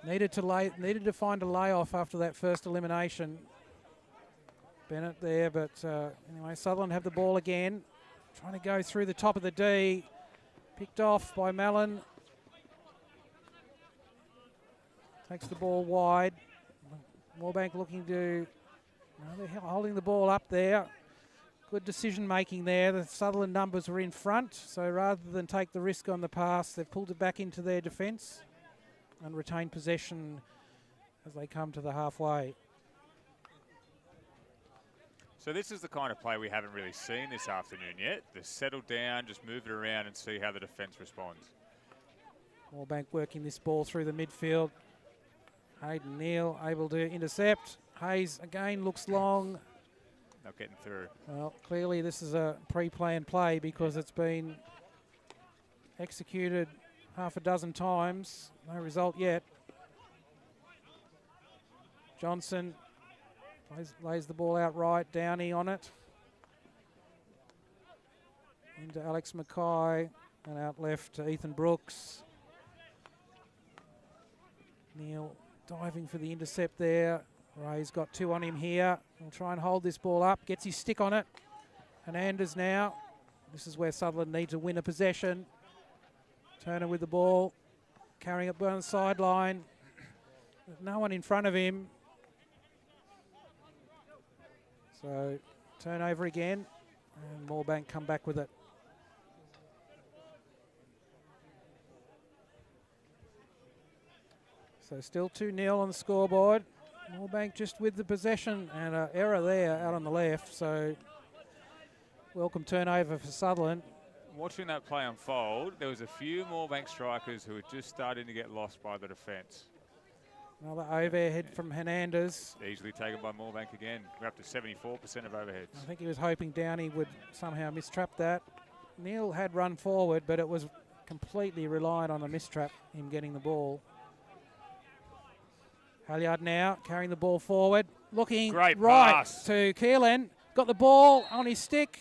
Needed to find a layoff after that first elimination. Bennett there, but anyway, Sutherland have the ball again. Trying to go through the top of the D. Picked off by Mallon. Takes the ball wide. Moorebank looking to... No, they're holding the ball up there. Good decision making there. The Sutherland numbers were in front, so rather than take the risk on the pass, they've pulled it back into their defence and retain possession as they come to the halfway. So this is the kind of play we haven't really seen this afternoon yet. The settle down, just move it around and see how the defence responds. Moorebank working this ball through the midfield. Hayden Neal able to intercept. Hayes again looks long. Not getting through. Well, clearly this is a pre-planned play because it's been executed half a dozen times. No result yet. Johnson lays the ball out right. Downey on it. Into Alex Mackay and out left to Ethan Brooks. Neal diving for the intercept there. Ray's got 2 on him here. He'll try and hold this ball up. Gets his stick on it. Hernandez now. This is where Sutherland need to win a possession. Turner with the ball. Carrying it down the sideline. No one in front of him. So turnover again. And Moorebank come back with it. So still 2-0 on the scoreboard. Moorebank just with the possession and an error there out on the left. So welcome turnover for Sutherland. Watching that play unfold, there was a few Moorebank strikers who were just starting to get lost by the defence. Another overhead from Hernandez. Easily taken by Moorebank again. We're up to 74% of overheads. I think he was hoping Downey would somehow mistrap that. Neal had run forward, but it was completely reliant on a mistrap, him getting the ball. Halyard now carrying the ball forward, looking Great right pass to Keelan. Got the ball on his stick.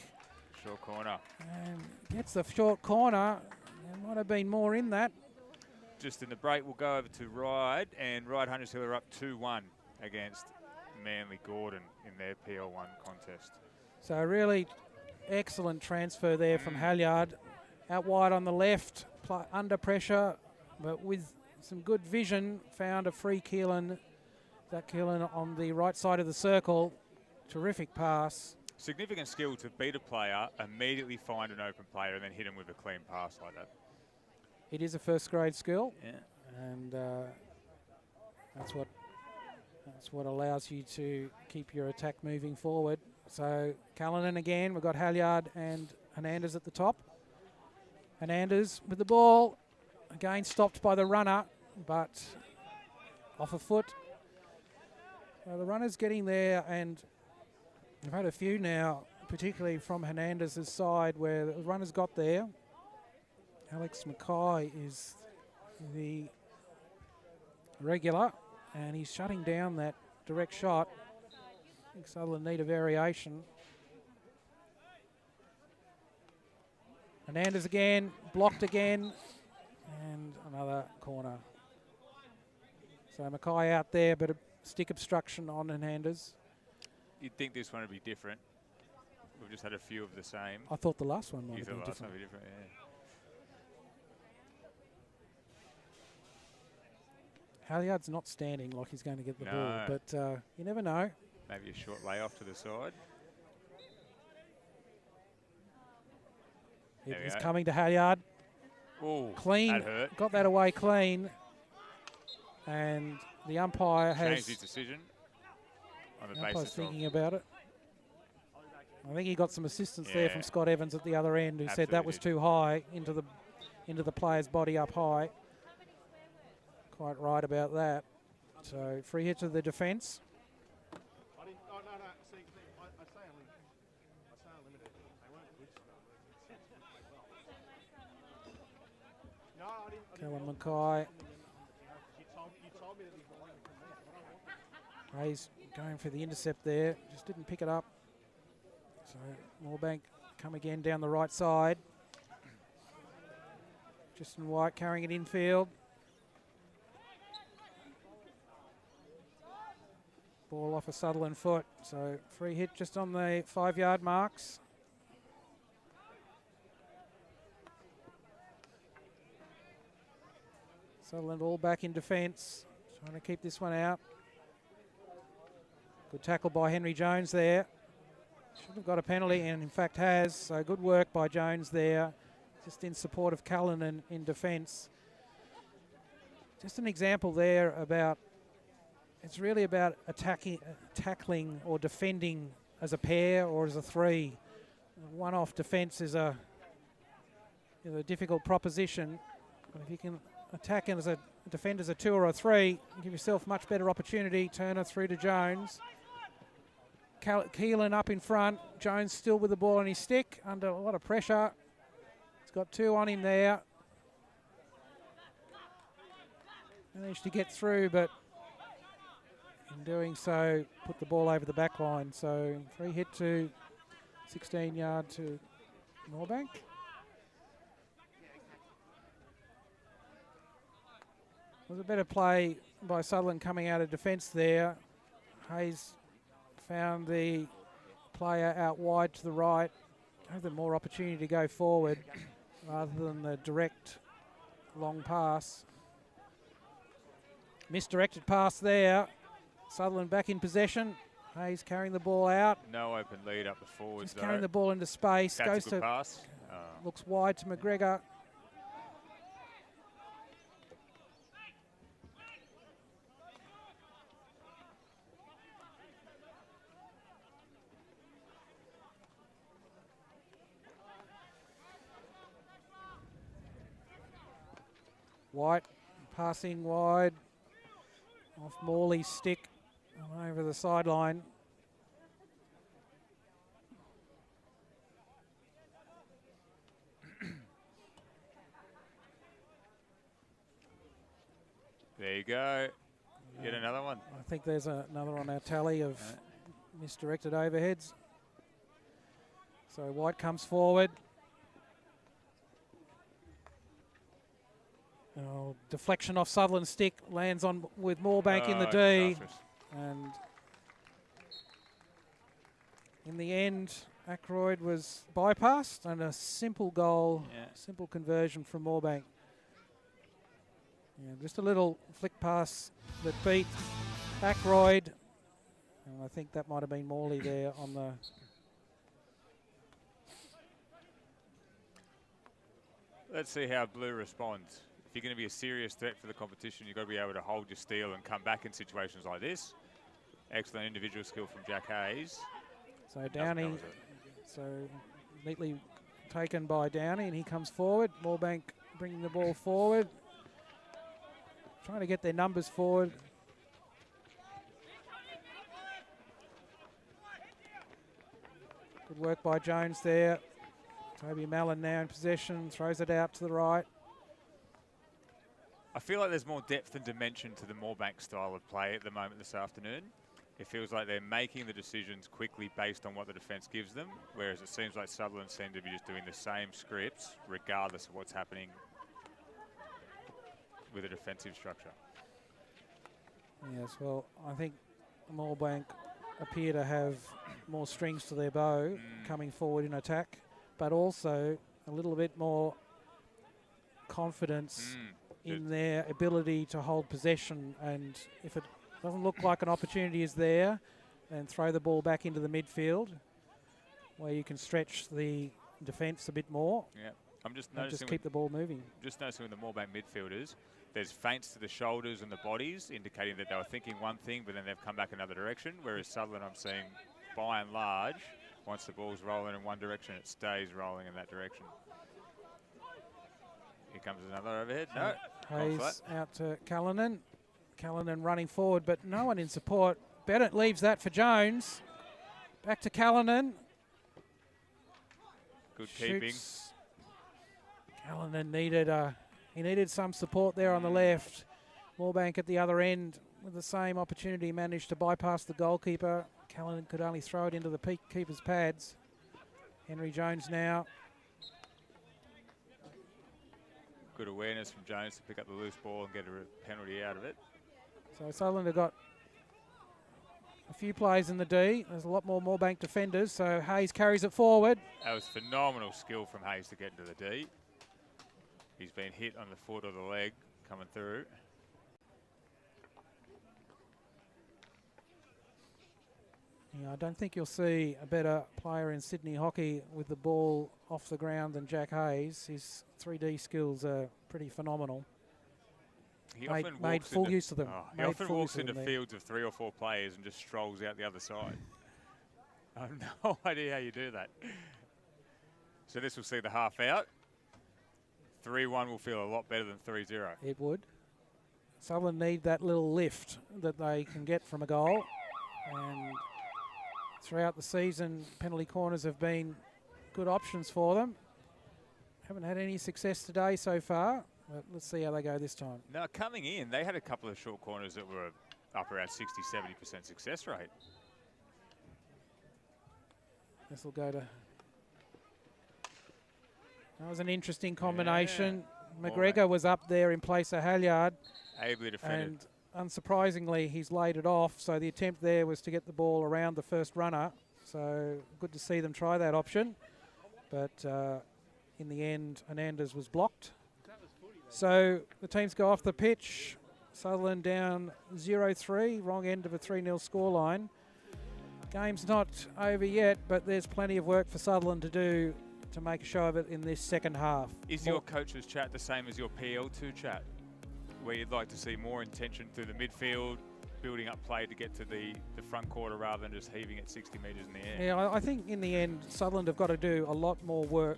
Short corner. And gets the short corner. There might have been more in that. Just in the break, we'll go over to Ryde, and Ryde Hunters Hill are up 2-1 against Manly Gordon in their PL1 contest. So really excellent transfer there from Halyard. Out wide on the left, under pressure, but with some good vision, found a free Keelan. Zach Keelan on the right side of the circle. Terrific pass. Significant skill to beat a player, immediately find an open player, and then hit him with a clean pass like that. It is a first grade skill, yeah. And that's what allows you to keep your attack moving forward. So Callanan again, we've got Halyard and Hernandez at the top. Hernandez with the ball, again stopped by the runner, but off a foot. The runner's getting there, and we've had a few now, particularly from Hernandez's side, where the runner's got there. Alex Mackay is the regular, and he's shutting down that direct shot. I think Sutherland need a variation. Hernandez again, blocked again, and another corner. So Mackay out there, but a stick obstruction on Hernandez. You'd think this one would be different. We've just had a few of the same. I thought the last one might have been different. different. Would be different, yeah. Halyard's not standing like he's going to get the ball, but you never know. Maybe a short layoff to the side. He's coming to Halyard. Ooh, Clean. that hurt. Got that away clean. And the umpire has changed his decision on the umpire's basis thinking of about it. I think he got some assistance there Yeah. from Scott Evans at the other end, who said that Absolutely was did. too high into the player's body up high. Quite right about that. So free hit to the defence. No. See, I say unlimited. They weren't good. No, I didn't. Callum Mackay. You told me that he wanted to come out. Hayes going for the intercept there. Just didn't pick it up. So Moorebank come again down the right side. Justin White carrying it infield. Ball off a Sutherland foot. So free hit just on the 5-yard marks. Sutherland all back in defence. Trying to keep this one out. Good tackle by Henry Jones there. Should have got a penalty and in fact has. So good work by Jones there. Just in support of Cullen in defence. Just an example there about, it's really about tackling or defending as a pair or as a three. One-off defence is a difficult proposition. But if you can attack as a defend as a 2 or a 3, you give yourself much better opportunity. Turner through to Jones. Keelan up in front. Jones still with the ball on his stick under a lot of pressure. He's got 2 on him there. Managed to get through, but in doing so, put the ball over the back line. So free hit to 16-yard to Moorebank. Was a better play by Sutherland coming out of defence there. Hayes found the player out wide to the right. Gave them more opportunity to go forward rather than the direct long pass. Misdirected pass there. Sutherland back in possession. Hayes carrying the ball out. no open lead up the forwards. Just carrying the ball into space. That's Goes a good to pass. looks wide to McGregor. White passing wide off Morley's stick and over the sideline. There you go. Get another one. I think there's another on our tally of misdirected overheads. So White comes forward. Oh, deflection off Sutherland's stick, lands on with Moorebank in the D. disastrous. And in the end, Ackroyd was bypassed and a simple goal, simple conversion from Moorebank. Yeah, just a little flick pass that beat Ackroyd. And I think that might have been Morley there on the... Let's see how Blue responds. If you're going to be a serious threat for the competition, you've got to be able to hold your steel and come back in situations like this. Excellent individual skill from Jack Hayes. So Downey, so neatly taken by Downey, and he comes forward. Moorebank bringing the ball forward. Trying to get their numbers forward. Good work by Jones there. Toby Mallon now in possession, throws it out to the right. I feel like there's more depth and dimension to the Moorebank style of play at the moment this afternoon. It feels like they're making the decisions quickly based on what the defence gives them, whereas it seems like Sutherland seem to be just doing the same scripts regardless of what's happening with a defensive structure. Yes, well, I think Moorebank appear to have more strings to their bow coming forward in attack, but also a little bit more confidence in their ability to hold possession, and if it doesn't look like an opportunity is there, then throw the ball back into the midfield where you can stretch the defence a bit more. Yeah, I'm just And noticing. just keep the ball moving. Just noticing with the Moorebank midfielders, there's feints to the shoulders and the bodies, indicating that they were thinking one thing, but then they've come back another direction. Whereas Sutherland, I'm seeing, by and large, once the ball's rolling in one direction, it stays rolling in that direction. Here comes another overhead. No, Hayes out to Callanan. Callanan running forward, but no one in support. Bennett leaves that for Jones. Back to Callanan. Good keeping. Callanan needed some support there on the left. Moorebank at the other end with the same opportunity managed to bypass the goalkeeper. Callanan could only throw it into the keeper's pads. Henry Jones now. Good awareness from Jones to pick up the loose ball and get a penalty out of it. So Sutherland have got a few players in the D. There's a lot more Moorebank defenders, so Hayes carries it forward. That was phenomenal skill from Hayes to get into the D. He's been hit on the foot or the leg coming through. Yeah, I don't think you'll see a better player in Sydney hockey with the ball off the ground than Jack Hayes. His 3D skills are pretty phenomenal. He made full use of them. He often walks into fields of 3 or 4 players and just strolls out the other side. I have no idea how you do that. So this will see the half out. 3-1 will feel a lot better than 3-0. It would. Sutherland need that little lift that they can get from a goal. And throughout the season, penalty corners have been good options for them. Haven't had any success today so far, but let's see how they go this time. Now, coming in, they had a couple of short corners that were up around 60-70% success rate. This will go to... That was an interesting combination. Yeah. McGregor was up there in place of Halyard. Ably defended. And unsurprisingly, he's laid it off. So the attempt there was to get the ball around the first runner. So good to see them try that option. But in the end, Hernandez was blocked. So the teams go off the pitch. Sutherland down 0-3, wrong end of a 3-0 scoreline. Game's not over yet, but there's plenty of work for Sutherland to do to make a show of it in this second half. Is your coach's chat the same as your PL2 chat, where you'd like to see more intention through the midfield, building up play to get to the front quarter rather than just heaving it 60 metres in the air? Yeah, I think in the end, Sutherland have got to do a lot more work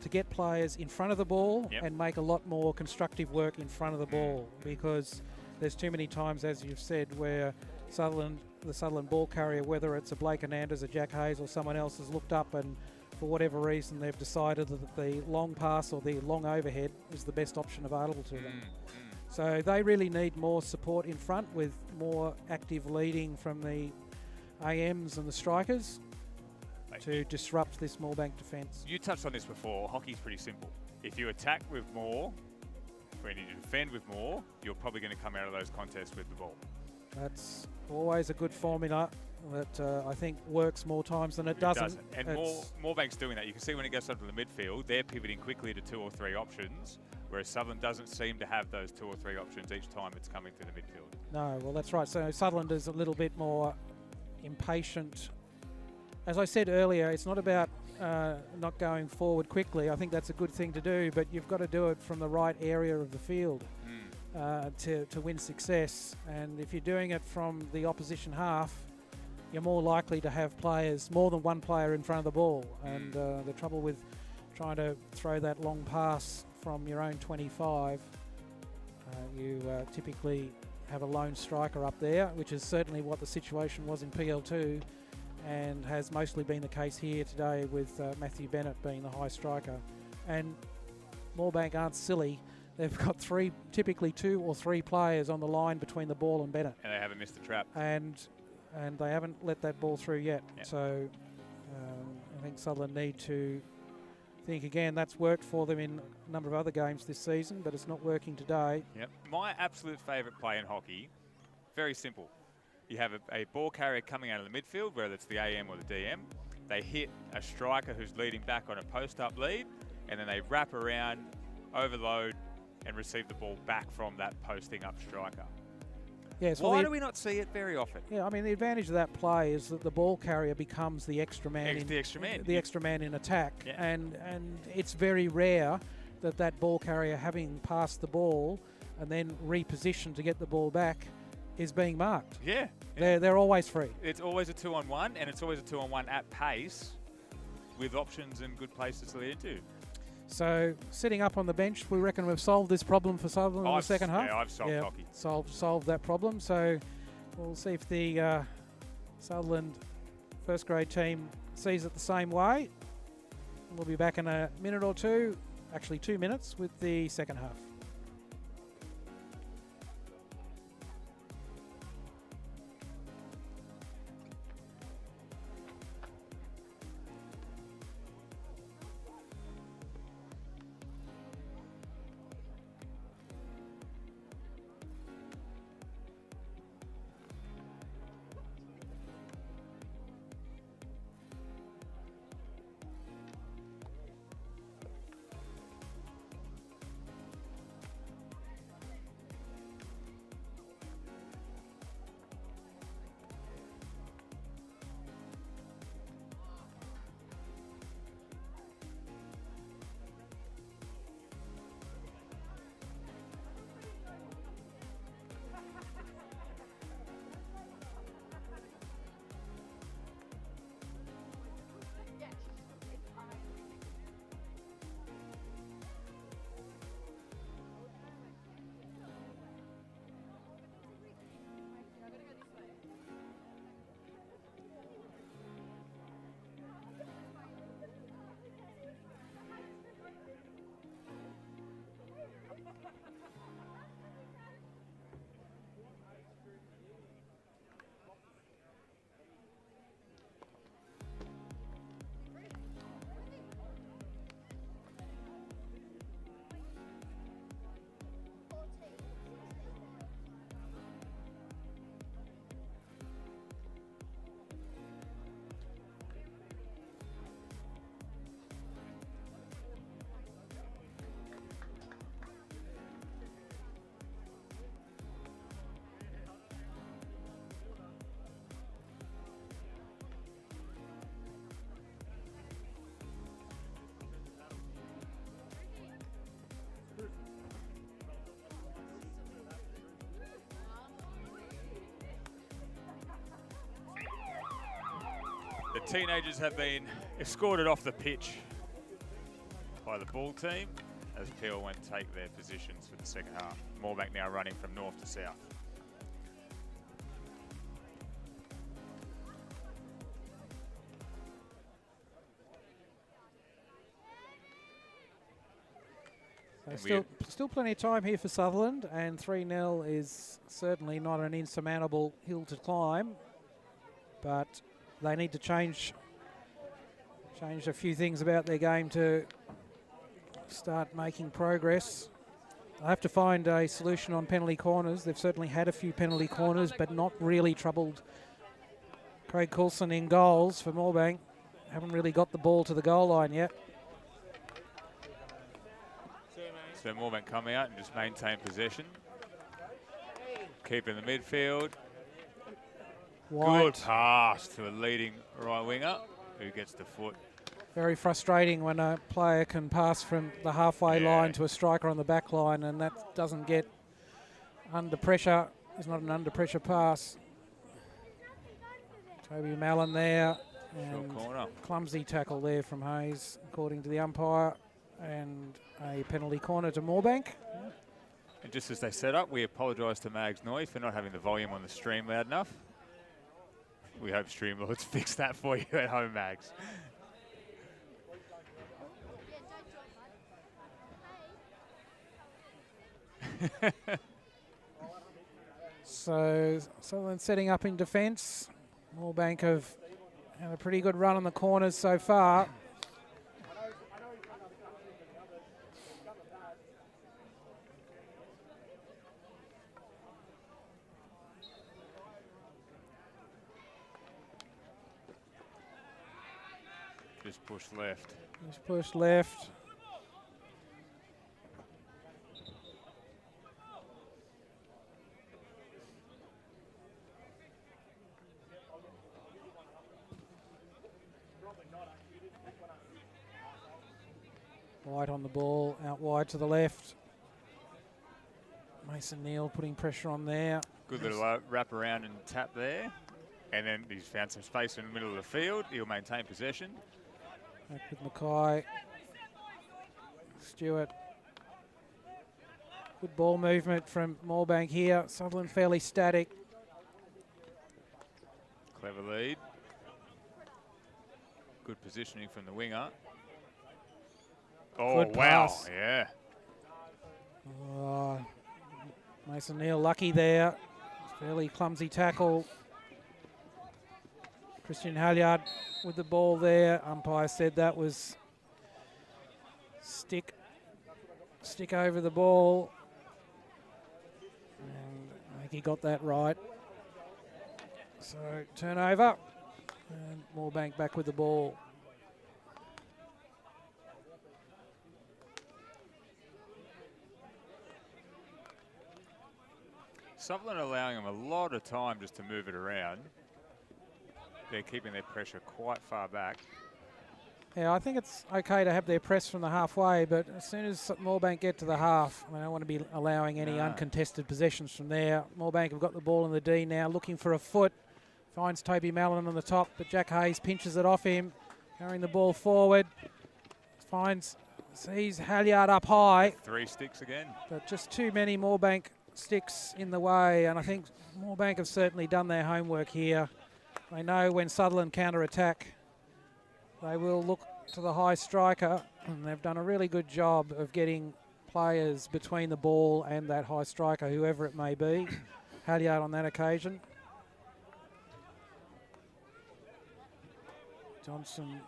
to get players in front of the ball and make a lot more constructive work in front of the ball, because there's too many times, as you've said, where the Sutherland ball carrier, whether it's a Blake Hernandez, a Jack Hayes or someone else, has looked up and for whatever reason they've decided that the long pass or the long overhead is the best option available to them. So they really need more support in front with more active leading from the AMs and the strikers to disrupt this Moorebank defence. You touched on this before. Hockey's pretty simple. If you attack with more, when you defend with more, you're probably going to come out of those contests with the ball. That's always a good formula that I think works more times than it doesn't. And Moorebank's doing that. You can see when it gets up to the midfield, they're pivoting quickly to 2 or 3 options, whereas Sutherland doesn't seem to have those 2 or 3 options each time it's coming through the midfield. No, well, that's right. So Sutherland is a little bit more impatient. As I said earlier, it's not about not going forward quickly. I think that's a good thing to do, but you've got to do it from the right area of the field to win success. And if you're doing it from the opposition half, you're more likely to have players, more than one player in front of the ball. And the trouble with trying to throw that long pass from your own 25, you typically have a lone striker up there, which is certainly what the situation was in PL2 and has mostly been the case here today with Matthew Bennett being the high striker. And Moorebank aren't silly. They've got typically 2 or 3 players on the line between the ball and Bennett. And they haven't missed the trap. And they haven't let that ball through yet. Yep. So I think Sutherland need to think again. That's worked for them in a number of other games this season, but it's not working today. Yep. My absolute favourite play in hockey, very simple. You have a ball carrier coming out of the midfield, whether it's the AM or the DM. They hit a striker who's leading back on a post-up lead, and then they wrap around, overload, and receive the ball back from that posting up striker. Yes, Why do we not see it very often? Yeah, I mean, the advantage of that play is that the ball carrier becomes the extra man. The extra man. The extra man in attack. Yeah. And it's very rare that ball carrier, having passed the ball and then repositioned to get the ball back, is being marked. Yeah. They're always free. It's always a 2-on-1, and it's always a 2-on-1 at pace with options and good places to lead into. So, sitting up on the bench, we reckon we've solved this problem for Sutherland in the second half. Yeah, I've solved hockey. Solved that problem. So, we'll see if the Sutherland first grade team sees it the same way. We'll be back in a minute or two, actually 2 minutes, with the second half. The teenagers have been escorted off the pitch by the ball team as Peel went to take their positions for the second half. Moorebank now running from north to south. Still plenty of time here for Sutherland, and 3-0 is certainly not an insurmountable hill to climb, but they need to change a few things about their game to start making progress. I have to find a solution on penalty corners. They've certainly had a few penalty corners, but not really troubled Craig Coulson in goals for Moorebank. Haven't really got the ball to the goal line yet. So Moorebank come out and just maintain possession. Keep in the midfield. White. Good pass to a leading right winger who gets the foot. Very frustrating when a player can pass from the halfway line to a striker on the back line, and that doesn't get under pressure. It's not an under pressure pass. Toby Mallon there. And clumsy tackle there from Hayes, according to the umpire. And a penalty corner to Moorebank. And just as they set up, we apologise to Mags Noy for not having the volume on the stream loud enough. We hope Streamlords fix that for you at home, Mags. So Sutherland setting up in defence. Moorebank have had a pretty good run on the corners so far. Just push left. Just push left. White on the ball, out wide to the left. Mason Neal putting pressure on there. Good little wrap around and tap there. And then he's found some space in the middle of the field. He'll maintain possession. Back with Mackay. Stewart. Good ball movement from Moorebank here. Sutherland fairly static. Clever lead. Good positioning from the winger. Oh, Good wow. pass. Yeah. Mason Neal lucky there. Fairly clumsy tackle. Christian Halyard with the ball there. Umpire said that was stick over the ball. And I think he got that right. So turnover. And Moorebank back with the ball. Sutherland allowing them a lot of time just to move it around. They're keeping their pressure quite far back. Yeah, I think it's okay to have their press from the halfway, but as soon as Moorebank get to the half, I don't want to be allowing any uncontested possessions from there. Moorebank have got the ball in the D now, looking for a foot. Finds Toby Mallon on the top, but Jack Hayes pinches it off him, carrying the ball forward. Sees Halyard up high. 3 sticks again. But just too many Moorebank sticks in the way, and I think Moorebank have certainly done their homework here. They know when Sutherland counter-attack, they will look to the high striker, and they've done a really good job of getting players between the ball and that high striker, whoever it may be. Halyard on that occasion. Johnson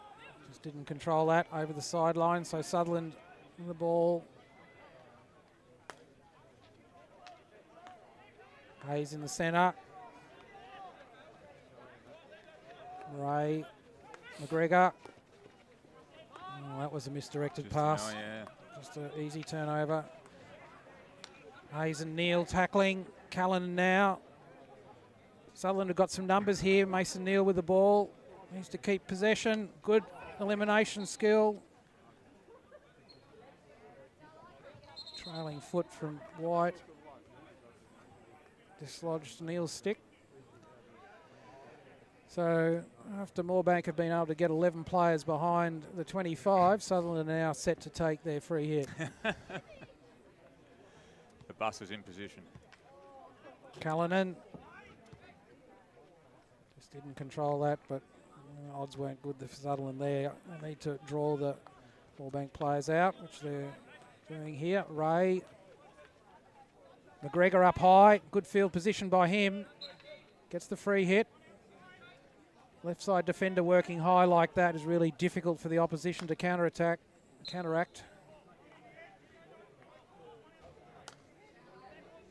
just didn't control that over the sideline, so Sutherland in the ball. Hayes in the centre. Ray McGregor. Oh, that was a misdirected pass. Just an easy turnover. Hayes and Neal tackling. Callan now. Sutherland have got some numbers here. Mason Neal with the ball. Needs to keep possession. Good elimination skill. Trailing foot from White. Dislodged Neal's stick. So after Moorebank have been able to get 11 players behind the 25, Sutherland are now set to take their free hit. The bus is in position. Callanan just didn't control that, but odds weren't good for Sutherland there. They need to draw the Moorebank players out, which they're doing here. Ray McGregor up high, good field position by him. Gets the free hit. Left side defender working high like that is really difficult for the opposition to counteract.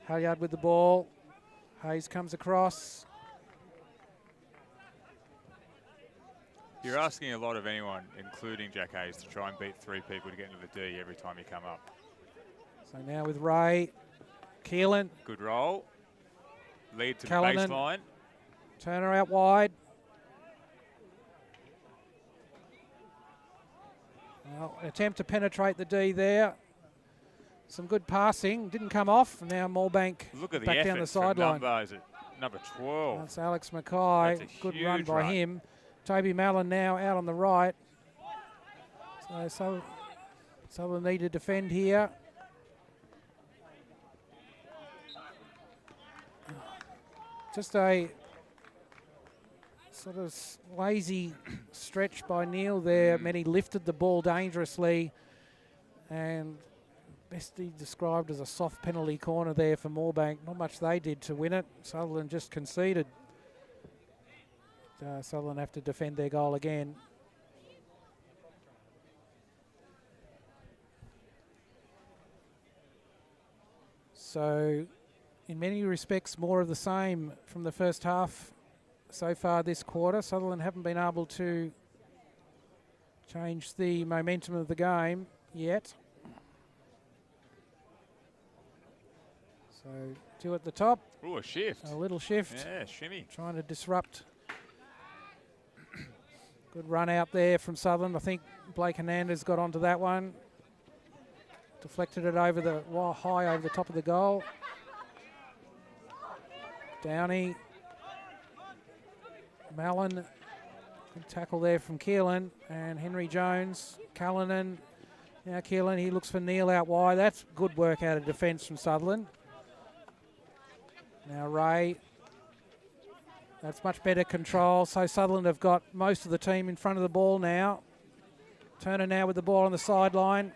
Halyard with the ball. Hayes comes across. You're asking a lot of anyone, including Jack Hayes, to try and beat 3 people to get into the D every time you come up. So now with Ray. Keelan. Good roll. Lead to Callanan. the baseline. Turner out wide. Well, attempt to penetrate the D there. Some good passing. Didn't come off. And now Moorebank Look at the back down the sideline. Number 12. That's Alex Mackay. That's a Good huge run by him. Toby Mallon now out on the right. So Sutherland need to defend here. Just a sort of lazy stretch by Neal there. Many lifted the ball dangerously, and best he described as a soft penalty corner there for Moorebank. Not much they did to win it. Sutherland just conceded. Sutherland have to defend their goal again. So in many respects, more of the same from the first half so far this quarter. Sutherland haven't been able to change the momentum of the game yet. So 2 at the top. Ooh, a shift. A little shift. Yeah, shimmy. Trying to disrupt. Good run out there from Sutherland. I think Blake Hernandez got onto that one. Deflected it over the high over the top of the goal. Downey. Mallon. Good tackle there from Keelan. And Henry Jones. Cullinan. Now Keelan, he looks for Neal out wide. That's good work out of defence from Sutherland. Now Ray. That's much better control. So Sutherland have got most of the team in front of the ball now. Turner now with the ball on the sideline.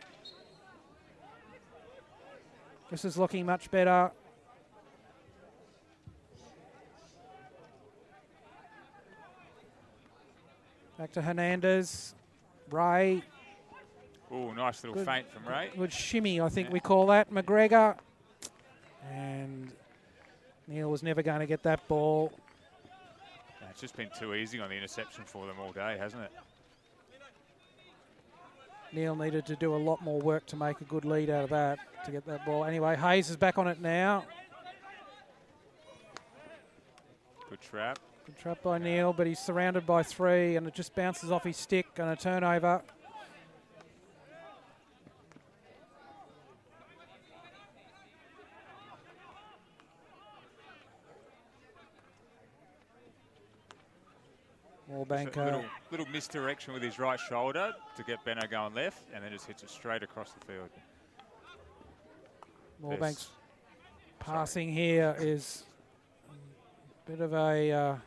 This is looking much better. Back to Hernandez. Ray. Oh, nice little feint from Ray. Good shimmy, I think we call that. McGregor. And Neal was never going to get that ball. It's just been too easy on the interception for them all day, hasn't it? Neal needed to do a lot more work to make a good lead out of that, to get that ball. Anyway, Hayes is back on it now. Good trap. Good trap by Neal, but he's surrounded by 3 and it just bounces off his stick and a turnover. Moorebank. Little misdirection with his right shoulder to get Benno going left, and then just hits it straight across the field. Moorebank's passing here is a bit of a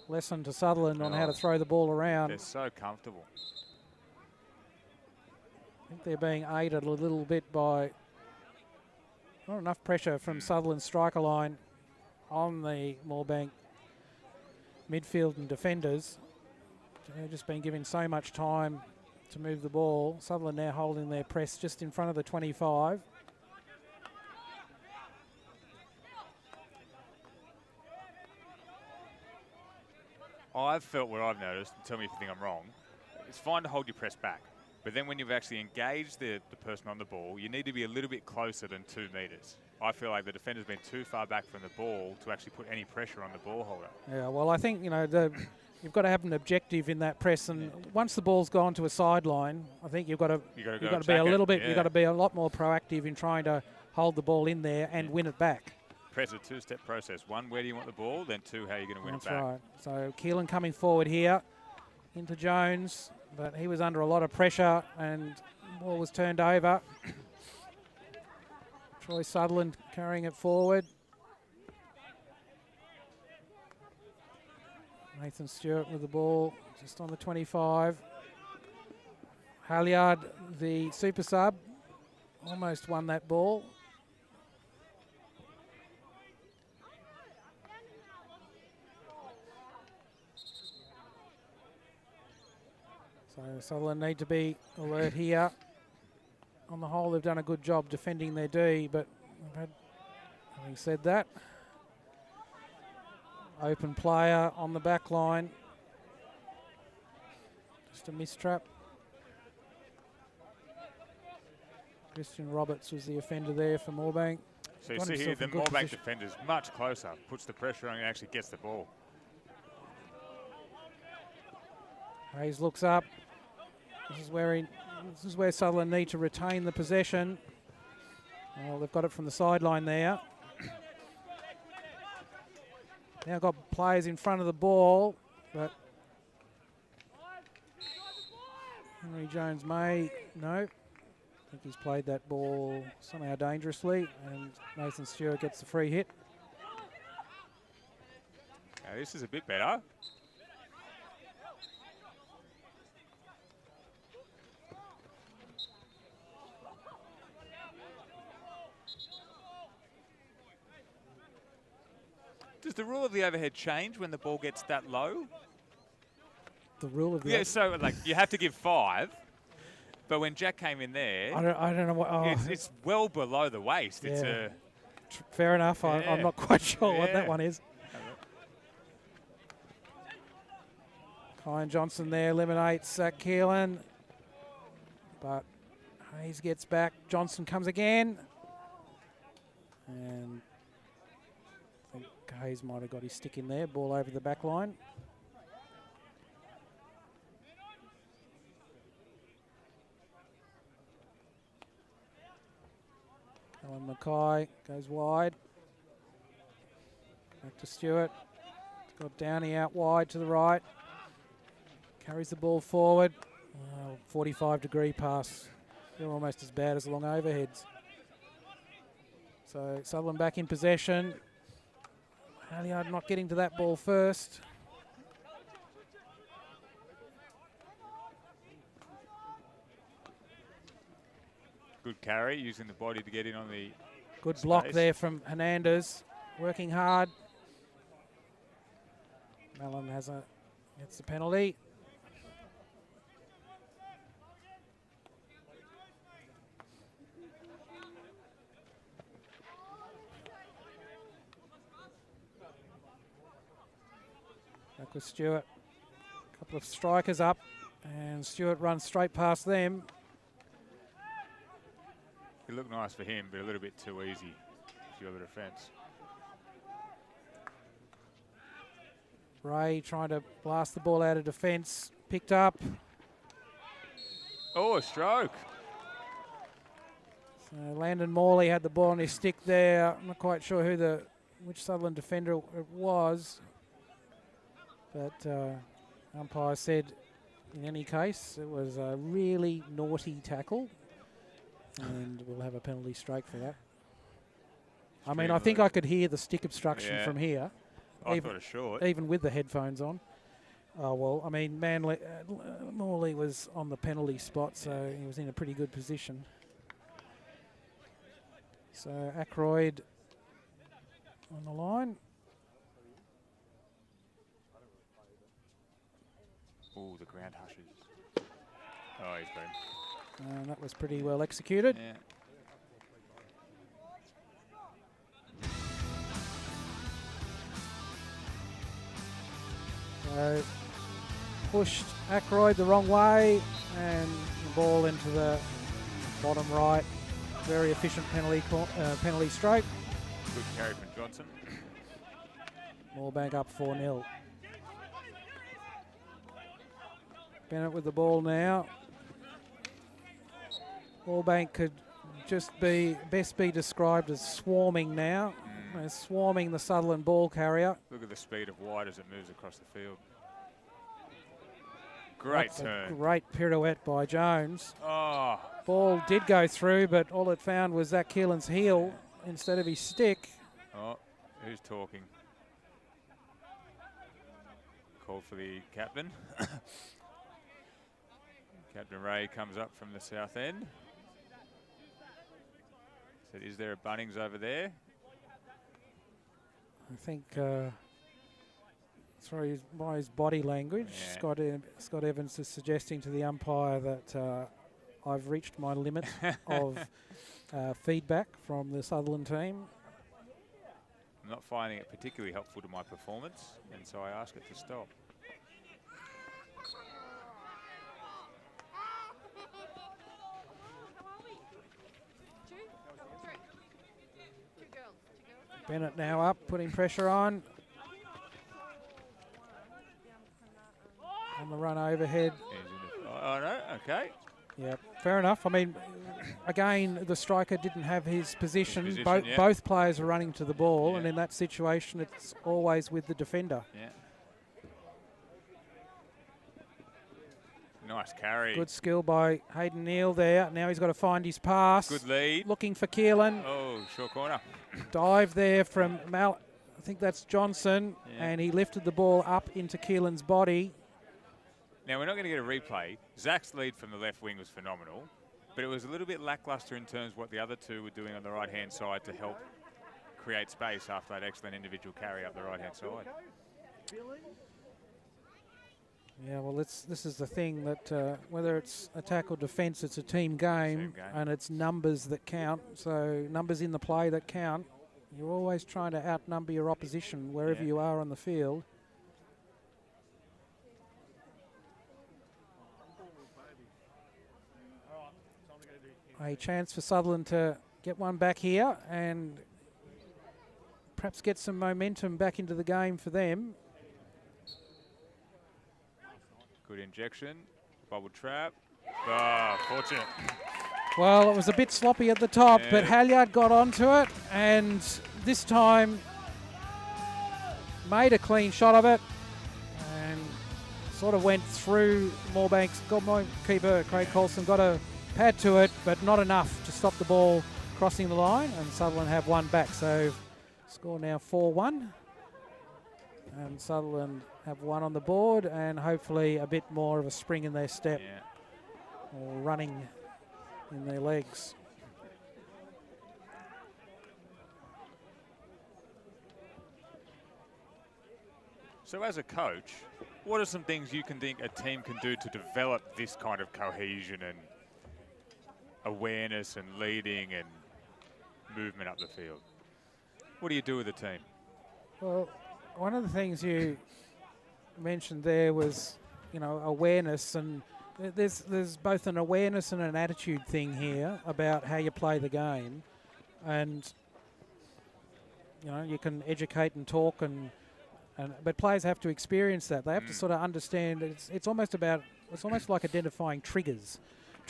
lesson to Sutherland on how to throw the ball around. They're so comfortable. I think they're being aided a little bit by not enough pressure from Sutherland's striker line on the Moorebank midfield and defenders. They've just been given so much time to move the ball. Sutherland now holding their press just in front of the 25. I've felt what I've noticed, and tell me if you think I'm wrong, it's fine to hold your press back, but then when you've actually engaged the person on the ball, you need to be a little bit closer than 2 metres. I feel like the defender's been too far back from the ball to actually put any pressure on the ball holder. Yeah, well, I think, you know, you've got to have an objective in that press, and once the ball's gone to a sideline, I think you've got to be a little bit, you've got to be a lot more proactive in trying to hold the ball in there and win it back. Press a 2-step process. 1, where do you want the ball? Then 2, how are you going to win it back? That's right. So Keelan coming forward here into Jones, but he was under a lot of pressure and the ball was turned over. Troy Sutherland carrying it forward. Nathan Stewart with the ball just on the 25. Halliard, the super sub, almost won that ball. So Sutherland need to be alert here. On the whole, they've done a good job defending their D, but having said that, open player on the back line. Just a mistrap. Christian Roberts was the offender there for Moorebank. So you see here the Moorebank defender's much closer, puts the pressure on and actually gets the ball. Hayes looks up. This is where Sutherland need to retain the possession. Well, they've got it from the sideline there. Now got players in front of the ball, but Henry Jones no. I think he's played that ball somehow dangerously, and Nathan Stewart gets the free hit. Now this is a bit better. Does the rule of the overhead change when the ball gets that low? The rule of the so like you have to give 5, but when Jack came in there, I don't know what. Oh, it's well below the waist. Yeah. It's fair enough. I'm not quite sure what that one is. Kyan Johnson there eliminates Zach Keelan, but Hayes gets back. Johnson comes again, and I think Hayes might have got his stick in there. Ball over the back line. Mackay goes wide. Back to Stewart. Got Downey out wide to the right. Carries the ball forward. 45-degree pass. They're almost as bad as the long overheads. So Sutherland back in possession. Halliard not getting to that ball first. Good carry, using the body to get in on the Good space. block there from Hernandez. Working hard. Mellon gets the penalty. Back with Stewart. A couple of strikers up, and Stewart runs straight past them. It looked nice for him, but a little bit too easy for the defence. Ray trying to blast the ball out of defence. Picked up. Oh, a stroke. So Landon Morley had the ball on his stick there. I'm not quite sure which Sutherland defender it was. But umpire said, in any case, it was a really naughty tackle. And we'll have a penalty strike for that. I mean, I think I could hear the stick obstruction from here. I thought it short. Even with the headphones on. Oh, well, I mean, Morley was on the penalty spot, so he was in a pretty good position. So Ackroyd on the line. Oh, the ground hushes. Oh, he's been. And that was pretty well executed. Yeah. So pushed Ackroyd the wrong way, and the ball into the bottom right. Very efficient penalty stroke. Good carry from Johnson. Moorebank up 4-0. Bennett with the ball now. Moorebank could just best be described as swarming now. Swarming the Sutherland ball carrier. Look at the speed of White as it moves across the field. Great That's turn. A great pirouette by Jones. Oh. Ball did go through, but all it found was Zach Keelan's heel instead of his stick. Oh, who's talking? Call for the captain. Captain Ray comes up from the south end. Said, is there a Bunnings over there? I think by his body language, Scott Evans is suggesting to the umpire that I've reached my limit of feedback from the Sutherland team. I'm not finding it particularly helpful to my performance, and so I ask it to stop. Bennett now up, putting pressure on. On the run overhead. Oh, no, okay. Yeah, fair enough. I mean, again, the striker didn't have his position. Yeah. Both players are running to the ball, and in that situation, it's always with the defender. Yeah. Nice carry. Good skill by Hayden Neal there. Now he's got to find his pass. Good lead. Looking for Keelan. Oh, short corner. Dive there from I think that's Johnson, and he lifted the ball up into Keelan's body. Now, we're not going to get a replay. Zach's lead from the left wing was phenomenal, but it was a little bit lackluster in terms of what the other two were doing on the right-hand side to help create space after that excellent individual carry up the right-hand side. Yeah, well, this is the thing that whether it's attack or defence, it's a team game, and it's numbers that count. So numbers in the play that count. You're always trying to outnumber your opposition wherever you are on the field. A chance for Sutherland to get one back here and perhaps get some momentum back into the game for them. Good injection, bubble trap. Ah, fortunate. Well, it was a bit sloppy at the top, Yeah. but Halyard got onto it, and this time made a clean shot of it, and sort of went through Moorebank's goalkeeper Craig Colson, got a pad to it, but not enough to stop the ball crossing the line, and Sutherland have one back. So score now 4-1, and Sutherland have one on the board, and hopefully a bit more of a spring in their step, or running in their legs. So as a coach, what are some things you can think a team can do to develop this kind of cohesion and awareness and leading and movement up the field? What do you do with a team? Well, one of the things you mentioned there was, you know, awareness, and there's both an awareness and an attitude thing here about how you play the game, and you know, you can educate and talk, but players have to experience that. They have to sort of understand. It's almost like identifying triggers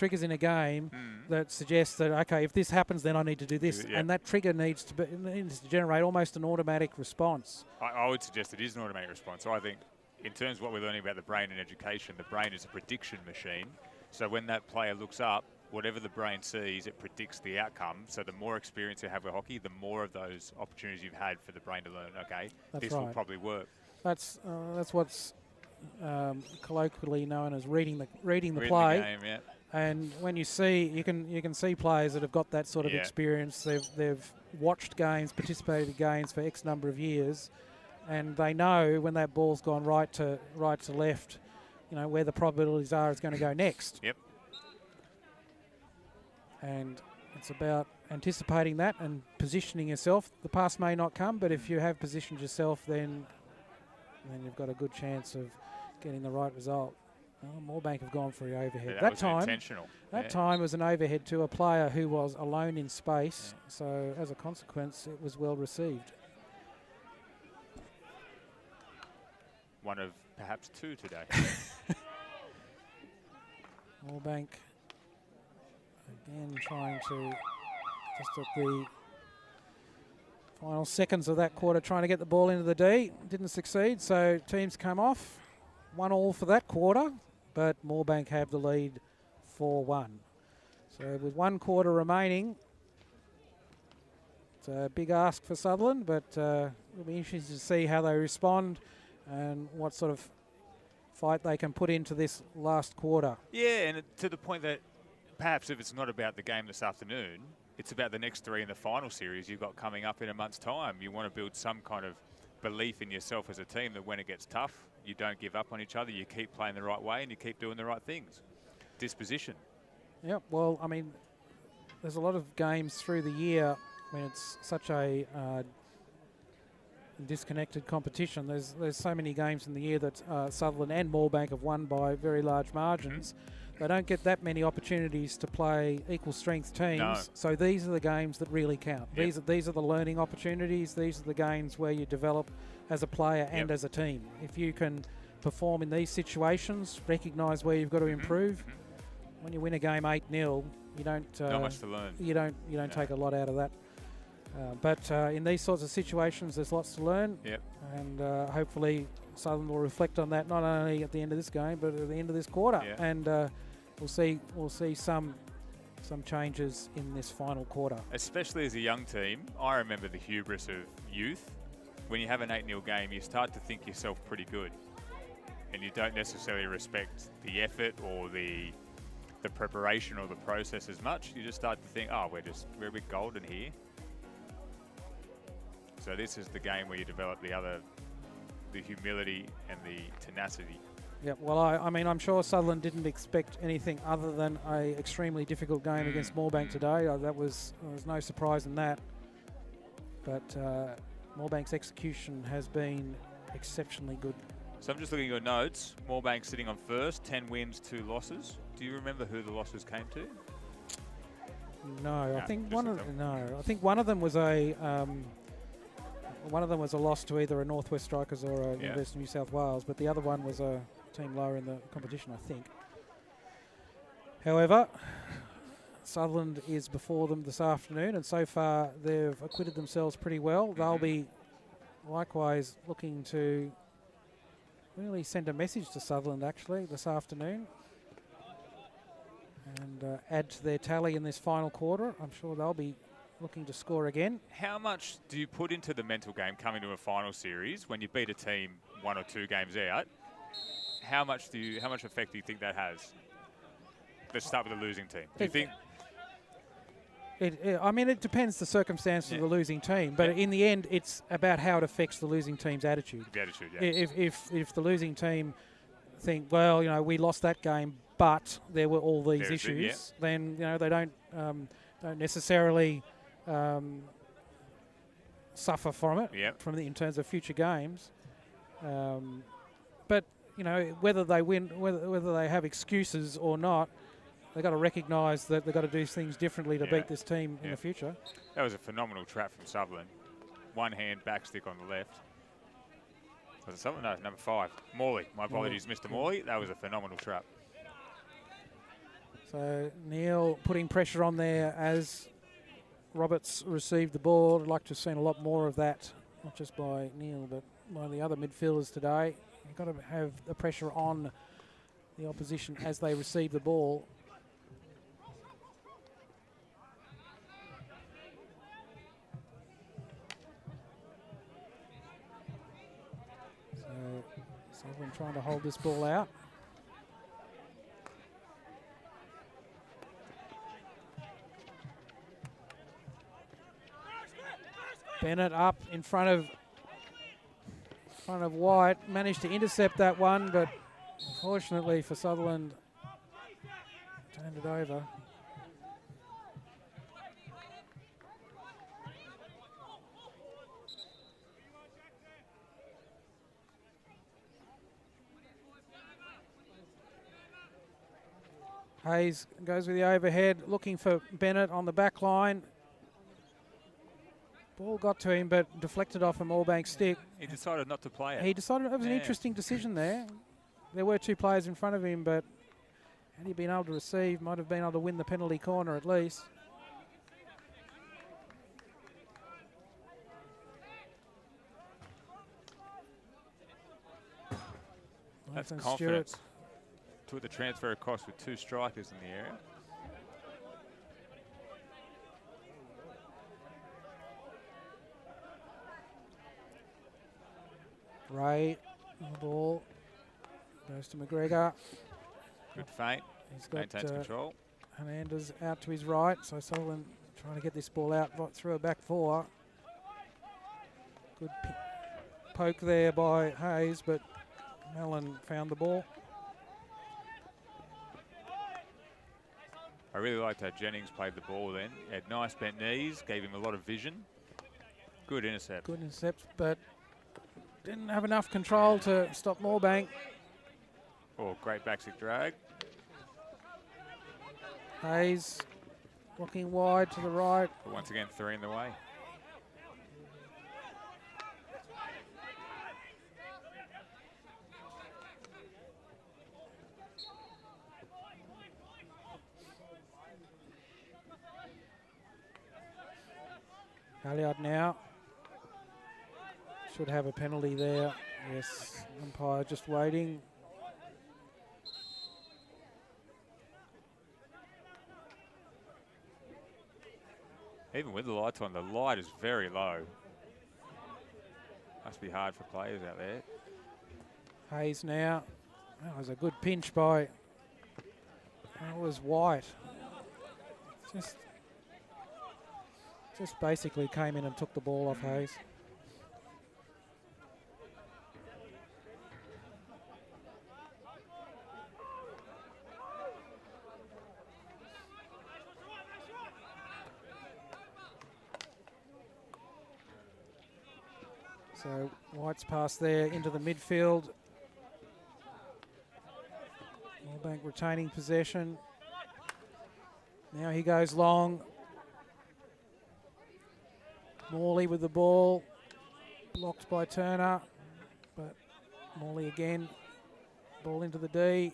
in a game that suggests that, okay, if this happens, then I need to do this, and that trigger needs to generate almost an automatic response. I would suggest it is an automatic response. So I think, in terms of what we're learning about the brain in education, the brain is a prediction machine. So when that player looks up, whatever the brain sees, it predicts the outcome. So the more experience you have with hockey, the more of those opportunities you've had for the brain to learn, okay, this will probably work. That's what's colloquially known as reading the play. The game, yeah. And when you can see players that have got that sort of experience. They've watched games, participated in games for X number of years, and they know when that ball's gone right to left, you know, where the probabilities are it's going to go next. Yep. And it's about anticipating that and positioning yourself. The pass may not come, but if you have positioned yourself, then you've got a good chance of getting the right result. Well, Moorebank have gone for the overhead. Yeah, that time, intentional. That time was an overhead to a player who was alone in space. So as a consequence, it was well received. One of perhaps two today. Moorebank again trying to, just at the final seconds of that quarter, trying to get the ball into the D. Didn't succeed, so teams come off. 1-1 for that quarter, but Moorebank have the lead 4-1. So with 1 quarter remaining, it's a big ask for Sutherland, but it'll be interesting to see how they respond and what sort of fight they can put into this last quarter. Yeah, and to the point that perhaps if it's not about the game this afternoon, it's about the next 3 in the final series you've got coming up in a month's time. You want to build some kind of belief in yourself as a team that when it gets tough, you don't give up on each other, you keep playing the right way and you keep doing the right things. Disposition. Yeah, well, I mean, there's a lot of games through the year when it's such a disconnected competition. There's so many games in the year that Sutherland and Moorebank have won by very large margins. They don't get that many opportunities to play equal strength teams. No. So these are the games that really count. Yep. These are the learning opportunities. These are the games where you develop as a player and as a team. If you can perform in these situations, recognise where you've got to improve. When you win a game 8-0, you don't not much to learn. You don't take a lot out of that. But in these sorts of situations, there's lots to learn. Yep. And hopefully Southern will reflect on that not only at the end of this game, but at the end of this quarter. Yeah. And we'll see some changes in this final quarter. Especially as a young team, I remember the hubris of youth. When you have an 8-0 game, you start to think yourself pretty good, and you don't necessarily respect the effort or the preparation or the process as much. You just start to think, oh, we're a bit golden here. So this is the game where you develop the humility and the tenacity. Yeah, well, I mean, I'm sure Sutherland didn't expect anything other than a extremely difficult game against Moorebank today. There was no surprise in that. But Moorebank's execution has been exceptionally good. So I'm just looking at your notes. Moorebank sitting on first, 10 wins, 2 losses. Do you remember who the losses came to? No, I think one of them was a loss to either a Northwest Strikers or a University of New South Wales, but the other one was a team lower in the competition, I think. However, Sutherland is before them this afternoon, and so far they've acquitted themselves pretty well. They'll be likewise looking to really send a message to Sutherland actually this afternoon and add to their tally in this final quarter. I'm sure they'll be looking to score again. How much do you put into the mental game coming to a final series when you beat a team 1 or 2 games out? How much effect do you think that has? Let's start with the losing team. Do you think? I mean, it depends the circumstances of the losing team, but in the end, it's about how it affects the losing team's attitude. The attitude, yeah. If the losing team think, well, you know, we lost that game, but there were all these issues, then you know they don't necessarily suffer from it in terms of future games. But you know, whether they win, whether they have excuses or not, they've got to recognise that they've got to do things differently to beat this team in the future. That was a phenomenal trap from Sutherland. One hand back stick on the left. Was it Sutherland? No, number 5. Morley. My apologies, Mr. Morley. That was a phenomenal trap. So Neil putting pressure on there as Roberts received the ball. I'd like to have seen a lot more of that, not just by Neil, but by the other midfielders today. You've got to have the pressure on the opposition as they receive the ball. Sutherland trying to hold this ball out. Bennett up in front of White, managed to intercept that one, but unfortunately for Sutherland, turned it over. Hayes goes with the overhead, looking for Bennett on the back line. Ball got to him, but deflected off a Moorebank stick. He decided not to play it. He decided it was an interesting decision there. There were 2 players in front of him, but had he been able to receive, might have been able to win the penalty corner at least. That's confidence. Took the transfer across with 2 strikers in the area. Ray on the ball. Goes to McGregor. Good feint. He's got maintains control. Hernandez out to his right, so Sutherland trying to get this ball out right through a back 4. Good poke there by Hayes, but Mellon found the ball. I really liked how Jennings played the ball then. He had nice bent knees, gave him a lot of vision. Good intercept. Good intercept, but didn't have enough control to stop Moorebank. Oh, great backstick drag. Hayes looking wide to the right. But once again, 3 in the way. Halliard now. Should have a penalty there. Yes, umpire just waiting. Even with the lights on, the light is very low. Must be hard for players out there. Hayes now. That was a good pinch by, that was White. Just basically came in and took the ball off Hayes. So White's pass there into the midfield. Moorebank retaining possession. Now he goes long. Morley with the ball. Blocked by Turner. But Morley again. Ball into the D.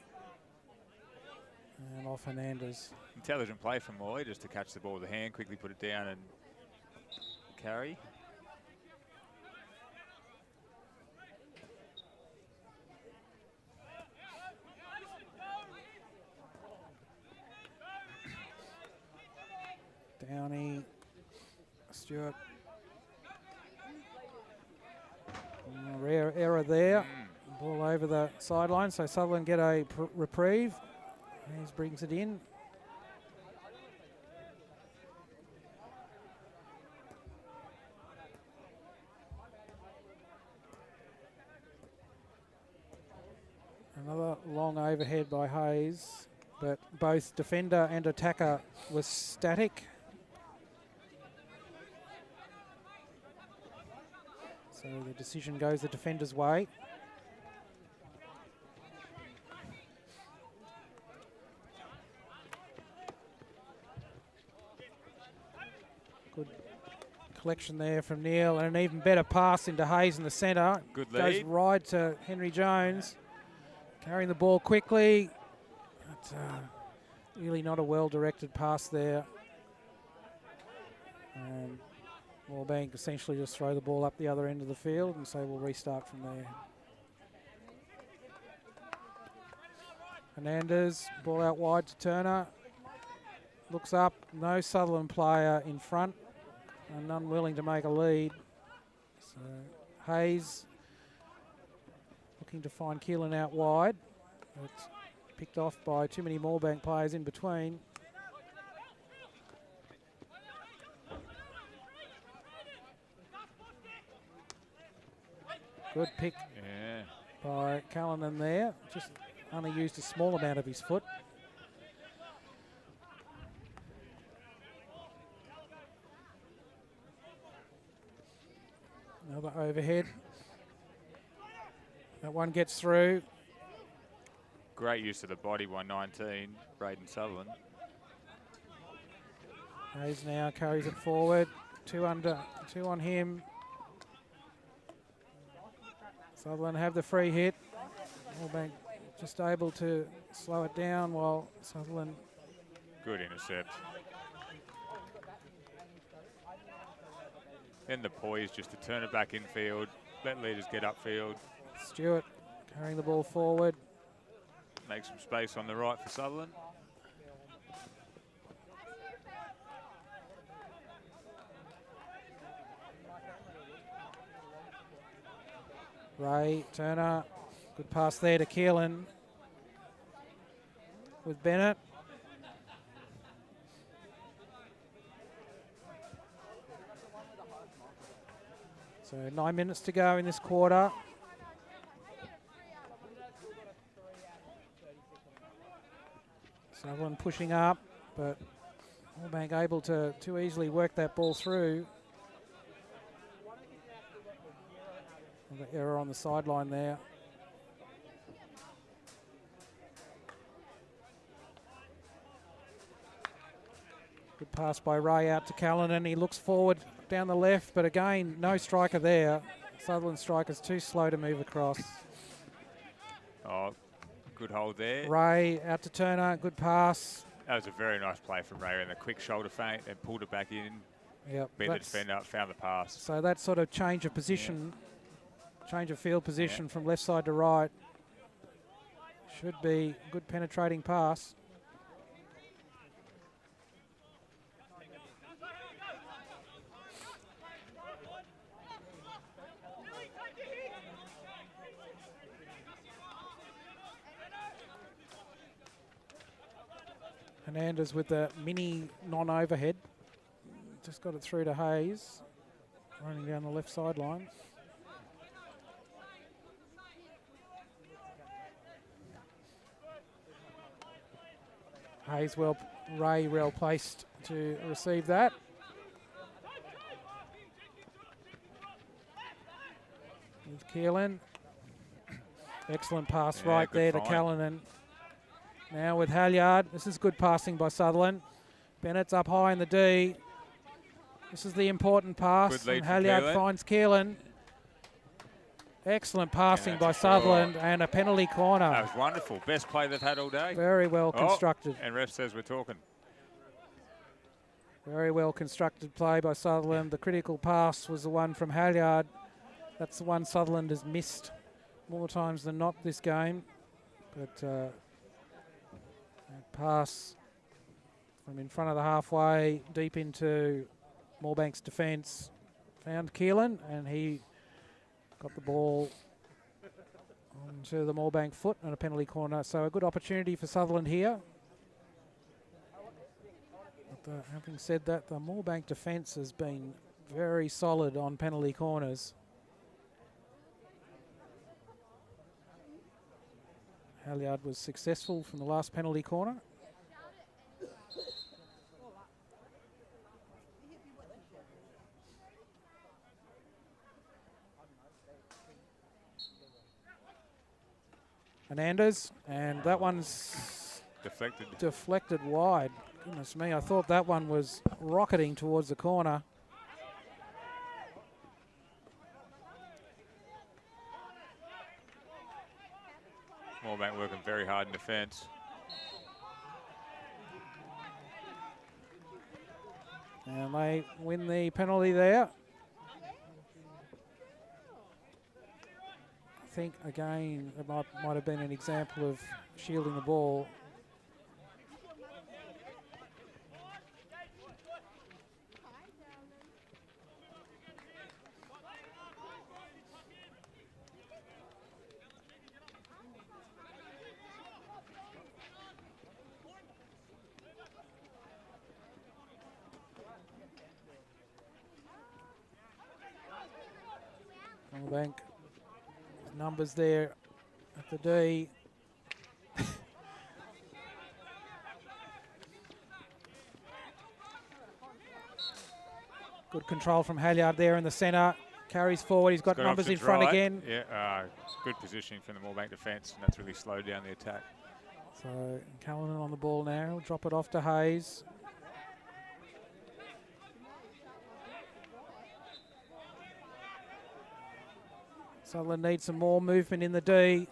And off Hernandez. Intelligent play from Morley just to catch the ball with the hand, quickly put it down and carry. Downey, Stewart. Rare error there. Ball over the sideline, so Sutherland get a reprieve. Hayes brings it in. Another long overhead by Hayes, but both defender and attacker was static. So the decision goes the defender's way. Good collection there from Neil, and an even better pass into Hayes in the centre. Good lead. Goes wide to Henry Jones. Carrying the ball quickly. But, really not a well-directed pass there. And Moorebank essentially just throw the ball up the other end of the field, and so we'll restart from there. Hernandez, ball out wide to Turner. Looks up, no Sutherland player in front, and unwilling to make a lead. So Hayes looking to find Keelan out wide. It's picked off by too many Moorebank players in between. Good pick by Callanan there. Just only used a small amount of his foot. Another overhead. That one gets through. Great use of the body by 19, Braden Sutherland. Hayes now carries it forward. Two on him. Sutherland have the free hit. Moorebank just able to slow it down while Sutherland. Good intercept. Then the poise just to turn it back infield, let leaders get upfield. Stewart carrying the ball forward. Make some space on the right for Sutherland. Ray, Turner, good pass there to Keelan with Bennett. So 9 minutes to go in this quarter. Sutherland pushing up, but Moorebank able to too easily work that ball through. The error on the sideline there. Good pass by Ray out to Callanan. He looks forward down the left, but again, no striker there. Sutherland striker's too slow to move across. Oh, good hold there. Ray out to Turner, good pass. That was a very nice play from Ray, and a quick shoulder feint and pulled it back in. Yep, Beat the defender, found the pass. So that sort of change of position, change of field position from left side to right. Should be good penetrating pass. Hernandez with the mini non-overhead. Just got it through to Hayes, running down the left sideline. Hayes Ray well placed to receive that. With Keelan. Excellent pass right there to Callanan. Now with Halyard. This is good passing by Sutherland. Bennett's up high in the D. This is the important pass. Good lead and Halyard finds Keelan. Excellent passing by Sutherland and a penalty corner. That was wonderful. Best play they've had all day. Very well constructed. And ref says we're talking. Very well constructed play by Sutherland. The critical pass was the one from Halyard. That's the one Sutherland has missed more times than not this game. But that pass from in front of the halfway, deep into Moorebank's defence, found Keelan, and he got the ball onto the Moorebank foot and a penalty corner. So a good opportunity for Sutherland here. But having said that, the Moorebank defence has been very solid on penalty corners. Halyard was successful from the last penalty corner. Hernandez, and that one's deflected wide. Goodness me, I thought that one was rocketing towards the corner. Moorebank working very hard in defence. And they win the penalty there. I think, again, it might have been an example of shielding the ball. Moorebank numbers there at the D. Good control from Halyard there in the centre. Carries forward. He's got numbers in front again. Yeah, good positioning from the Moorebank defence, and that's really slowed down the attack. So Callanan on the ball now. He'll drop it off to Hayes. Sutherland needs some more movement in the D.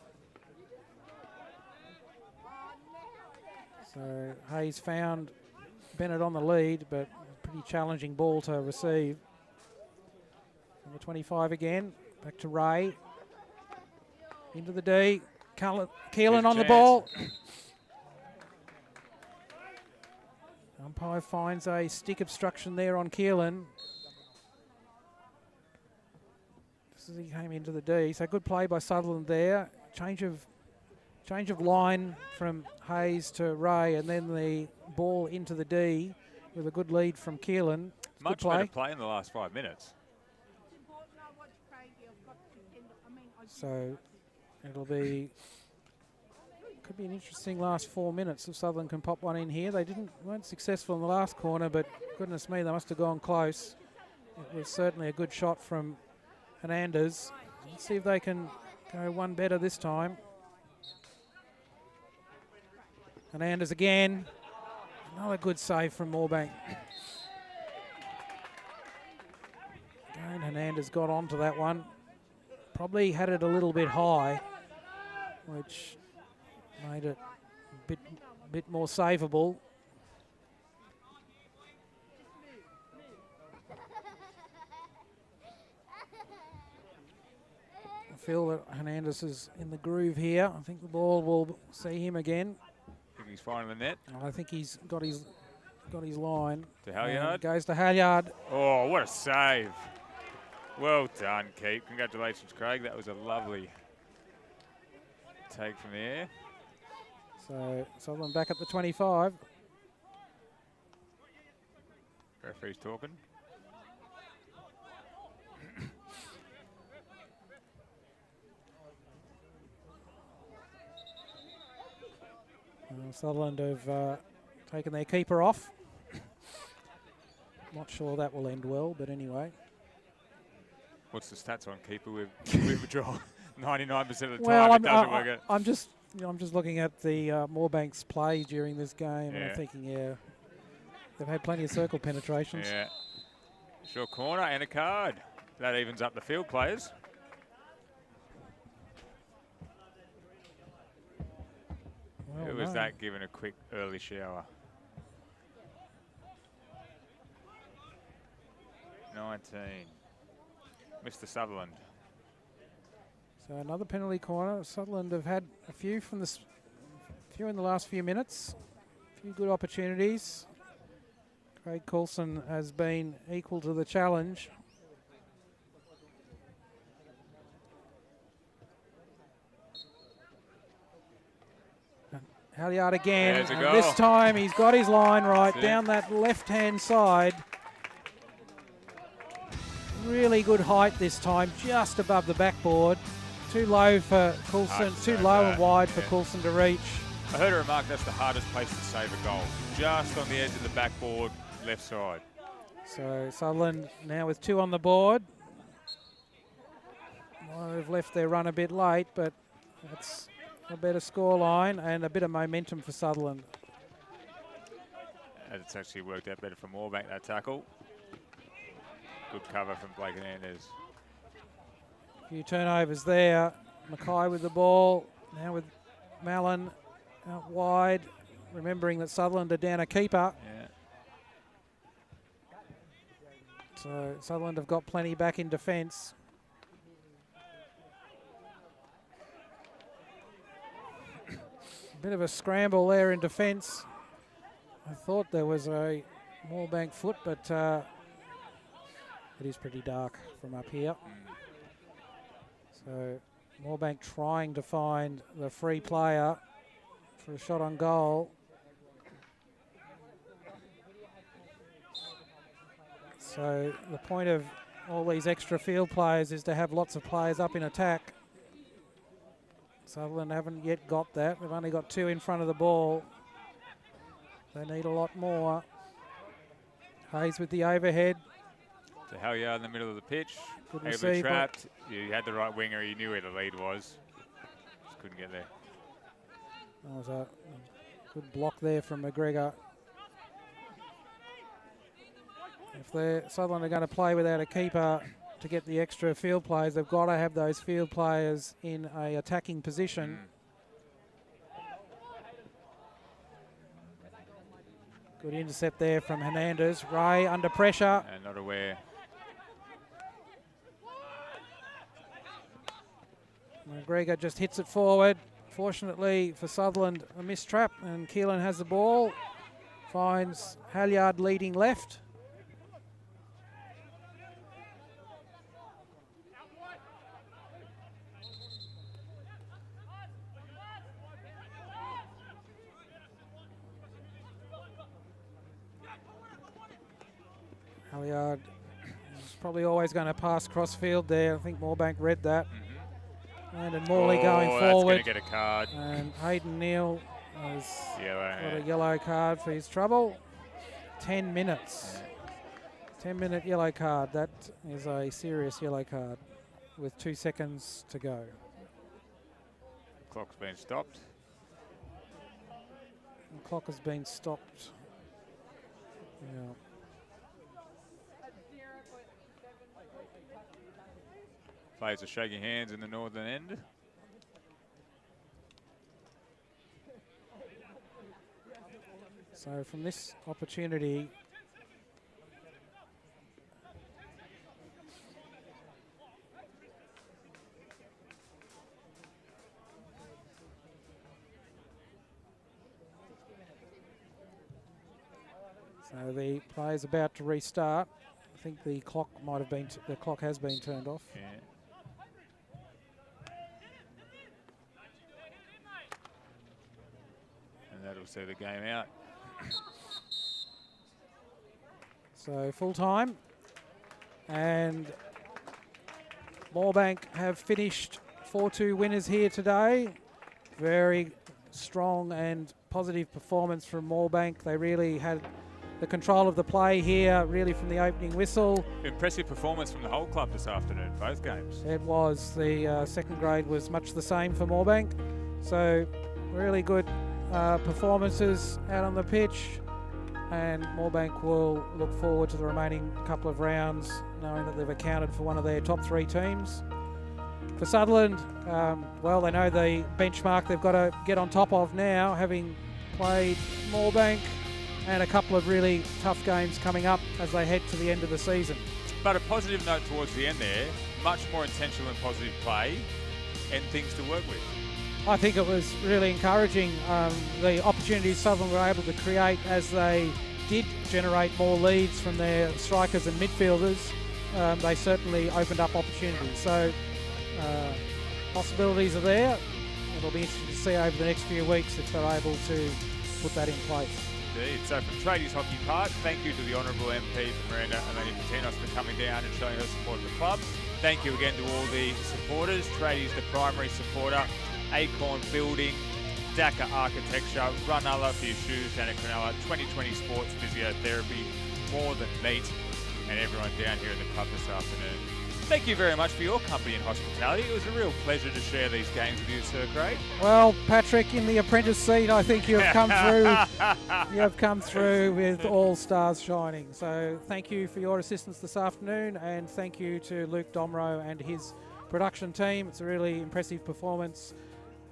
So Hayes found Bennett on the lead, but pretty challenging ball to receive. Number 25 again, back to Ray. Into the D. Keelan on the ball. Umpire finds a stick obstruction there on Keelan. As he came into the D. So good play by Sutherland there. Change of line from Hayes to Ray, and then the ball into the D with a good lead from Keelan. Much better play in the last 5 minutes. So it'll be, could be an interesting last 4 minutes if Sutherland can pop one in here. They weren't successful in the last corner, but goodness me, they must have gone close. It was certainly a good shot from Hernandez. Let's see if they can go one better this time. Hernandez again. Another good save from Moorebank. Again, Hernandez got onto that one. Probably had it a little bit high, which made it a bit more savable. I feel that Hernandez is in the groove here. I think the ball will see him again. I think he's finding the net. I think he's got his line. To Halyard. Goes to Halyard. Oh, what a save. Well done, Keith. Congratulations, Craig. That was a lovely take from the air. So Sutherland back at the 25. Referee's talking. Sutherland have taken their keeper off. Not sure that will end well, but anyway. What's the stats on keeper? We've drawn 99% of the time. Well, it doesn't work out. I'm just looking at the Moorebank's play during this game, and I'm thinking, they've had plenty of circle penetrations. Yeah. Short corner and a card. That evens up the field players. was that given a quick early shower? 19. Mr. Sutherland. So another penalty corner. Sutherland have had a few from the few in the last few minutes. A few good opportunities. Craig Coulson has been equal to the challenge. Halliard again, and this time he's got his line right down that left-hand side. Really good height this time, just above the backboard. Too low for Coulson, too low and wide for Coulson to reach. I heard a remark that's the hardest place to save a goal. Just on the edge of the backboard, left side. So Sutherland now with 2 on the board. Might have left their run a bit late, but that's a better score line and a bit of momentum for Sutherland. It's actually worked out better for Moorebank, that tackle. Good cover from Blake Hernandez. A few turnovers there. Mackay with the ball. Now with Mallon out wide. Remembering that Sutherland are down a keeper. Yeah. So Sutherland have got plenty back in defence. Bit of a scramble there in defence. I thought there was a Moorebank foot, but it is pretty dark from up here. So Moorebank trying to find the free player for a shot on goal. So the point of all these extra field players is to have lots of players up in attack. Sutherland haven't yet got that. They've only got 2 in front of the ball. They need a lot more. Hayes with the overhead. To Halliard in the middle of the pitch. Good Able to receive. trapped. You had the right winger. You knew where the lead was. Just couldn't get there. That was a good block there from McGregor. If Sutherland are going to play without a keeper to get the extra field players, they've got to have those field players in a attacking position. Good intercept there from Hernandez. Ray under pressure. And not aware. McGregor just hits it forward. Fortunately for Sutherland, a missed trap, and Keelan has the ball. Finds Halliard leading left. Halliard is probably always going to pass crossfield there. I think Moorebank read that. And Morley going forward. That's going to get a card. And Hayden Neal has got a Yeah. yellow card for his trouble. 10 minutes. 10-minute yellow card. That is a serious yellow card with 2 seconds to go. Clock's been stopped. The clock has been stopped. Yeah. Players are shaking hands in the northern end. So from this opportunity, so the player's about to restart. I think the clock might have been, the clock has been turned off. Yeah. And that'll see the game out. So full time, and Moorebank have finished 4-2 winners here today. Very strong and positive performance from Moorebank. They really had the control of the play here, really from the opening whistle. Impressive performance from the whole club this afternoon, both games. It was. The second grade was much the same for Moorebank. So really good performances out on the pitch, and Moorebank will look forward to the remaining couple of rounds, knowing that they've accounted for one of their top 3 teams. For Sutherland, well, they know the benchmark they've got to get on top of now, having played Moorebank and a couple of really tough games coming up as they head to the end of the season. But a positive note towards the end there, much more intentional and positive play and things to work with. I think it was really encouraging, the opportunities Sutherland were able to create as they did generate more leads from their strikers and midfielders. They certainly opened up opportunities. So possibilities are there. It'll be interesting to see over the next few weeks if they're able to put that in place. Indeed. So from Tradies Hockey Park, thank you to the Honourable MP for Miranda Eleni-Patinos for coming down and showing her support of the club. Thank you again to all the supporters. Tradies, the primary supporter, Acorn Building, DACA Architecture, Runella for your shoes down at Cronulla, 2020 Sports Physiotherapy, More Than Meat, and everyone down here in the club this afternoon. Thank you very much for your company and hospitality. It was a real pleasure to share these games with you, Sir Craig. Well, Patrick, in the apprentice seat, I think you have come through. You have come through with all stars shining. So thank you for your assistance this afternoon, and thank you to Luke Domro and his production team. It's a really impressive performance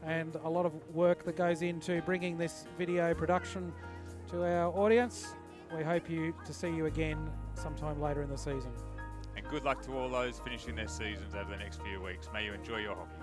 and a lot of work that goes into bringing this video production to our audience. We hope to see you again sometime later in the season. And good luck to all those finishing their seasons over the next few weeks. May you enjoy your hockey.